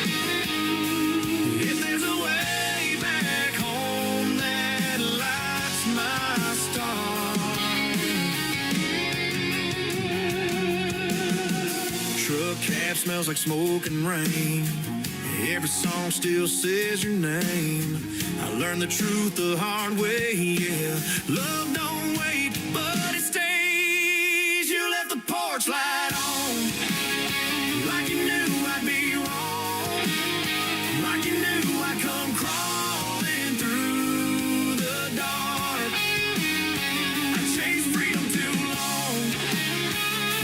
If there's a way back home that lights my star. Truck cab smells like smoke and rain, every song still says your name. I learned the truth the hard way, yeah. Love don't wait, but it stays. You left the porch light on, like you knew I'd be wrong, like you knew I'd come crawling through the dark. I chased freedom too long,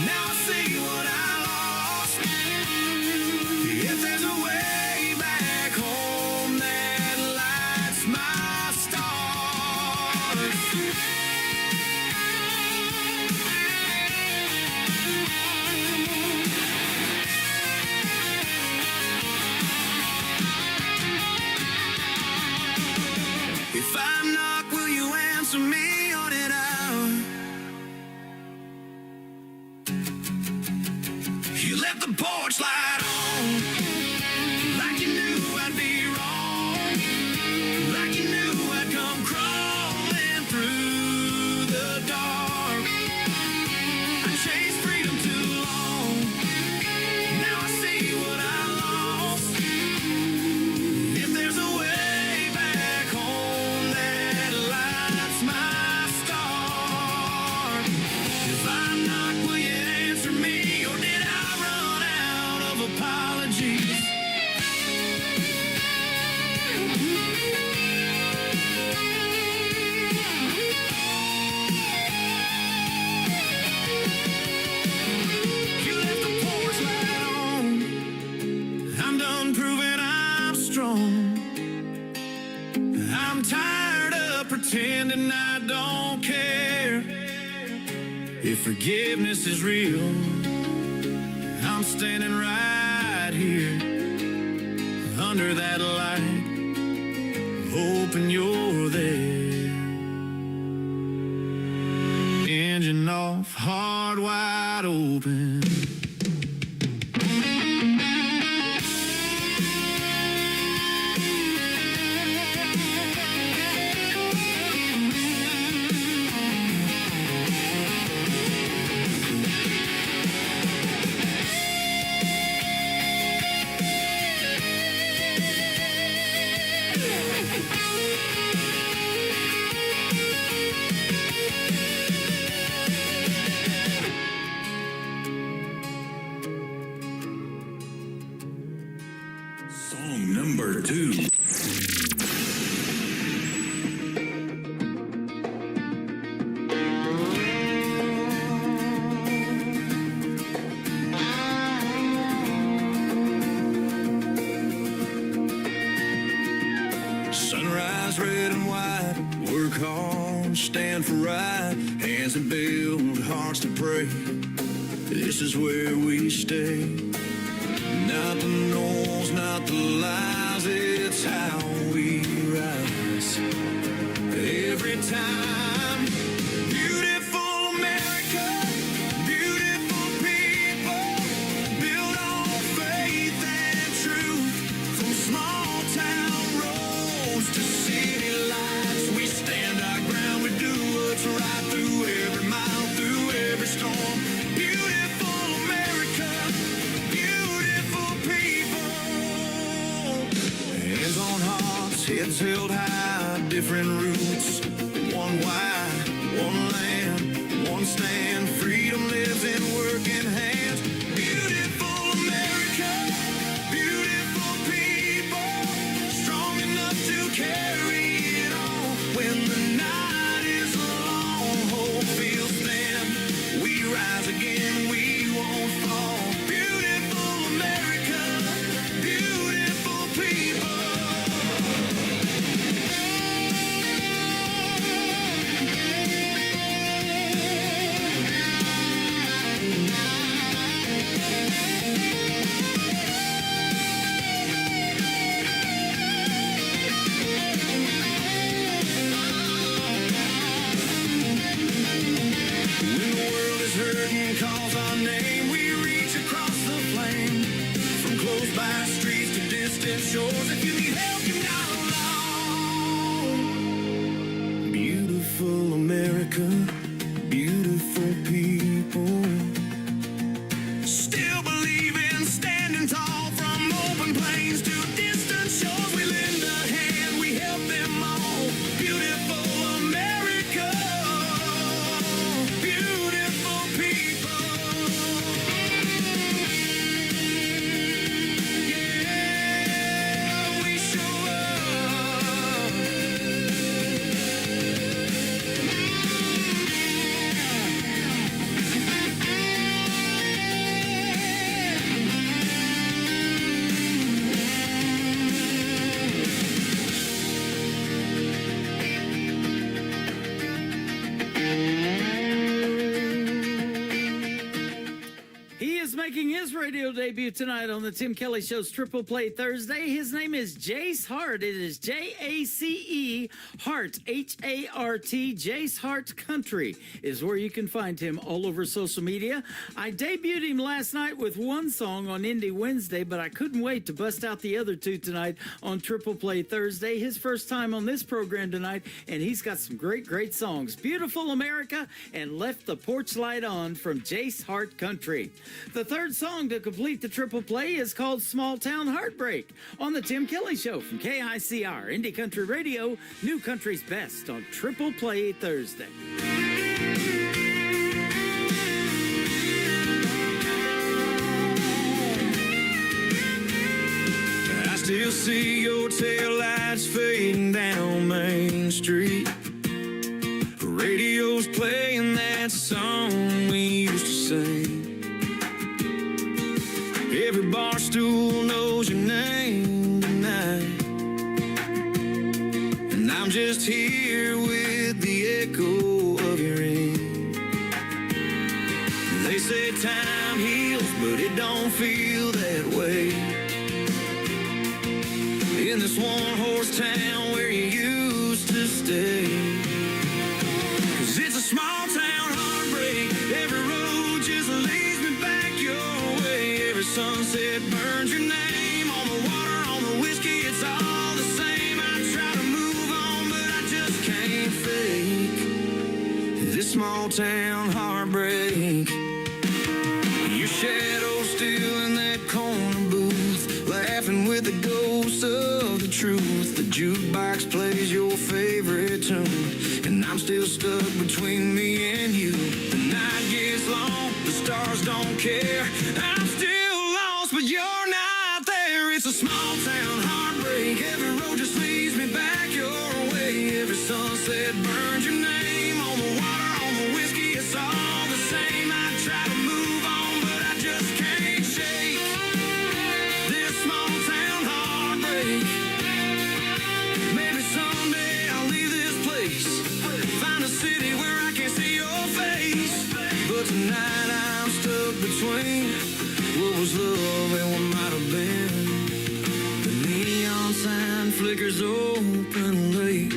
now I see what I lost. If there's a way back home that lights my stars. If I knock, will you answer me on it out? You left the porch light on, like you knew I'd be wrong, like you knew I'd come crawling through the dark. I chased freedom too long, now I see what I lost. If there's a way back home that lights my star. If I knock, will you answer me, or did I run out of apologies? You left the porch light on, I'm done proving I'm strong. I'm tired of pretending I don't care. If forgiveness is real, I'm standing right here under that light, hoping you're there. Engine off, heart wide open. Song number 2. Sunrise, red and white, work hard, stand for right, hands that build, hearts to pray. This is where we stay. Not the noise, not the lies, it's how we rise. Every time, beautiful America, beautiful people, built on faith and truth. From small town roads to city lights, we stand our ground, we do what's right. is held high, different roots. One wide, one land, one stand. Freedom lives in working hands. Beautiful America, beautiful people, strong enough to carry it on. When the night is long, hope feels thin. We rise again, we won't fall. Beautiful America, beautiful people. When the world is hurting, calls our name, we reach across the flame. From close by streets to distant shores, if you need help, you're not alone. Beautiful America, beautiful people. Still believe in standing tall. From open plains to distant shores, we lend a hand, we help them all. Beautiful America, beautiful people. Yeah, we show up. He is making his radio debut tonight on the Tim Kelly Show's Triple Play Thursday. His name is Jace Hart. It is Jace Hart, H-A-R-T. Jace Hart Country is where you can find him all over social media. I debuted him last night with one song on Indie Wednesday, but I couldn't wait to bust out the other two tonight on Triple Play Thursday. His first time on this program tonight, and he's got some great songs. Beautiful America and Left the Porch Light On from Jace Hart Country. The third song to complete the triple play is called Small Town Heartbreak on the Tim Kelly Show from KICR, Indie Country Radio, New Country's Best on Triple Play Thursday. I still see your taillights fading down Main Street. Radio's playing that song we used to sing. Every bar stool knows your name tonight, and I'm just here with the echo of your ring. They say time heals, but it don't feel that way. In this one-horse town where you used to stay, 'cause it's a small town heartbreak. Every road just leads me back your way. Every sunset burns your name on the water, on the whiskey. It's all the same. I try to move on, but I just can't fake this small town heartbreak. Your shadow still in that corner booth, laughing with the ghosts of the truth. The jukebox plays your favorite tune, and I'm still stuck between me and you. The night gets long, the stars don't care. I'm still lost, but you're not there. It's a small town heartbreak. Every road just leads me back your way. Every sunset burns your name on the water, on the whiskey. It's all the same. I try to move on, but I just can't shake this small town heartbreak. Maybe someday I'll leave this place, find a city where I can see your face. But tonight I'm stuck between what was love and what might have been. The neon sign flickers open late,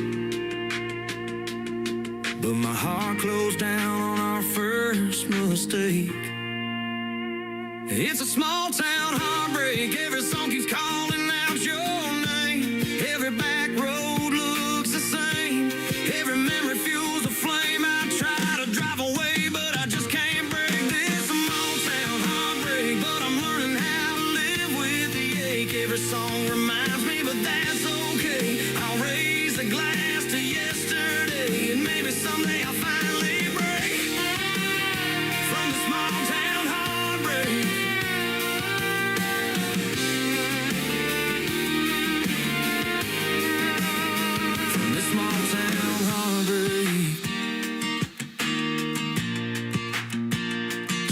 but my heart closed down on our first mistake. It's a small town heartbreak. Every song keeps calling out your name. Every back road looks the same. Every memory fuels a flame. I try to drive away, but I just can't break this small town heartbreak. But I'm learning how to live with the ache. Every song reminds me, but that's okay. I'll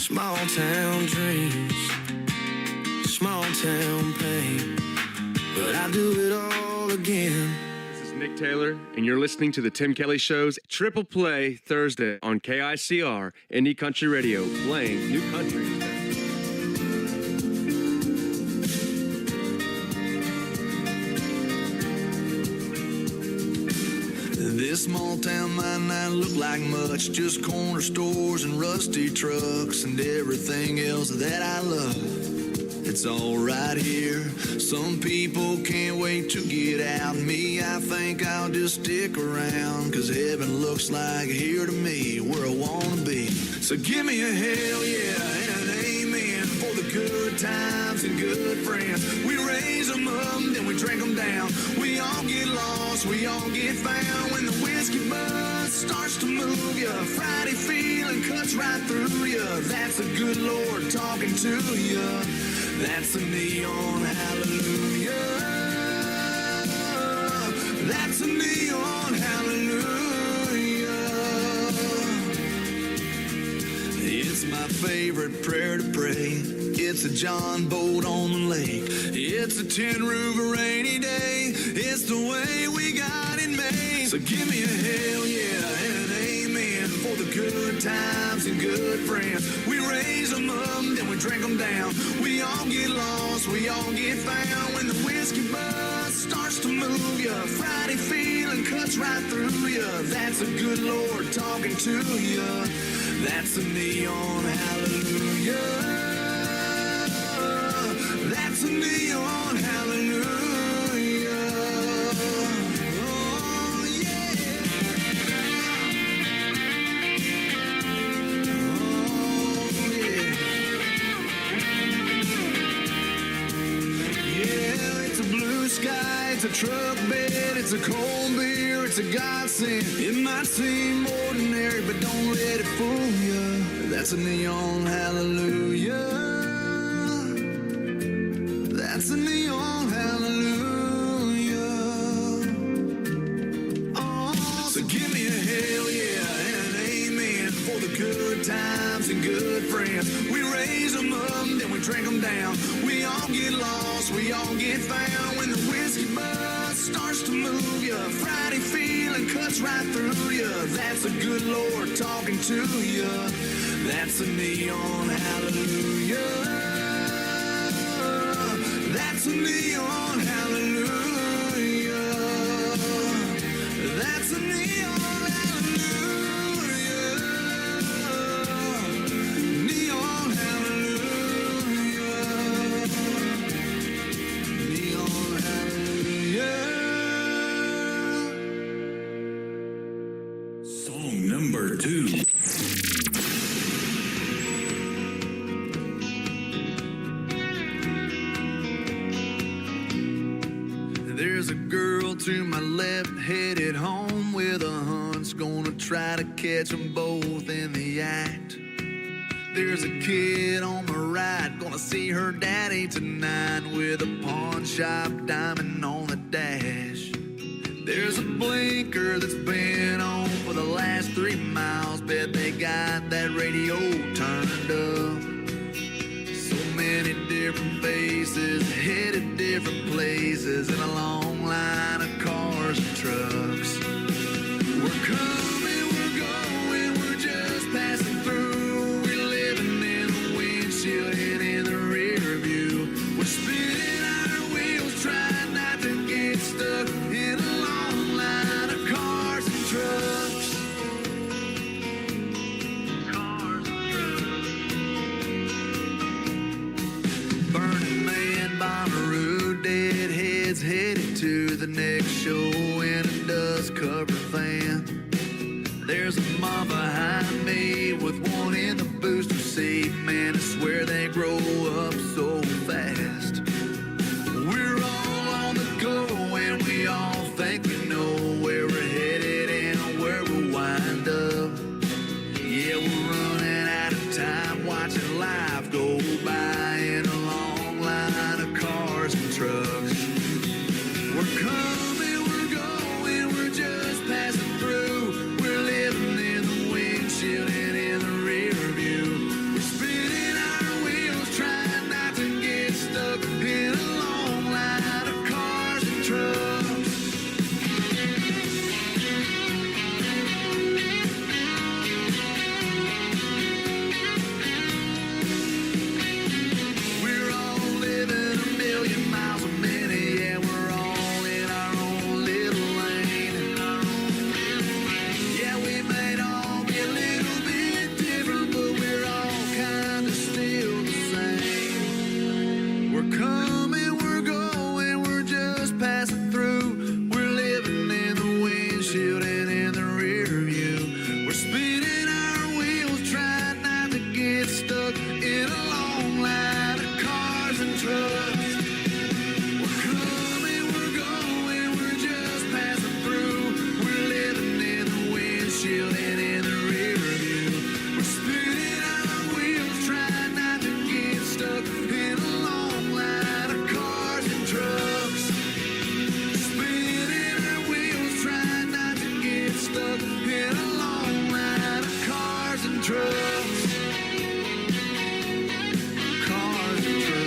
Small town dreams, small town pain, but I do it all again. This is Nick Taylor, and you're listening to the Tim Kelly Show's Triple Play Thursday on KICR, Indie Country Radio, playing new country. This small town might not look like much, just corner stores and rusty trucks and everything else that I love. It's all right here. Some people can't wait to get out. Me, I think I'll just stick around, 'cause heaven looks like here to me, where I wanna be. So give me a hell yeah and an amen for the good times and good friends. We raise them up, then we drink them down. We all get lost, we all get found. When the whiskey buzz starts to move you, Friday feeling cuts right through you. That's the good Lord talking to you. That's a neon hallelujah. That's a neon hallelujah. It's my favorite prayer to pray. It's a John boat on the lake. It's a tin roof rainy day. It's the way we got it made. So give me a hell yeah and an amen for the good times and good friends. We raise them up, then we drink them down. We all get lost, we all get found. When the whiskey buzz starts to move you, Friday feeling cuts right through you. That's a good Lord talking to you. That's a neon hallelujah. That's a neon hallelujah. Oh, yeah. Oh, yeah. Yeah, it's a blue sky, it's a truck bed, it's a cold beer, it's a godsend. It might seem ordinary, but don't let it fool you. That's a neon hallelujah. That's a neon hallelujah. Oh, so give me a hell yeah and an amen for the good times and good friends. We raise them up, then we drink them down. We all get lost, we all get found. When the whiskey buzz starts to move you, Friday feeling cuts right through you. That's a good Lord talking to you. That's a neon hallelujah. That's a neon hallelujah. That's a neon hallelujah. Neon hallelujah. Neon hallelujah. Song number 2. There's a girl to my left headed home with a hunch, gonna try to catch them both in the act. There's a kid on my right, gonna see her daddy tonight with a pawn shop diamond on the dash. There's a blinker that's been on for the last 3 miles, bet they got that radio turned up. So many different faces, headed different places, in a long line of cars and trucks. We're coming, we're going, we're just passing through. We're living in the windshield and in the rear view. We're spinning our wheels, trying not to get stuck in a long line of cars and trucks. Cars and trucks. Burning Man, Bonnaroo, deadheads headed to the next show in a dust-covered van. There's a mom behind me with one in the booster seat. Man, I swear they grow up so fast. We're all on the go and we all think we know where we're headed and where we'll wind up. Yeah, we're running out of time watching life go by in a long line of cars and trucks. We're coming, we're going, we're just passing through. We're living in the windshield and in the rear trucks. Cars and trucks.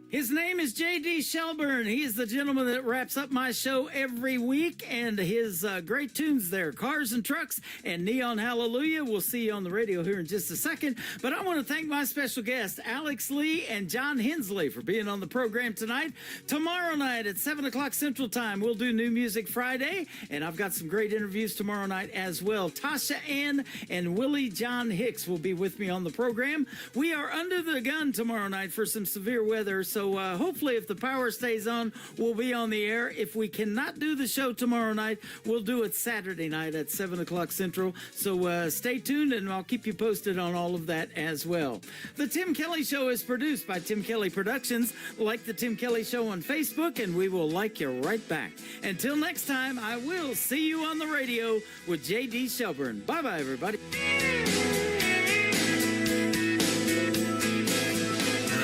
His name is J.D. Shelburne. He is the gentleman that wraps up my show every week, and his great tunes there, Cars and Trucks and Neon Hallelujah. We'll see you on the radio here in just a second. But I want to thank my special guests, Alex Lee and John Hensley, for being on the program tonight. Tomorrow night at 7 o'clock Central Time, we'll do New Music Friday, and I've got some great interviews tomorrow night as well. Tasha Ann and Willie John Hicks will be with me on the program. We are under the gun tomorrow night for some severe weather, so hopefully if the power stays on, we'll be on the air. If we cannot do the show tomorrow night, we'll do it Saturday night at 7 o'clock Central. So stay tuned, and I'll keep you posted on all of that as well. The Tim Kelly Show is produced by Tim Kelly Productions. Like the Tim Kelly Show on Facebook, and we will like you right back. Until next time, I will see you on the radio with J.D. Shelburne. Bye-bye, everybody.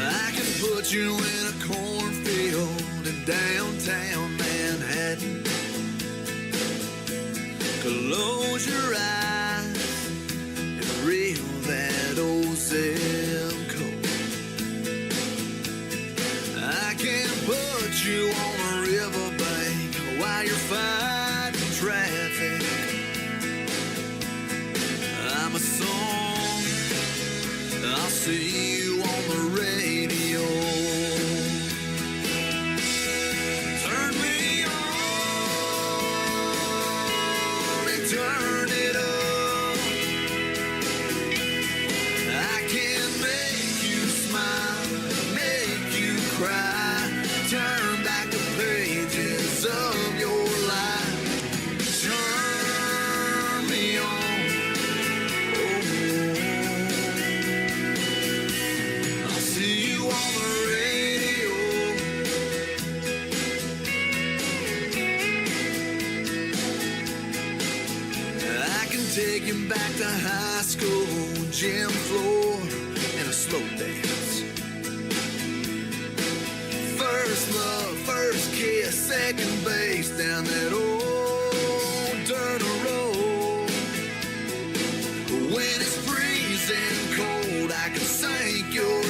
I can put you in a cornfield in downtown Manhattan. Close your eyes and reel that old zip code. I can put you on a riverbank while you're fighting traffic. I'm a song, I'll see you on the radio. Turn me on and turn it up. I can make you smile, make you cry, turn back the pages of your life. Turn me on. I'll see you on the radio. I can take you back to high school, gym floor, and a slow dance. First love, first kiss, second base down that old dirt road. When it's freezing cold, I can sink your